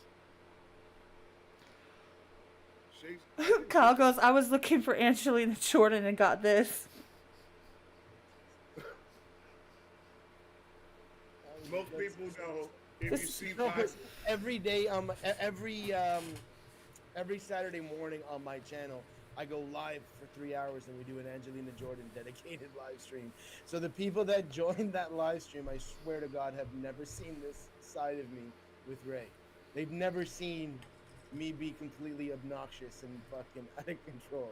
Shakes. Kyle goes, I was looking for Angelina Jordan and got this. Most people know if This you is see No, my 'cause every day, every Saturday morning on my channel, I go live for 3 hours and we do an Angelina Jordan dedicated live stream. So the people that join that live stream, I swear to God, have never seen this side of me with Ray. They've never seen me be completely obnoxious and fucking out of control.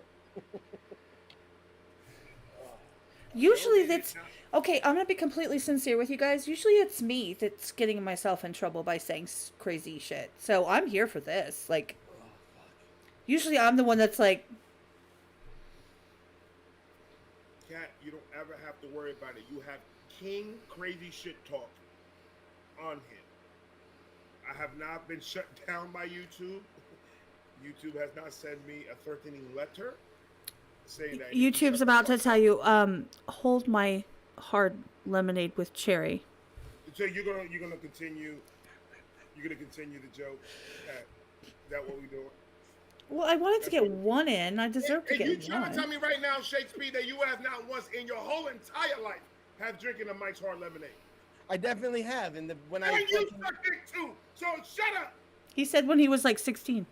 Usually that's... Okay, I'm going to be completely sincere with you guys. Usually it's me that's getting myself in trouble by saying crazy shit. So I'm here for this. Like, Usually I'm the one that's like, Cat, you don't ever have to worry about it. You have king crazy shit talk on him. I have not been shut down by YouTube. YouTube has not sent me a threatening letter saying that I need to YouTube's shut the about to fuck tell up. you, hold my hard lemonade with cherry. So you're gonna continue the joke. Cat. Is that what we doing? Well, I wanted to That's get what. one in. I deserve to And you get trying to tell one. me right now, Shakespeare, that you have not once in your whole entire life have drinking a Mike's Hard Lemonade. I definitely have. And when And I you fucking, sucked it too. So shut up. He said when he was like 16.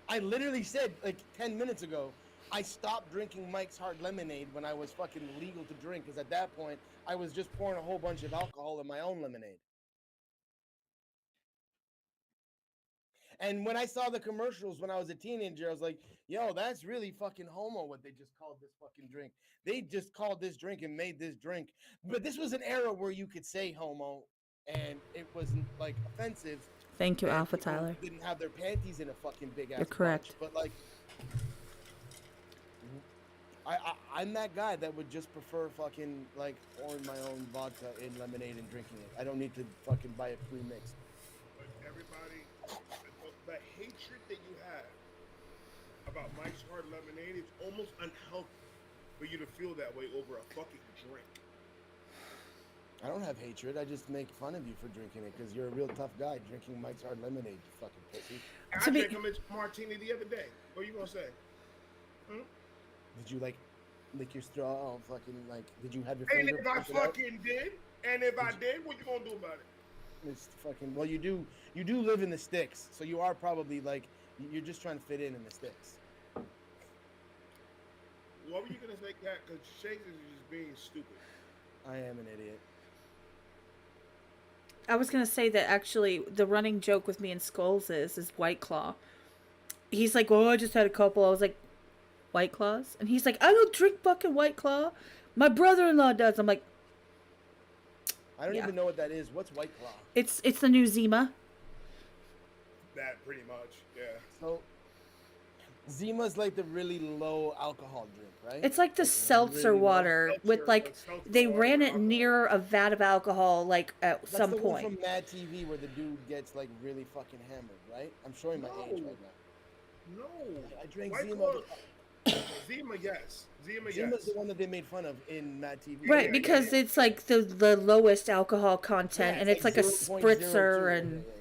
I literally said like 10 minutes ago, I stopped drinking Mike's Hard Lemonade when I was fucking legal to drink. Because at that point, I was just pouring a whole bunch of alcohol in my own lemonade. And when I saw the commercials when I was a teenager, I was like, yo, that's really fucking homo what they just called this fucking drink. They just called this drink and made this drink. But this was an era where you could say homo and it wasn't like offensive. Thank you, And Alpha people Tyler. didn't have their panties in a fucking big ass You're correct. bunch. But like, I'm that guy that would just prefer fucking like pouring my own vodka in lemonade and drinking it. I don't need to fucking buy it pre-mixed. But everybody, the hatred that you have about Mike's Hard Lemonade is almost unhealthy for you to feel that way over a fucking drink. I don't have hatred. I just make fun of you for drinking it because you're a real tough guy drinking Mike's Hard Lemonade, you fucking pussy. I To be- drank a Mitch martini the other day. What are you gonna say? Did you like lick your straw? Oh, fucking like, did you have your And finger? if I poking out? fucking did, and if I did, what you gonna do about it? It's fucking. Well, you do live in the sticks, so you are probably like you're just trying to fit in the sticks. What were you gonna say, Cat? Because Shakes is just being stupid. I am an idiot. I was gonna say that actually the running joke with me and Skulls is White Claw. He's like, oh, I just had a couple. I was like, White Claws? And he's like, I don't drink fucking White Claw. My brother-in-law does. I'm like, I don't Yeah. even know what that is. What's White Claw? it's the new Zima. That pretty much, yeah. So Zima's like the really low alcohol drink, right? It's like the seltzer really low water with seltzer, like like seltzer they water ran with it alcohol. near a vat of alcohol like at That's some the one point. from Mad TV where the dude gets like really fucking hammered, right? I'm showing my age right now. No. I drank White Zima. Claw- Zima, yes. Zima, Zima's yes. the one that they made fun of in Mad TV. Right, yeah, because yeah. it's like the lowest alcohol content, Yeah, and it's like a 0.02. spritzer, and Yeah.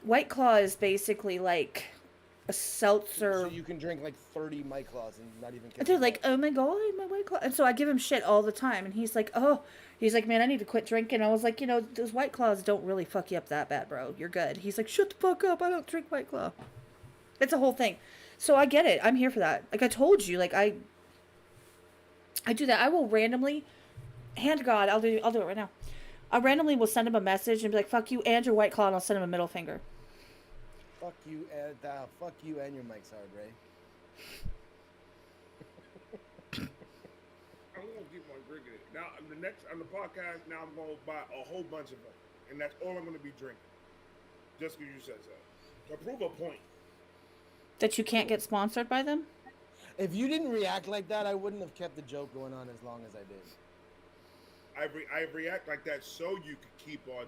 White Claw is basically like a seltzer. So you can drink like 30 Mike Claws and not even. And they're like, oh my god, my White Claw. And so I give him shit all the time, and he's like, man, I need to quit drinking. I was like, those White Claws don't really fuck you up that bad, bro. You're good. He's like, shut the fuck up. I don't drink White Claw. It's a whole thing. So I get it. I'm here for that. Like I told you, like I do that. I will randomly, hand to God, I'll do it right now. I randomly will send him a message and be like, fuck you and your White Claw, and I'll send him a middle finger. Fuck you and your Mike's Hard, Ray. I'm gonna keep on drinking it. Now the next on the podcast, now I'm gonna buy a whole bunch of them. And that's all I'm gonna be drinking. Just because you said so. To prove a point. That you can't get sponsored by them? If you didn't react like that, I wouldn't have kept the joke going on as long as I did. I react like that so you could keep on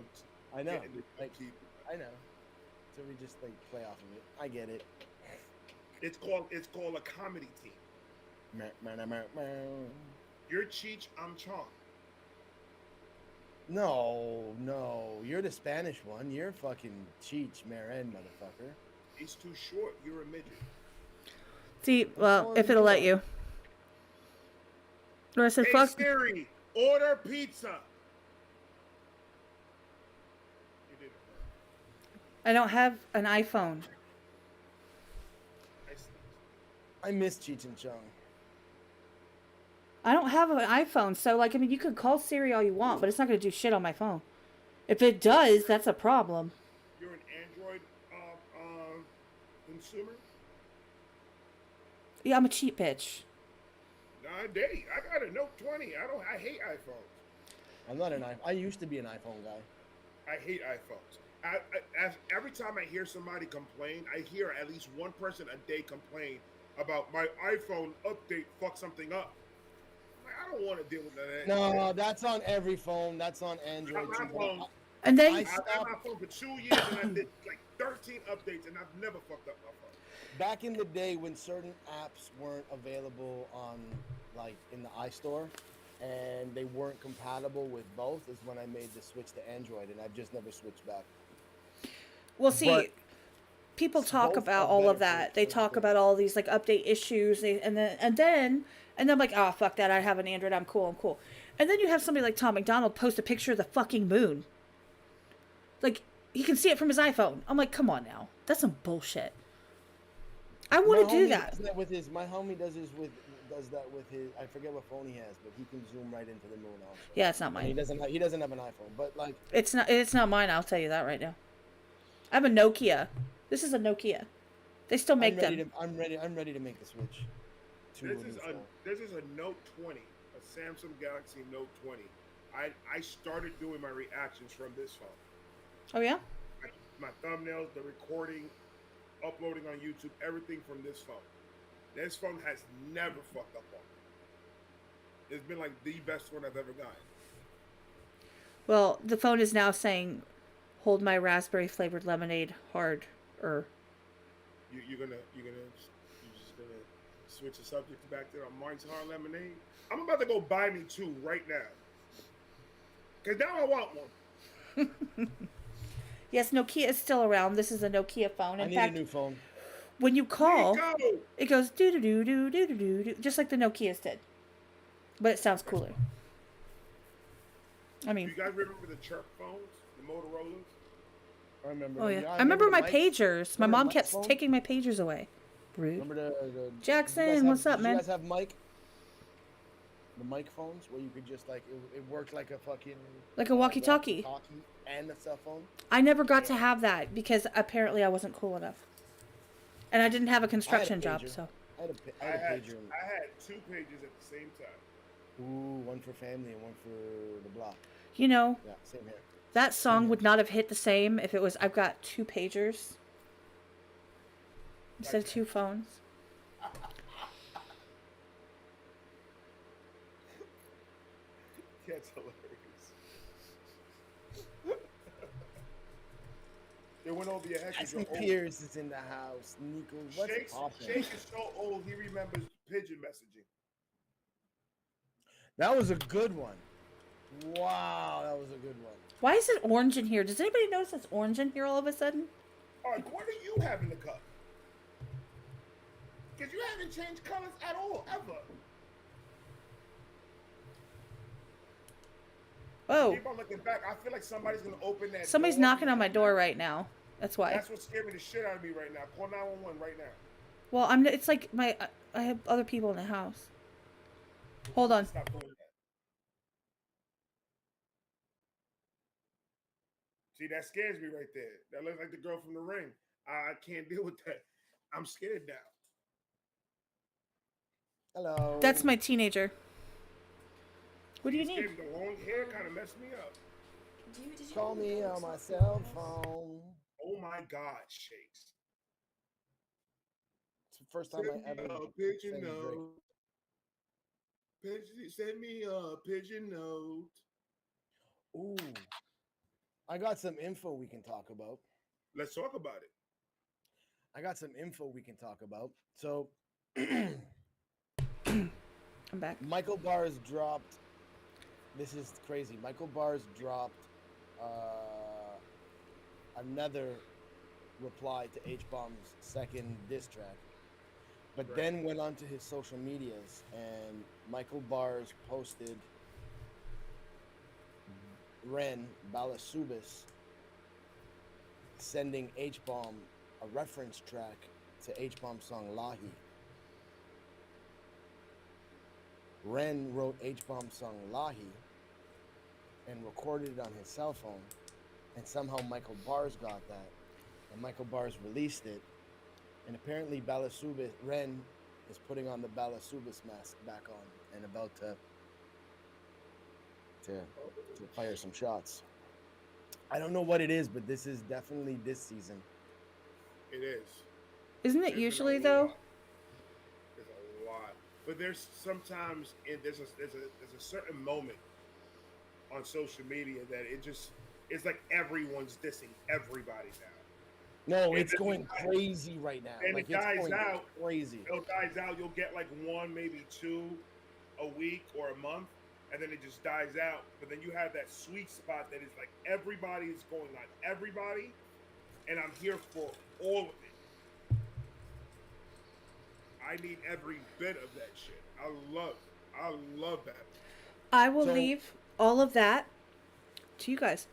I know. getting the Like, keep. I know. So we just like play off of it. I get it. It's called a comedy team. You're Cheech, I'm Chong. No. You're the Spanish one. You're fucking Cheech Marin, motherfucker. He's too short. You're a midget. See, well, if it'll let you. Or I said, Hey fuck. Siri, order pizza. You did it, bro. I don't have an iPhone. I see. I miss Cheech and Chong. I don't have an iPhone, so like, I mean, you could call Siri all you want, but it's not gonna do shit on my phone. If it does, that's a problem. You're an Android consumer? Yeah, I'm a cheap bitch. Nah, I got a Note 20. I hate iPhones. I'm not an iPhone. I used to be an iPhone guy. I hate iPhones. Every time I hear somebody complain, I hear at least one person a day complain about my iPhone update fucked something up. I'm like, I don't want to deal with that. No, that's on every phone. That's on Android My too. phone, And then I I've had stopped my phone for 2 years and I did like 13 updates and I've never fucked up my phone. back in the day when certain apps weren't available on like in the iStore and they weren't compatible with both is when I made the switch to Android, and I've just never switched back. we'll see. But People talk both about are all better of that. They for talk things. about all these like update issues, and then I'm like, oh fuck that. I have an Android. I'm cool. I'm cool. And then you have somebody like Tom McDonald post a picture of the fucking moon. Like he can see it from his iPhone. I'm like, come on now. That's some bullshit. I My want to do homie that. does that with his. My homie does that with his. I forget what phone he has, but he can zoom right into the moon also. Yeah, it's not And he mine. doesn't. He doesn't have an iPhone, but like It's not. It's not mine. I'll tell you that right now. I have a Nokia. This is a Nokia. They still make them. I'm ready to make the switch. To This a is new a phone. this is a Note 20, a Samsung Galaxy Note 20. I started doing my reactions from this phone. Oh yeah. My thumbnails, the recording, uploading on YouTube, everything from this phone. This phone has never fucked up on me. It's been like the best one I've ever gotten. Well, the phone is now saying, "Hold my raspberry flavored lemonade hard." You're just gonna switch the subject back to Mine's Hard Lemonade. I'm about to go buy me two right now. Cause now I want one. Yes, Nokia is still around. This is a Nokia phone. I In need fact, a new phone. when you call, Nico! it goes doo doo doo doo doo doo doo, just like the Nokias did, but it sounds cooler. I Do mean, you guys remember the chirp phones, the Motorola's? I remember. oh yeah, them. I remember the my Mike's. pagers. My Remember mom Mike's kept phone? taking my pagers away. Rude. Remember the did you guys Jackson, what's up, did man? you guys have Mike? The Mike phones where you could just like it worked like a fucking Like a walkie-talkie. walkie-talkie and a cell phone. I never got to have that because apparently I wasn't cool enough, and I didn't have a construction job. pager. So I had a pager. I had two pages at the same time. Ooh, one for family and one for the block. you know Yeah, same here. that song would not have hit the same if it was I've got two pagers instead of two phones. That's hilarious. They went over your head. 'Cause Jackson you're old. Pierce is in the house. Nico, what's poppin'? Shake is so old he remembers pigeon messaging. That was a good one. Wow, that was a good one. Why is it orange in here? Does anybody notice it's orange in here all of a sudden? All right, what do you have in the cup? Because you haven't changed colors at all, ever. Oh, Keep on looking back. I feel like somebody's gonna open that. somebody's door. knocking on my door right now. That's why. That's what scared me the shit out of me right now. Call 911 right now. Well, it's like I have other people in the house. Hold on. Stop doing that. See, that scares me right there. That looks like the girl from The Ring. I can't deal with that. I'm scared now. Hello. That's my teenager. What do you need? The long hair kind of messed me up. Did you Call me on my cell phone. Oh my God, Shakes. It's the first time I Send me ever a pigeon sang Drake. note. Send me a pigeon note. Ooh. I got some info we can talk about. Let's talk about it. So I'm back. Michael Bars dropped. This is crazy. Michael Bars dropped another reply to H-Bomb's second diss track, but then went onto his social medias, and Michael Bars posted Ren Balasubis sending H-Bomb a reference track to H-Bomb's song Lahi. Ren wrote H-Bomb's song Lahi and recorded it on his cell phone, and somehow Michael Bars got that, and Michael Bars released it, and apparently Ren is putting on the Balasubis mask back on and about to fire some shots. I don't know what it is, but this is definitely this season. It is. Isn't it There's been usually a though? lot. There's a lot, but there's sometimes there's a certain moment on social media that it's like everyone's dissing everybody now, No, and it's going crazy right now. and Like it it's dies going out. crazy. It dies out. You'll get like one, maybe two a week or a month, and then it just dies out. But then you have that sweet spot that is like everybody's going on everybody, and I'm here for all of it. I need every bit of that shit. I love that. I will So leave all of that to you guys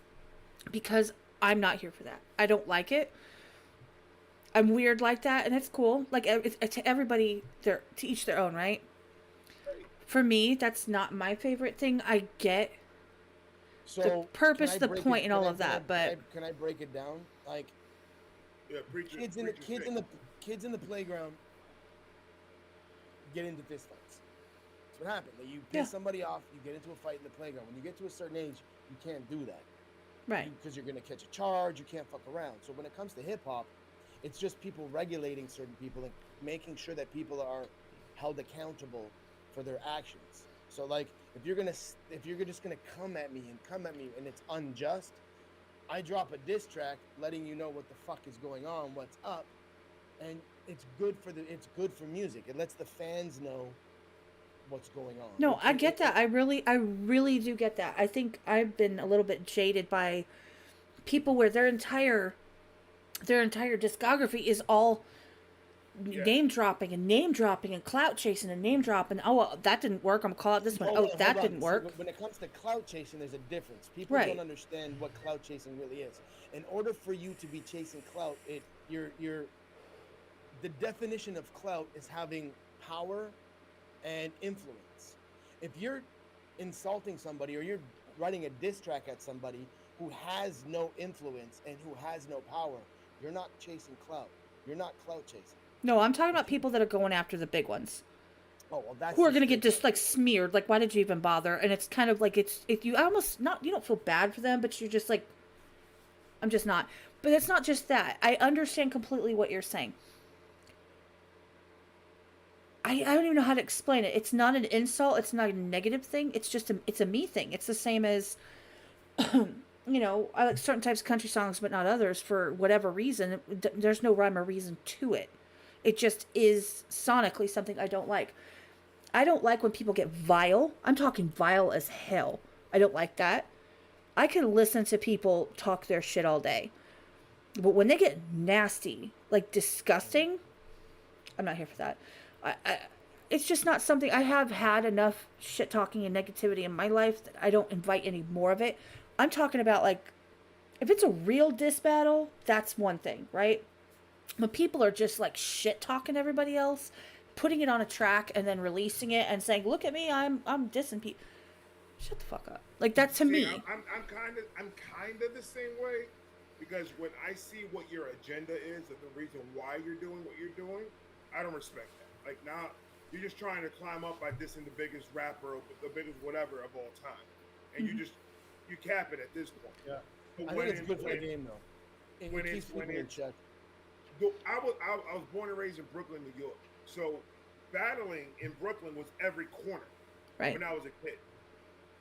because I'm not here for that. I don't like it. I'm weird like that, and it's cool. Like it's to everybody, to each their own, right? For me, that's not my favorite thing. I get so purpose, the point, and all of that, but can I break it down? Like Yeah, preacher, kids in the playground get into fist fights. That's what happened. Like, you piss somebody off, you get into a fight in the playground. When you get to a certain age, you can't do that. right. Because you're gonna catch a charge, you can't fuck around. So when it comes to hip hop, it's just people regulating certain people and making sure that people are held accountable for their actions. So like if you're just gonna come at me and it's unjust, I drop a diss track letting you know what the fuck is going on, what's up, and it's good for music. It lets the fans know what's going on. No, I get that. I really do get that. I think I've been a little bit jaded by people where their entire discography is all name dropping and clout chasing and name dropping. Oh, well, that didn't work. I'm gonna call out this one. That didn't work. When it comes to clout chasing, there's a difference. People don't understand what clout chasing really is. In order for you to be chasing clout, the definition of clout is having power and influence. If you're insulting somebody or you're writing a diss track at somebody who has no influence and who has no power, you're not chasing clout. You're not clout chasing. No, I'm talking about people that are going after the big ones. Oh, well, that's who are going to get just like smeared. Like, why did you even bother? And it's kind of like you almost not, you don't feel bad for them, but you're just like, I'm just not. But it's not just that. I understand completely what you're saying. I don't even know how to explain it. It's not an insult. It's not a negative thing. It's just it's a me thing. It's the same as, you know, I like certain types of country songs, but not others for whatever reason. There's no rhyme or reason to it. It just is sonically something I don't like. I don't like when people get vile. I'm talking vile as hell. I don't like that. I can listen to people talk their shit all day. But when they get nasty, like disgusting, I'm not here for that. It's just not something. I have had enough shit talking and negativity in my life that I don't invite any more of it. I'm talking about, like, if it's a real diss battle, that's one thing, right? When people are just like shit talking everybody else, putting it on a track and then releasing it and saying, "Look at me, I'm dissing people." Shut the fuck up. Like, that to me. I'm kind of the same way, because when I see what your agenda is and the reason why you're doing what you're doing, I don't respect that. Like, now you're just trying to climb up by dissing the biggest rapper or the biggest whatever of all time, and you cap it at this point. Yeah, But I think it's good for the game though. It keeps people in check. I was born and raised in Brooklyn, New York. So battling in Brooklyn was every corner when I was a kid.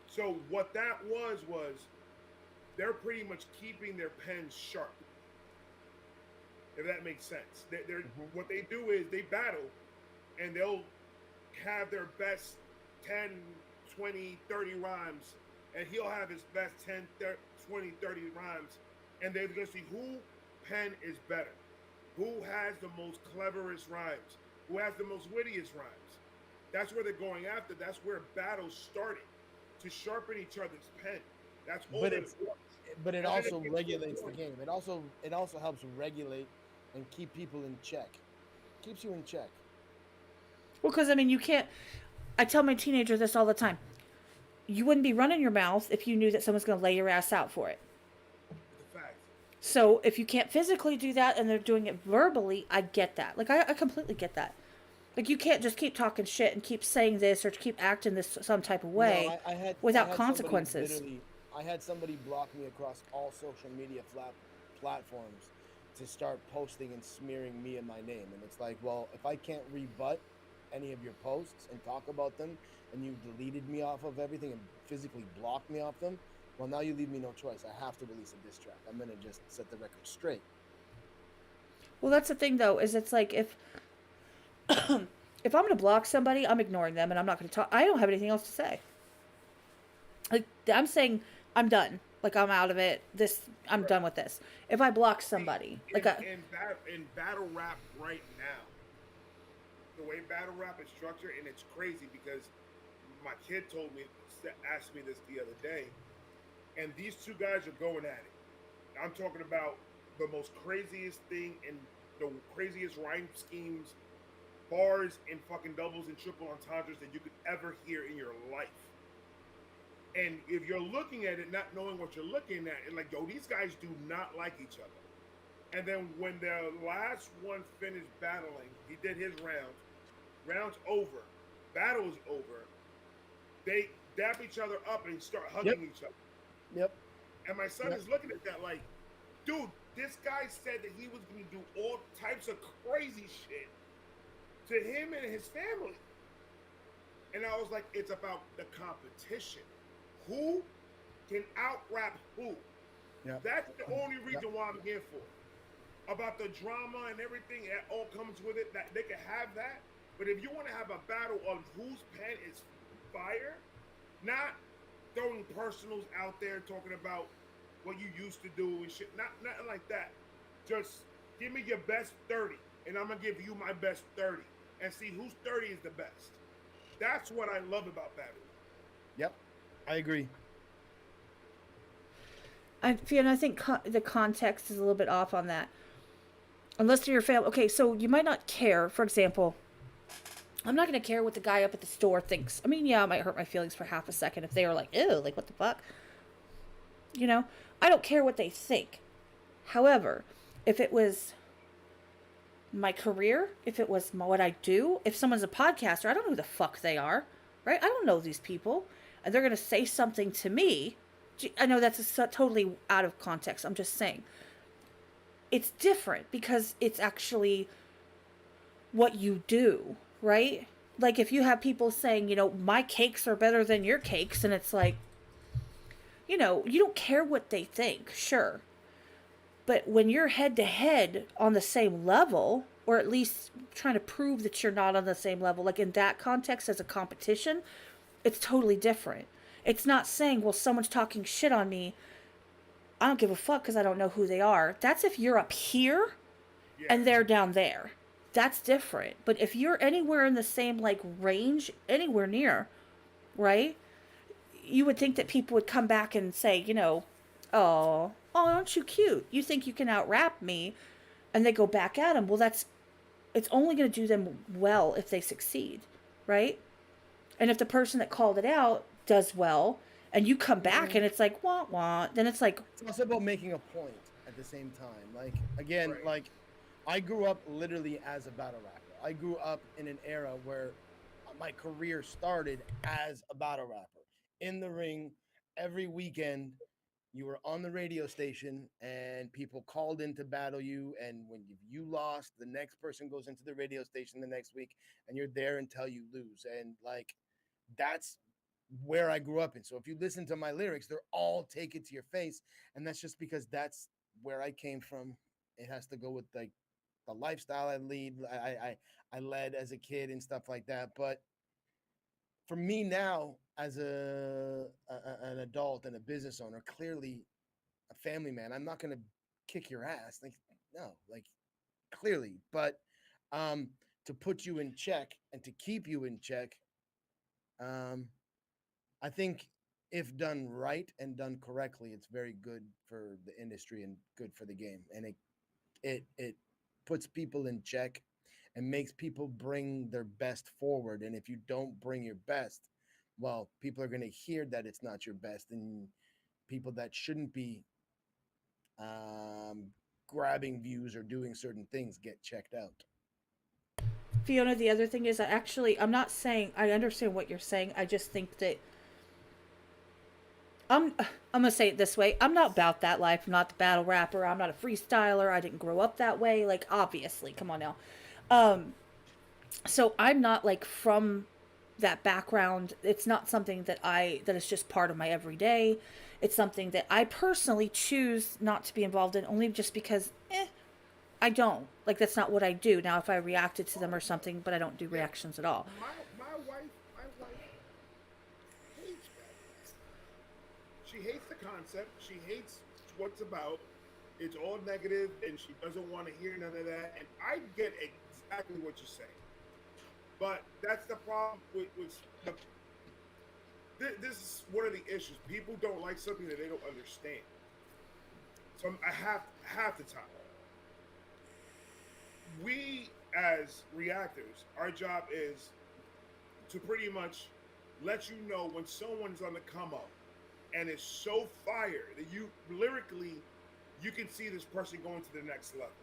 So what that was they're pretty much keeping their pens sharp. If that makes sense. What they do is they battle and they'll have their best 10, 20, 30 rhymes, and he'll have his best 10, 20, 30 rhymes, and they're going to see who pen is better. Who has the most cleverest rhymes? Who has the most wittiest rhymes? That's where they're going after. That's where battles started, to sharpen each other's pen. That's all. But it also regulates the game. It also helps regulate and keep people in check. Keeps you in check. Well, because I mean, you can't. I tell my teenager this all the time. You wouldn't be running your mouth if you knew that someone's going to lay your ass out for it. So if you can't physically do that and they're doing it verbally, I get that. Like, I completely get that. Like, you can't just keep talking shit and keep saying this or keep acting this some type of way without consequences. I had somebody block me across all social media platforms to start posting and smearing me and my name. And it's like, well, if I can't rebut any of your posts and talk about them, and you deleted me off of everything and physically blocked me off them, well, now you leave me no choice. I have to release a diss track. I'm gonna just set the record straight. Well, that's the thing though, is it's like if I'm gonna block somebody, I'm ignoring them and I'm not gonna talk. I don't have anything else to say. Like I'm saying, I'm done. Like I'm out of it. I'm done with this. If I block somebody, in battle rap right now, the way battle rap is structured, and it's crazy because my kid asked me this the other day, and these two guys are going at it. I'm talking about the most craziest thing and the craziest rhyme schemes, bars, and fucking doubles and triple entendres that you could ever hear in your life. And if you're looking at it, not knowing what you're looking at, and like, yo, these guys do not like each other. And then when the last one finished battling, he did his rounds over, battle's over, they dap each other up and start hugging each other. Yep. And my son is looking at that like, dude, this guy said that he was going to do all types of crazy shit to him and his family. And I was like, it's about the competition. Who can out-rap who? Yep. That's the only reason why I'm here for. About the drama and everything that all comes with it, that they can have that. But if you want to have a battle of whose pen is fire, not throwing personals out there talking about what you used to do and shit, nothing like that. Just give me your best 30, and I'm gonna give you my best 30, and see whose 30 is the best. That's what I love about battle. Yep, I agree. I think the context is a little bit off on that. Unless you're your family. Okay, so you might not care. For example, I'm not going to care what the guy up at the store thinks. I mean, yeah, it might hurt my feelings for half a second if they were like, ew, like, what the fuck? You know? I don't care what they think. However, if it was my career, if it was what I do, if someone's a podcaster, I don't know who the fuck they are, right? I don't know these people. And they're going to say something to me. I know that's totally out of context. I'm just saying. It's different because it's actually what you do, right? Like if you have people saying, you know, my cakes are better than your cakes, and it's like, you know, you don't care what they think, sure. But when you're head to head on the same level, or at least trying to prove that you're not on the same level, like in that context as a competition, it's totally different. It's not saying, well, someone's talking shit on me, I don't give a fuck because I don't know who they are. That's if you're up here and they're down there. That's different. But if you're anywhere in the same like range, anywhere near, right? You would think that people would come back and say, you know, oh, aren't you cute? You think you can out-rap me? And they go back at him. Well, it's only going to do them well if they succeed, right? And if the person that called it out does well, and you come back and it's like, wah, then it's like... It's also about making a point at the same time. Like, again, like, I grew up literally as a battle rapper. I grew up in an era where my career started as a battle rapper. In the ring, every weekend, you were on the radio station and people called in to battle you. And when you lost, the next person goes into the radio station the next week and you're there until you lose. And, like, that's where I grew up in. So if you listen to my lyrics, they're all take it to your face. And that's just because that's where I came from. It has to go with like the lifestyle I led as a kid and stuff like that. But for me now, as an adult and a business owner, clearly a family man, I'm not going to kick your ass. Like, no, like clearly, but to put you in check and to keep you in check, I think if done right and done correctly, it's very good for the industry and good for the game. And it puts people in check and makes people bring their best forward. And if you don't bring your best, well, people are going to hear that it's not your best, and people that shouldn't be grabbing views or doing certain things get checked out. Fiona, the other thing is, I'm not saying, I understand what you're saying. I just think that I'm gonna say it this way. I'm not about that life. I'm not the battle rapper. I'm not a freestyler. I didn't grow up that way. Like, obviously, come on now. So I'm not like from that background. It's not something that is just part of my everyday. It's something that I personally choose not to be involved in, only just because I don't. Like, that's not what I do. Now, if I reacted to them or something, but I don't do reactions at all. My wife hates battle rap. She hates the concept. She hates what's about. It's all negative, and she doesn't want to hear none of that. And I get exactly what you're saying, but that's the problem with the. This is one of the issues. People don't like something that they don't understand. So I have half the time. We as reactors, our job is to pretty much let you know when someone's on the come up and is so fire that you lyrically you can see this person going to the next level.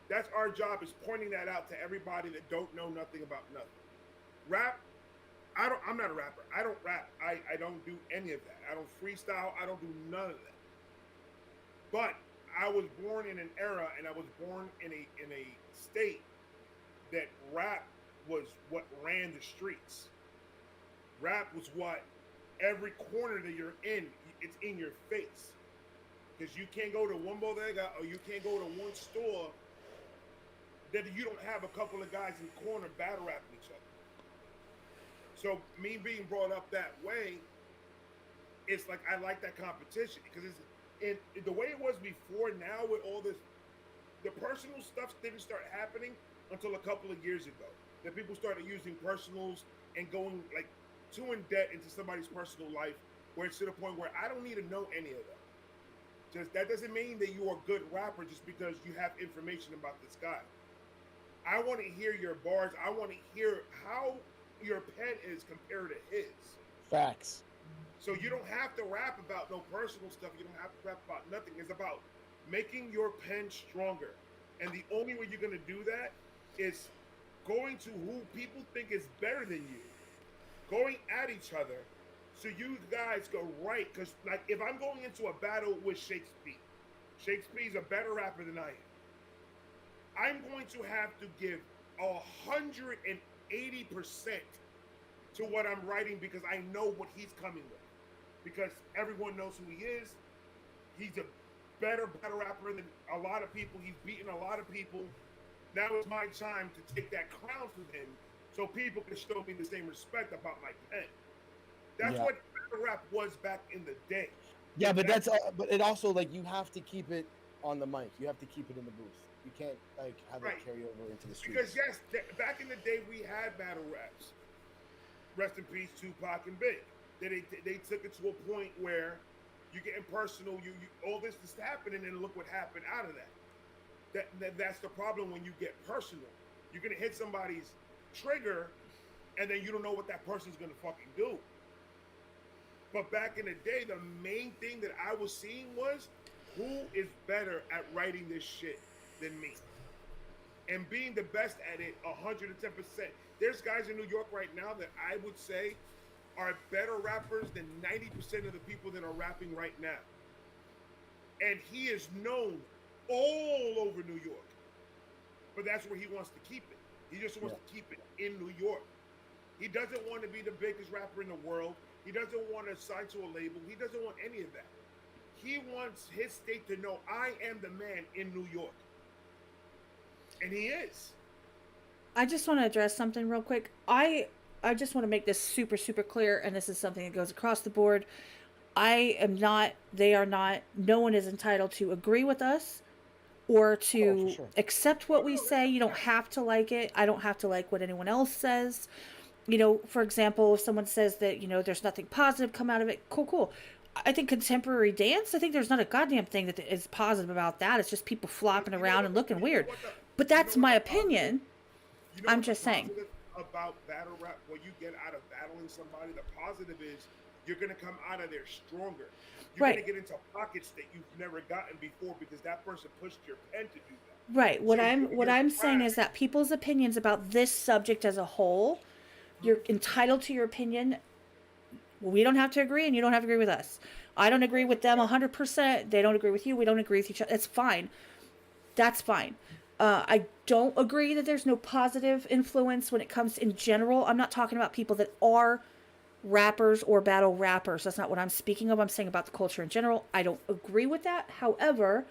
That's our job, is pointing that out to everybody that don't know nothing about nothing. Rap, I'm not a rapper. I don't rap. I don't do any of that. I don't freestyle. I don't do none of that. But I was born in an era, and I was born in a state that rap was what ran the streets. Rap was what every corner that you're in, it's in your face. Because you can't go to one bodega or you can't go to one store that you don't have a couple of guys in the corner battle rapping each other. So me being brought up that way, it's like I like that competition because the way it was before. Now with all this, the personal stuff didn't start happening until a couple of years ago. That people started using personals and going like too in debt into somebody's personal life, where it's to the point where I don't need to know any of that. Just that doesn't mean that you are a good rapper just because you have information about this guy. I want to hear your bars. I want to hear how your pen is compared to his. Facts. So you don't have to rap about no personal stuff. You don't have to rap about nothing. It's about making your pen stronger. And the only way you're going to do that is going to who people think is better than you, going at each other, so you guys go right. Because like if I'm going into a battle with Shakey, Shakey's a better rapper than I am. I'm going to have to give 180% to what I'm writing because I know what he's coming with. Because everyone knows who he is. He's a better rapper than a lot of people. He's beaten a lot of people. Now it's my time to take that crown from him so people can show me the same respect about my pen. That's what battle rap was back in the day. Yeah, but but it also, like, you have to keep it on the mic. You have to keep it in the booth. You can't like have it carry over into the streets. Because yes, back in the day we had battle raps. Rest in peace, Tupac and Big. They took it to a point where you're getting personal. You all this is happening, and look what happened out of that. That's the problem when you get personal. You're gonna hit somebody's trigger, and then you don't know what that person's gonna fucking do. But back in the day, the main thing that I was seeing was who is better at writing this shit than me, and being the best at it 110%. There's guys in New York right now that I would say are better rappers than 90% of the people that are rapping right now. And he is known all over New York. But that's where he wants to keep it. He just wants to keep it in New York. He doesn't want to be the biggest rapper in the world. He doesn't want to sign to a label. He doesn't want any of that. He wants his state to know, I am the man in New York. And he is. I just want to address something real quick. I just want to make this super, super clear, and this is something that goes across the board. I am not, they are not, no one is entitled to agree with us or to accept what we say. You don't have to like it. I don't have to like what anyone else says. You know, for example, if someone says that, you know, there's nothing positive come out of it, cool. I think contemporary dance, I think there's not a goddamn thing that is positive about that. It's just people flopping around and looking weird. But that's my opinion. I'm just saying. About battle rap, what you get out of battling somebody, the positive is you're going to come out of there stronger. You're going to get into pockets that you've never gotten before because that person pushed your pen to do that. Right. What I'm saying is that people's opinions about this subject as a whole, you're entitled to your opinion. We don't have to agree, and you don't have to agree with us. I don't agree with them 100%. They don't agree with you. We don't agree with each other. It's fine. That's fine. I don't agree that there's no positive influence when it comes in general. I'm not talking about people that are rappers or battle rappers. That's not what I'm speaking of. I'm saying about the culture in general. I don't agree with that. However,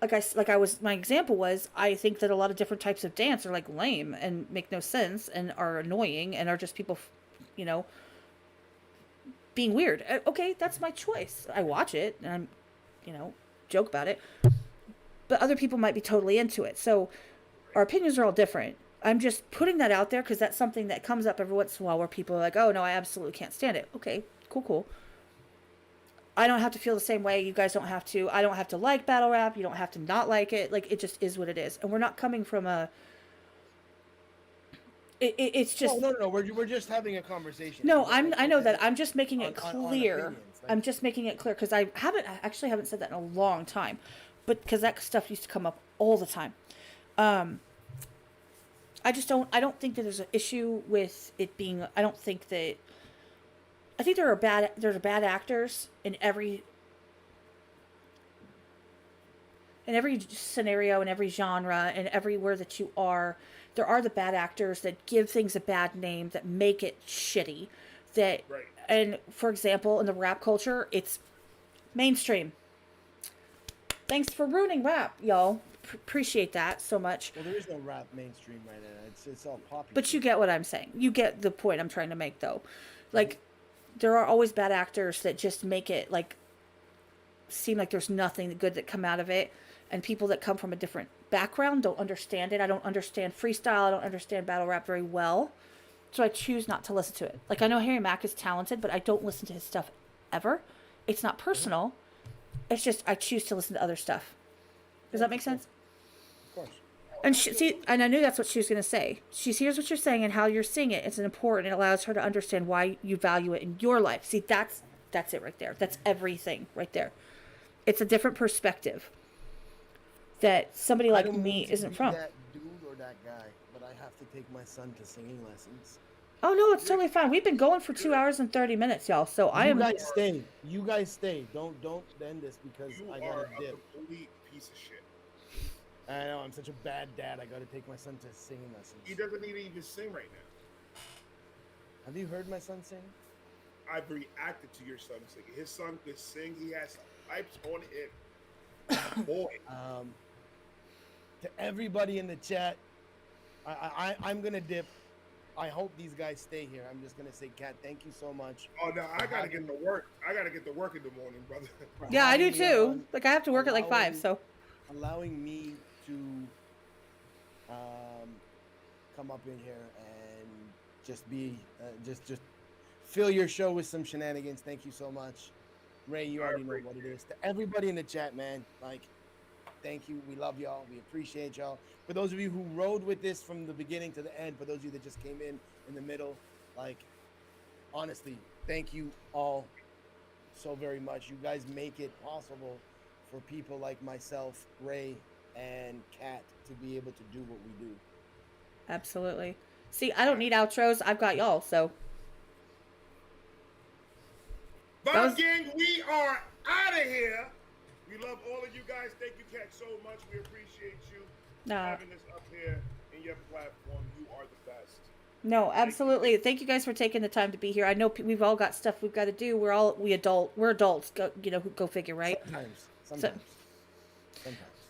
my example was, I think that a lot of different types of dance are like lame and make no sense and are annoying and are just people, you know, being weird. Okay, that's my choice. I watch it and I'm, you know, joke about it. But other people might be totally into it. So our opinions are all different. I'm just putting that out there because that's something that comes up every once in a while where people are like, oh, no, I absolutely can't stand it. Okay, cool. I don't have to feel the same way. You guys don't have to. I don't have to like battle rap. You don't have to not like it. Like, it just is what it is. And we're not coming from a... It's just... No. We're just having a conversation. No, I know that. I'm just making it clear. On I'm just making it clear because I haven't said that in a long time. But because that stuff used to come up all the time. I don't think that there's an issue with it being... I think there's bad actors in every scenario, in every genre, and everywhere that you are. There are the bad actors that give things a bad name, that make it shitty. Right. And for example, in the rap culture, it's mainstream. Thanks for ruining rap, y'all. Appreciate that so much. Well, there is no rap mainstream right now. It's all popular. But you get what I'm saying. You get the point I'm trying to make, though. Like, there are always bad actors that just make it, like, seem like there's nothing good that come out of it. And people that come from a different background don't understand it. I don't understand freestyle. I don't understand battle rap very well. So I choose not to listen to it. Like, I know Harry Mack is talented, but I don't listen to his stuff ever. It's not personal. It's just I choose to listen to other stuff. Does that make sense? Of course. And and I knew that's what she was going to say. She hears what you're saying and how you're seeing it. It's important. It allows her to understand why you value it in your life. See, that's it right there. That's everything right there. It's a different perspective that somebody like me isn't from. That dude or that guy, but I have to take my son to singing lessons. Oh no, it's totally fine. We've been going for 2 hours and 30 minutes, y'all. So You guys stay. Don't end this because I gotta dip. A complete piece of shit. I know, I'm such a bad dad. I gotta take my son to singing lessons. He doesn't even sing right now. Have you heard my son sing? I've reacted to your son singing. His son could sing. He has pipes on it. Boy. To everybody in the chat, I'm gonna dip. I hope these guys stay here. I'm just gonna say, Kat, thank you so much. Oh no, I gotta get to work. I gotta get to work in the morning, brother. Yeah, I do too. Like, I have to work at like 5, so allowing me to come up in here and just be just fill your show with some shenanigans. Thank you so much. Ray, you already know what it is. To everybody in the chat, man, like, thank you. We love y'all. We appreciate y'all. For those of you who rode with this from the beginning to the end, for those of you that just came in the middle, like, honestly, thank you all so very much. You guys make it possible for people like myself, Ray, and Kat to be able to do what we do. Absolutely. See, I don't need outros. I've got y'all, so. Vibe Gang, we are out of here. We love all of you guys. Thank you, Kat, so much. We appreciate you having us up here in your platform. You are the best. No, absolutely. Thank you guys for taking the time to be here. I know we've all got stuff we've got to do. We're adults. Go figure, right? Sometimes.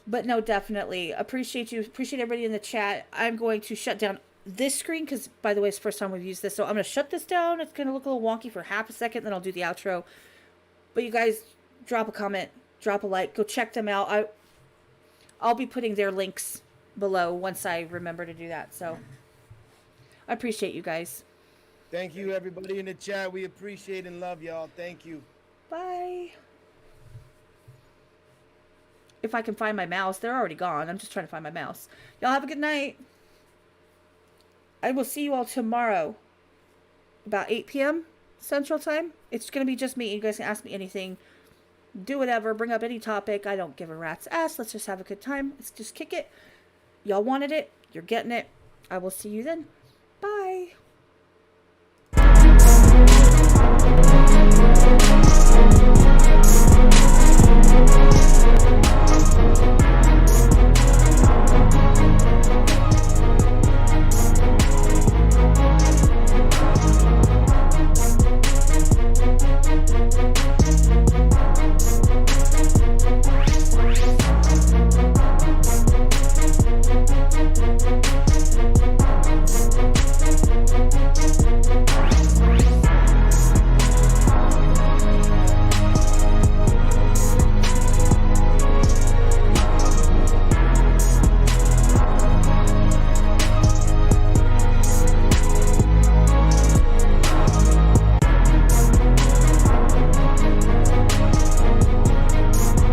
But no, definitely appreciate you. Appreciate everybody in the chat. I'm going to shut down this screen because, by the way, it's the first time we've used this. So I'm going to shut this down. It's going to look a little wonky for half a second. Then I'll do the outro. But you guys, drop a comment, drop a like, go check them out. I'll be putting their links below once I remember to do that. So I appreciate you guys. Thank you, everybody in the chat. We appreciate and love y'all. Thank you. Bye. If I can find my mouse. They're already gone. I'm just trying to find my mouse. Y'all have a good night. I will see you all tomorrow about 8 p.m. Central Time. It's going to be just me. You guys can ask me anything. Do whatever. Bring up any topic. I don't give a rat's ass. Let's just have a good time. Let's just kick it. Y'all wanted it. You're getting it. I will see you then.